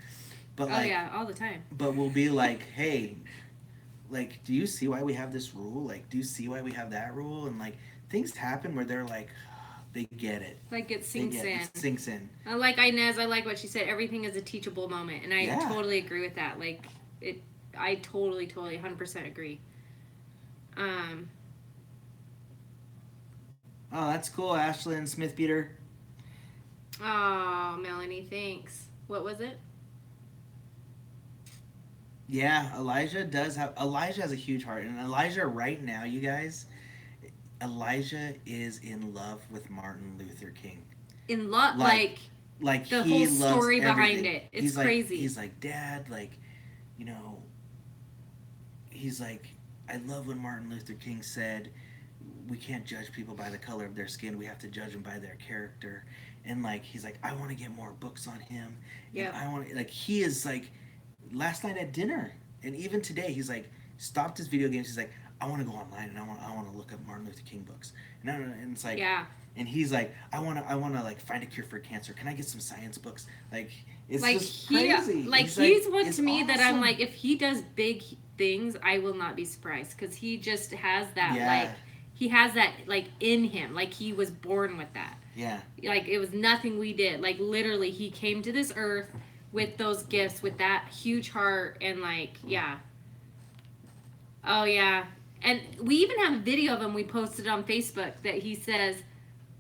But, like, yeah, all the time. But we'll be like, hey, like, do you see why we have this rule? Like, do you see why we have that rule? And, like, things happen where they're like, they get it. Like, it sinks in. It sinks in. Like Inez, I like what she said. Everything is a teachable moment. And I totally agree with that. Like, I totally, 100% agree. Oh, that's cool, Ashlyn Smith Peter. Oh, Melanie, thanks. What was it? Yeah, Elijah has a huge heart. And Elijah right now, you guys, Elijah is in love with Martin Luther King. In love, like the he whole story loves behind everything. it. It's crazy. He's like, Dad, like, you know, he's like, I love when Martin Luther King said, we can't judge people by the color of their skin. We have to judge them by their character. And, like, he's like, I want to get more books on him. Yeah. I want to, like, he is like, last night at dinner, and even today, he's like, stopped his video games. He's like, I want to go online and I want to look up Martin Luther King books. And it's like, and he's like, I want to like find a cure for cancer. Can I get some science books? Like, it's like just crazy. Like, he's one to me that I'm like, if he does big things, I will not be surprised, because he just has that like, he has that like in him, like he was born with that. Yeah. Like, it was nothing we did. Like, literally, he came to this earth with those gifts, with that huge heart, and like, yeah. Oh yeah. And we even have a video of him we posted on Facebook that he says,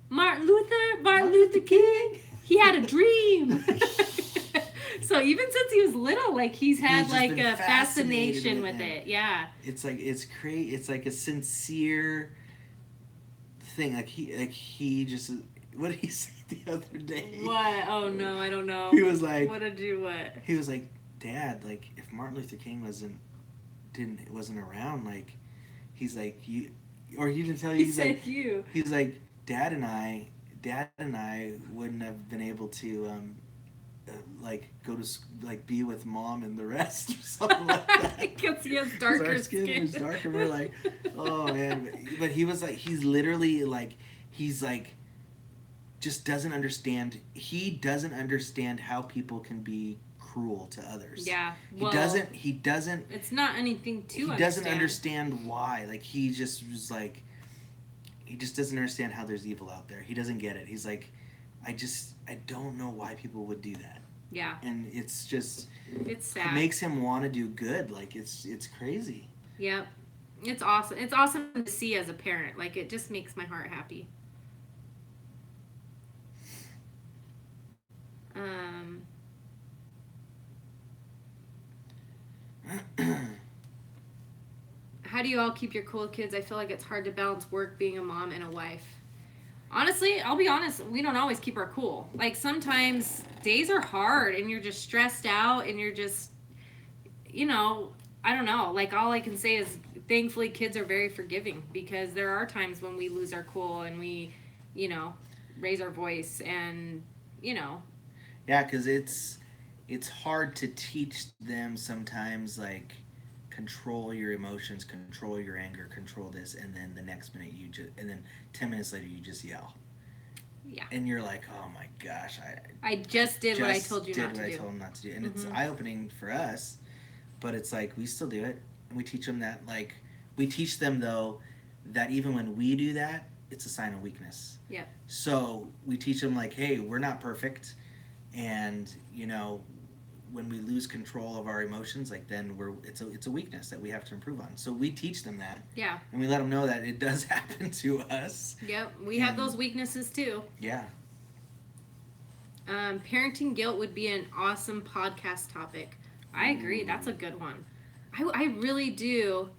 Martin Luther King, he had a dream. So even since he was little, like, he's had like a fascination with it. Yeah. It's like, it's crazy. It's like a sincere thing. Like he just, what did he say the other day? What? Oh no, I don't know. He was like, what did you what? He was like, Dad, like, if Martin Luther King wasn't around, like, he's like, you, or he didn't tell you. He's like, you. He's like, Dad and I wouldn't have been able to like go to like be with mom and the rest or something like that. Because he has darker Our skin is darker. We're like, oh man. But he was like, he's literally like, he's like, just doesn't understand. He doesn't understand how people can be cruel to others. Yeah. Well, he doesn't. It's not anything to He doesn't understand why. Like he just was like, he just doesn't understand how there's evil out there. He doesn't get it. He's like, I don't know why people would do that. Yeah. And it's just, it's sad. It makes him want to do good. Like it's crazy. Yep. It's awesome. It's awesome to see as a parent. Like it just makes my heart happy. How do you all keep your cool kids? I feel like it's hard to balance work, being a mom, and a wife. Honestly, I'll be honest, we don't always keep our cool. Like sometimes days are hard and you're just stressed out and you're just, you know, I don't know. Like all I can say is thankfully kids are very forgiving, because there are times when we lose our cool and we, you know, raise our voice and, you know. Yeah, because it's hard to teach them sometimes, like, control your emotions, control your anger, control this, and then the next minute and then 10 minutes later you just yell. Yeah. And you're like, oh my gosh, I just did what I told you not to do. Did what I told them not to do. And it's eye-opening for us, but it's like we still do it. And we teach them that, like, we teach them, though, that even when we do that, it's a sign of weakness. Yeah. So we teach them, like, hey, we're not perfect. And, you know, when we lose control of our emotions, like then it's a weakness that we have to improve on. So we teach them that. Yeah. And we let them know that it does happen to us. Yep. We have those weaknesses too. Yeah. Parenting guilt would be an awesome podcast topic. I agree. That's a good one. I really do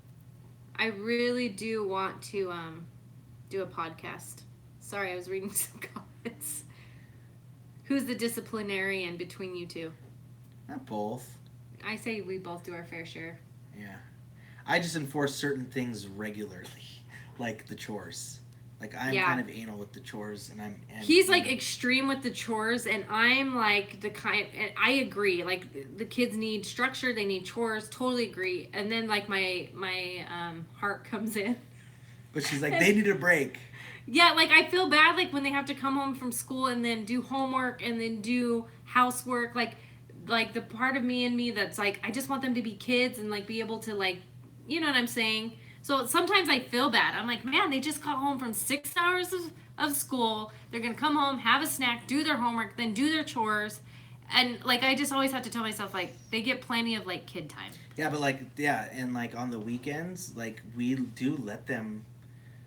want to do a podcast. Sorry, I was reading some comments. Who's the disciplinarian between you two? Not both. I say we both do our fair share. Yeah. I just enforce certain things regularly, like the chores. Like I'm kind of anal with the chores, and he's like extreme with the chores, and I'm like the kind. And I agree. Like the kids need structure, they need chores. Totally agree. And then like my heart comes in. But she's like, they need a break. Yeah, like I feel bad like when they have to come home from school and then do homework and then do housework. Like the part of me that's like, I just want them to be kids and like be able to like, you know what I'm saying? So sometimes I feel bad. I'm like, man, they just got home from 6 hours of school. They're going to come home, have a snack, do their homework, then do their chores. And like, I just always have to tell myself, like, they get plenty of like kid time. Yeah, but like, yeah. And like on the weekends, like we do let them,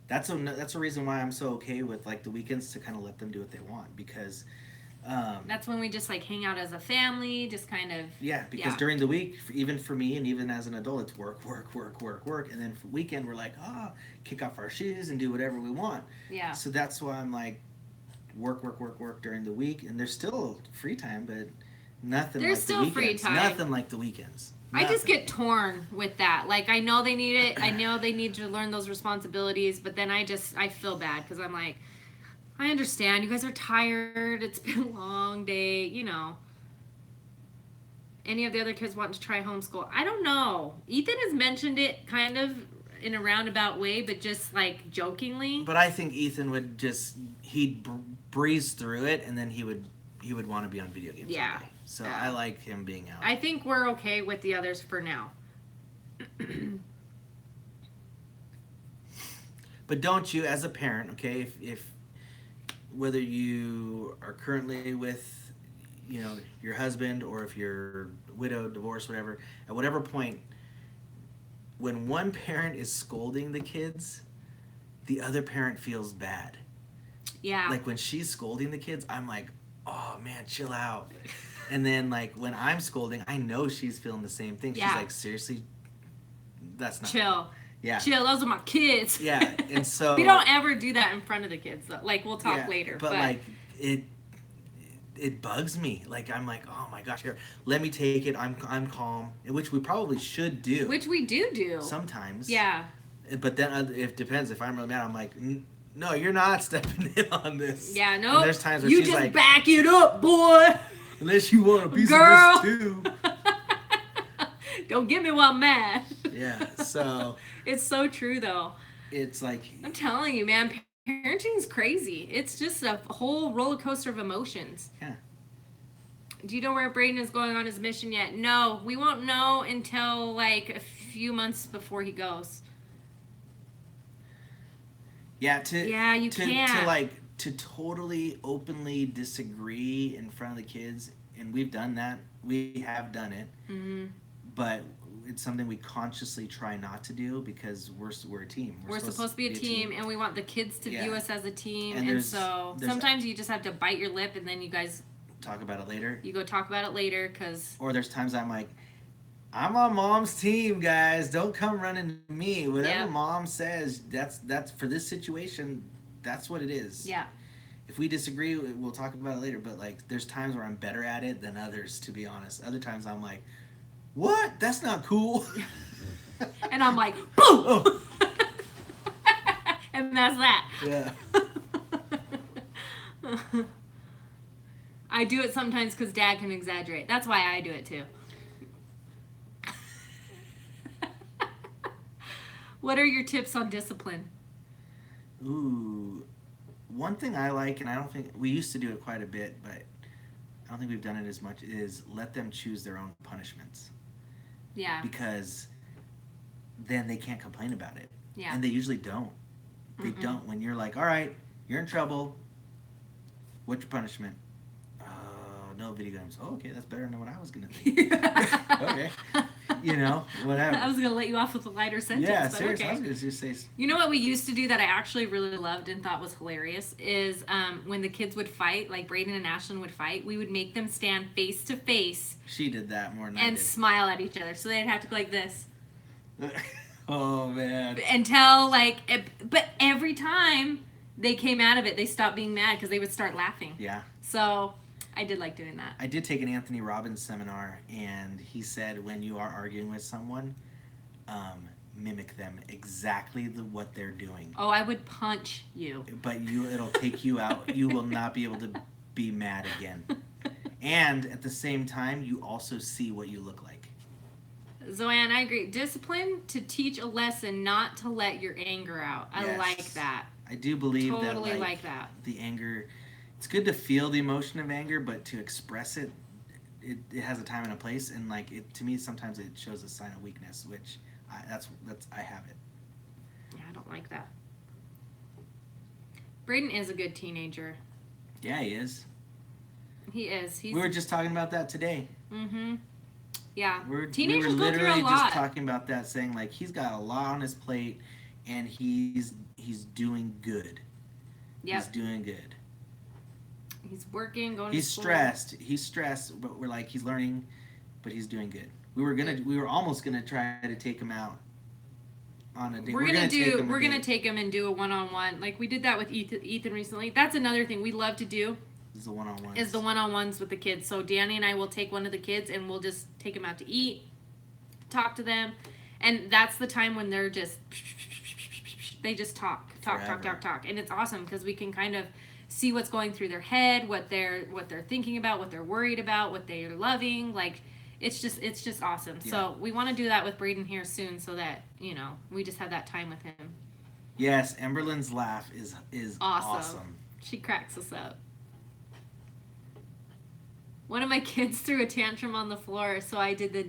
that's a reason why I'm so okay with like the weekends, to kind of let them do what they want, because that's when we just like hang out as a family, just kind of. Yeah, because during the week, even for me and even as an adult, it's work, and then for weekend we're like, kick off our shoes and do whatever we want. Yeah. So that's why I'm like, work during the week, and there's still free time, but nothing. There's like still the weekends. Free time. Nothing like the weekends. Nothing. I just get torn with that. Like I know they need it. I know they need to learn those responsibilities, but then I feel bad because I'm like, I understand. You guys are tired. It's been a long day, you know. Any of the other kids want to try homeschool? I don't know. Ethan has mentioned it kind of in a roundabout way, but just like jokingly. But I think Ethan would he'd breeze through it, and then he would want to be on video games. Yeah. All day. So I like him being out. I think we're okay with the others for now. But don't you, as a parent, okay, if whether you are currently with, you know, your husband, or if you're widowed, divorced, whatever, at whatever point, when one parent is scolding the kids, the other parent feels bad. Yeah. Like when she's scolding the kids, I'm like, oh man, chill out. And then like when I'm scolding, I know she's feeling the same thing. She's like, seriously, that's not chill. Yeah. Chill, those are my kids. Yeah. And so we don't ever do that in front of the kids though. Like we'll talk later. But like it bugs me. Like I'm like, oh my gosh, here, let me take it. I'm calm. Which we probably should do. Which we do. Sometimes. Yeah. But then it depends. If I'm really mad, I'm like, no, you're not stepping in on this. Yeah, no. And there's times where you she's just like, back it up, boy. Unless you want a piece Girl. of this too. Don't get me while I'm mad. Yeah, so It's so true, though. it's like, I'm telling you, man, parenting's crazy. It's just a whole roller coaster of emotions. yeah. Do you know where Braden is going on his mission yet? No, we won't know until like a few months before he goes. Yeah, You can't. To totally openly disagree in front of the kids, and we've done that. We have done it. Mm-hmm. But it's something we consciously try not to do because we're a team. We're supposed to be a team, and we want the kids to view us as a team. And so sometimes you just have to bite your lip, and then you guys talk about it later. You go talk about it later, because... Or there's times I'm like, I'm on mom's team, guys. Don't come running to me. Whatever mom says, that's for this situation, that's what it is. Yeah. If we disagree, we'll talk about it later. But like, there's times where I'm better at it than others, to be honest. Other times I'm like, what? That's not cool. And I'm like, boom! Oh. And that's that. Yeah. I do it sometimes because Dad can exaggerate. That's why I do it too. What are your tips on discipline? Ooh. One thing I like, and I don't think, we used to do it quite a bit, but I don't think we've done it as much, is let them choose their own punishments. Yeah. Because then they can't complain about it. Yeah. And they usually don't. They don't. When you're like, all right, you're in trouble. What's your punishment? No video games. Oh, okay, that's better than what I was going to think. Okay. You know, whatever. I was going to let you off with a lighter sentence. Yeah, but seriously. okay. I was going to just say... You know what we used to do that I actually really loved and thought was hilarious is when the kids would fight, like Braden and Ashlyn would fight, we would make them stand face to face. She did that more than I and did. smile at each other. So they'd have to go like this. Oh, man. Until, like, but every time they came out of it, they stopped being mad because they would start laughing. Yeah. So I did like doing that. I did take an Anthony Robbins seminar, and he said when you are arguing with someone, mimic them exactly what they're doing. Oh, I would punch you. But it'll take you out. You will not be able to be mad again. And at the same time, you also see what you look like. Zoanne, I agree. Discipline to teach a lesson, not to let your anger out. I Yes. like that. I do believe Totally that like that. the anger, it's good to feel the emotion of anger, but to express it, it has a time and a place. And like to me, sometimes it shows a sign of weakness, which I have it. Yeah, I don't like that. Braden is a good teenager. Yeah, he is. He is. We were just talking about that today. Mm-hmm. Yeah. Teenagers go through a literally lot. just talking about that, saying like he's got a lot on his plate, and he's doing good. Yep. He's doing good. He's working, going He's to school. stressed. He's stressed, but we're like he's learning, but he's doing good. We were almost gonna try to take him out on a date. We're gonna take him and do a one-on-one. Like we did that with Ethan recently. That's another thing we love to do. Is the one-on-ones. Is the one-on-ones with the kids. So Danny and I will take one of the kids and we'll just take them out to eat, talk to them, and that's the time when they're just they just talk, and it's awesome because we can kind of see what's going through their head, what they're thinking about, what they're worried about, what they're loving. Like it's just awesome. Yeah. So we want to do that with Braden here soon, so that we just have that time with him. Yes, Emberlyn's laugh is awesome. She cracks us up. One of my kids threw a tantrum on the floor, so I did the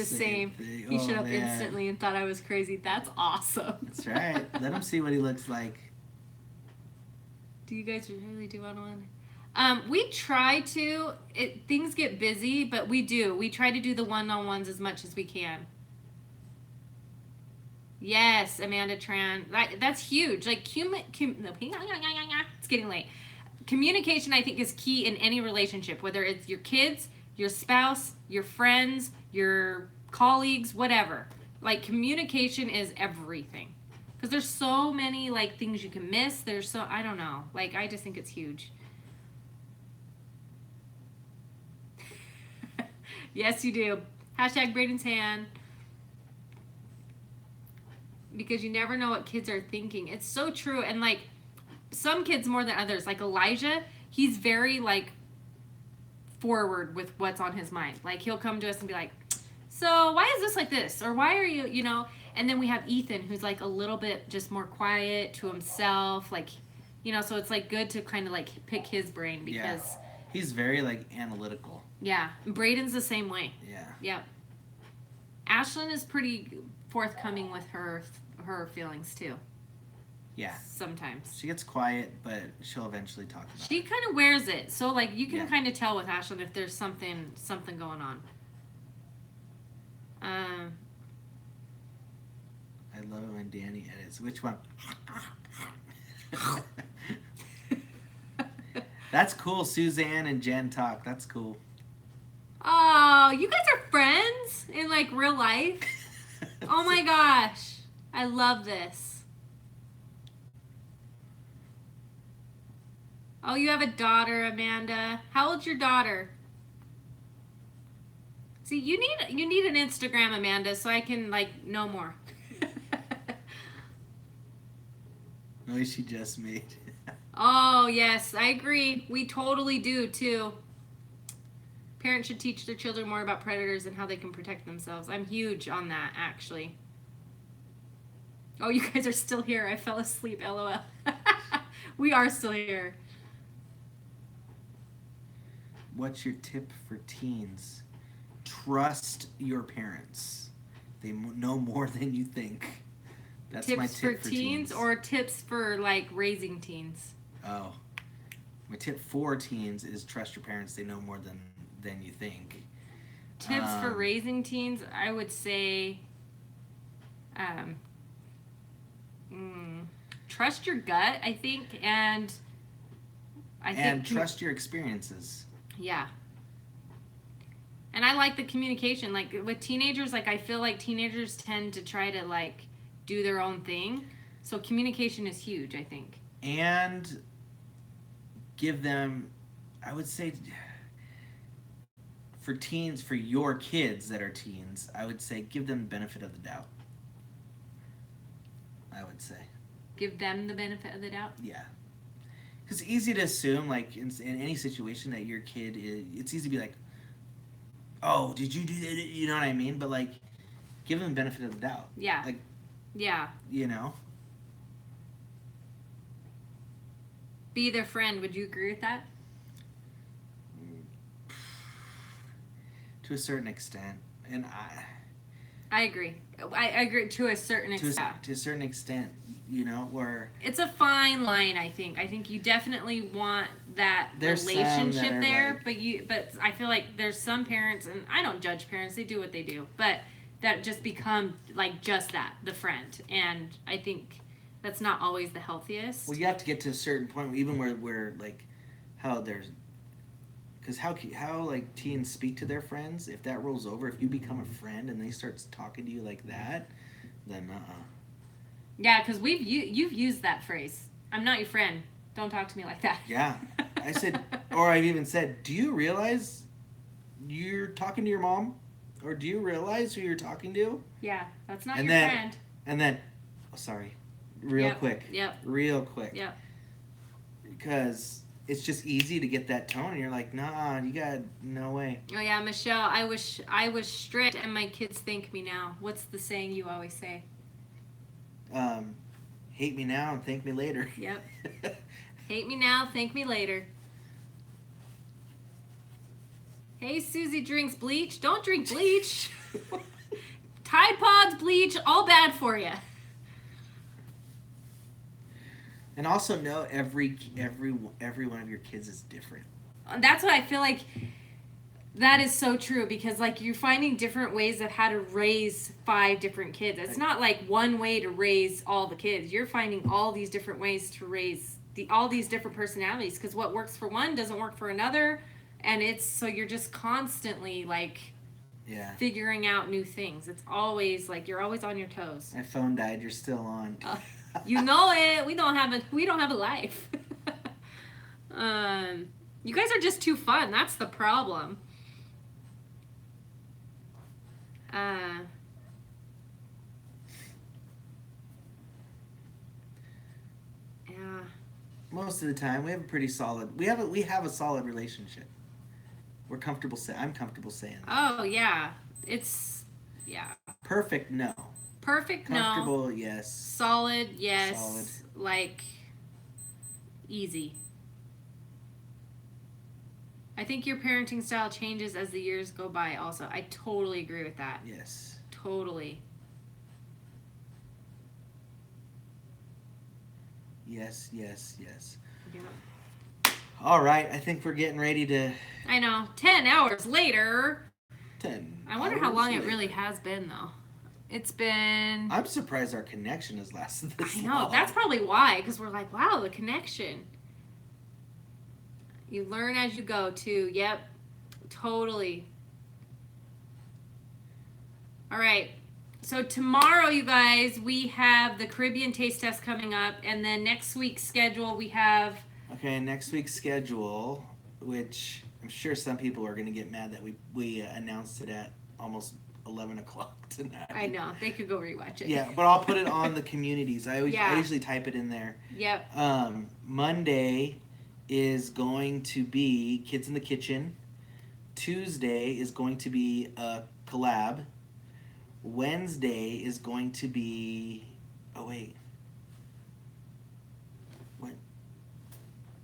same. He shut up instantly and thought I was crazy. That's awesome. That's right. Let him see what he looks like. Do you guys really do one-on-one? We try to. Things get busy, but we do. We try to do the one-on-ones as much as we can. Yes, Amanda Tran. That's huge. Like, it's getting late. Communication, I think, is key in any relationship, whether it's your kids, your spouse, your friends, your colleagues, whatever. Like, communication is everything. Because there's so many, like, things you can miss. I don't know. Like, I just think it's huge. Yes, you do. Hashtag Braden's hand. Because you never know what kids are thinking. It's so true. And, like, some kids more than others. Like, Elijah, he's very, like, forward with what's on his mind. Like he'll come to us and be like, so why is this like this? Or why are you, you know? And then we have Ethan, who's like a little bit just more quiet to himself. Like, you know, so it's like good to kind of like pick his brain because. Yeah. He's very like analytical. Yeah. Braden's the same way. Yeah. Yep. Ashlyn is pretty forthcoming with her feelings too. Yeah. Sometimes. She gets quiet, but she'll eventually talk about it. She kind of wears it. So like you can Yeah. kind of tell with Ashlyn if there's something going on. I love it when Danny edits. Which one? That's cool. Suzanne and Jen talk. That's cool. Oh, you guys are friends in like real life? Oh my gosh. I love this. Oh, you have a daughter, Amanda. How old's your daughter? See, you need an Instagram, Amanda, so I can like know more. Noise she just made. Oh, yes, I agree. We totally do too. Parents should teach their children more about predators and how they can protect themselves. I'm huge on that, actually. Oh, you guys are still here. I fell asleep, LOL. We are still here. What's your tip for teens? Trust your parents. They know more than you think. That's Tips my tip for teens or tips for like raising teens? Oh. My tip for teens is trust your parents. They know more than you think. Tips for raising teens, I would say trust your gut, I think, and trust your experiences. Yeah. And I like the communication. Like with teenagers, like I feel like teenagers tend to try to like do their own thing. So communication is huge, I think. And give them, I would say, for teens, for your kids that are teens, I would say give them the benefit of the doubt. I would say. Give them the benefit of the doubt? Yeah. Because it's easy to assume, like, in any situation that your kid is, it's easy to be like, oh, did you do that? You know what I mean? But, like, give them the benefit of the doubt. Yeah. Like, yeah. you know? Be their friend. Would you agree with that? To a certain extent. And I agree. I agree to a certain extent. To a certain extent, you know, where it's a fine line, I think. I think you definitely want that relationship there, like, but I feel like there's some parents, and I don't judge parents, they do what they do, but that just become like just that, the friend. And I think that's not always the healthiest. Well, you have to get to a certain point, even where like, how there's, because how like teens speak to their friends, if that rolls over, if you become a friend and they start talking to you like that, then Yeah, because you've used that phrase. I'm not your friend. Don't talk to me like that. Yeah, I said, or I've even said, do you realize you're talking to your mom, or do you realize who you're talking to? Yeah, that's not and your then, friend. And then, oh, sorry, real quick. Yep. Real quick. Yep. Because it's just easy to get that tone, and you're like, nah, you got no way. Oh yeah, Michelle, I was strict and my kids thank me now. What's the saying you always say? Hate me now and thank me later. Yep. Hate me now, thank me later. Hey, Susie drinks bleach. Don't drink bleach. Tide Pods, bleach, all bad for you. And also know every one of your kids is different. That's what I feel like. That is so true, because like you're finding different ways of how to raise 5 different kids. It's not like one way to raise all the kids. You're finding all these different ways to raise all these different personalities, because what works for one doesn't work for another, and it's so you're just constantly like figuring out new things. It's always like you're always on your toes. My phone died. You're still on. You know it. We don't have a life. You guys are just too fun. That's the problem. Most of the time, we have a pretty solid. We have a solid relationship. We're comfortable saying. I'm comfortable saying. Oh yeah, it's Perfect, no. perfect. Comfortable, No. yes. Solid, yes. Solid. Like easy. I think your parenting style changes as the years go by. Also, I totally agree with that. Yes. Totally. Yes, yes, yes. Yeah. All right, I think we're getting ready to. I know. 10 hours later. 10. I wonder how long it later. really has been, though. It's been. I'm surprised our connection has lasted this I know. long. That's probably why, because we're like, wow, the connection. You learn as you go, too. Yep. Totally. All right. So tomorrow, you guys, we have the Caribbean taste test coming up, and then next week's schedule we have. Okay, next week's schedule, which I'm sure some people are going to get mad that we announced it at almost 11 o'clock tonight. I know, they could go rewatch it. Yeah, but I'll put it on the communities. I Yeah. usually type it in there. Yep. Monday is going to be Kids in the Kitchen. Tuesday is going to be a collab. Wednesday is going to be. Oh wait. What?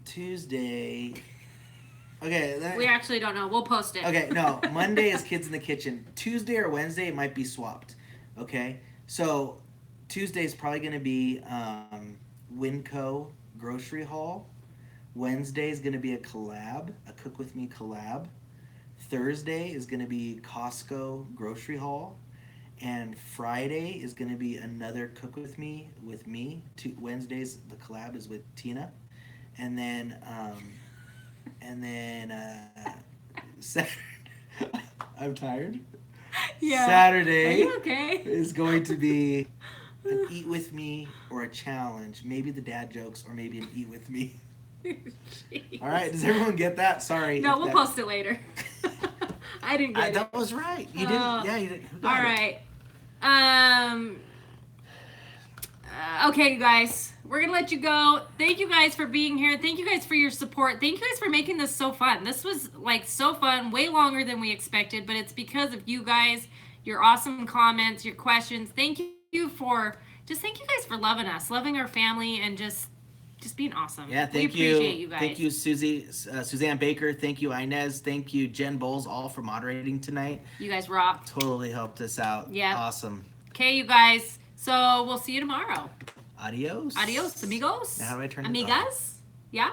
Tuesday. Okay. We actually don't know. We'll post it. Okay, no. Monday is Kids in the Kitchen. Tuesday or Wednesday it might be swapped. Okay, so Tuesday is probably going to be Winco Grocery Haul. Wednesday is going to be a collab, a Cook With Me collab. Thursday is going to be Costco Grocery Haul. And Friday is going to be another Cook With Me with me. Wednesdays, the collab is with Tina. And then Saturday, I'm tired. Yeah. Saturday Are you okay? is going to be an Eat With Me or a challenge. Maybe the dad jokes or maybe an Eat With Me. All right, does everyone get that? Sorry. No, we'll post it later. I didn't get it. That was right. You didn't. Yeah, you didn't. Who got All it? right. Okay, you guys, we're gonna let you go. Thank you guys for being here. Thank you guys for your support. Thank you guys for making this so fun. This was like so fun, way longer than we expected, but it's because of you guys, your awesome comments, your questions. Thank you thank you guys for loving us, loving our family, and just being awesome. Yeah, thank we you. appreciate you guys. Thank you, Suzanne Baker. Thank you, Inez. Thank you, Jen Bowles, all for moderating tonight. You guys rocked. Totally helped us out. Yeah. Awesome. Okay, you guys. So we'll see you tomorrow. Adios. Adios, amigos. Now how do I turn it Amigas? off? Yeah?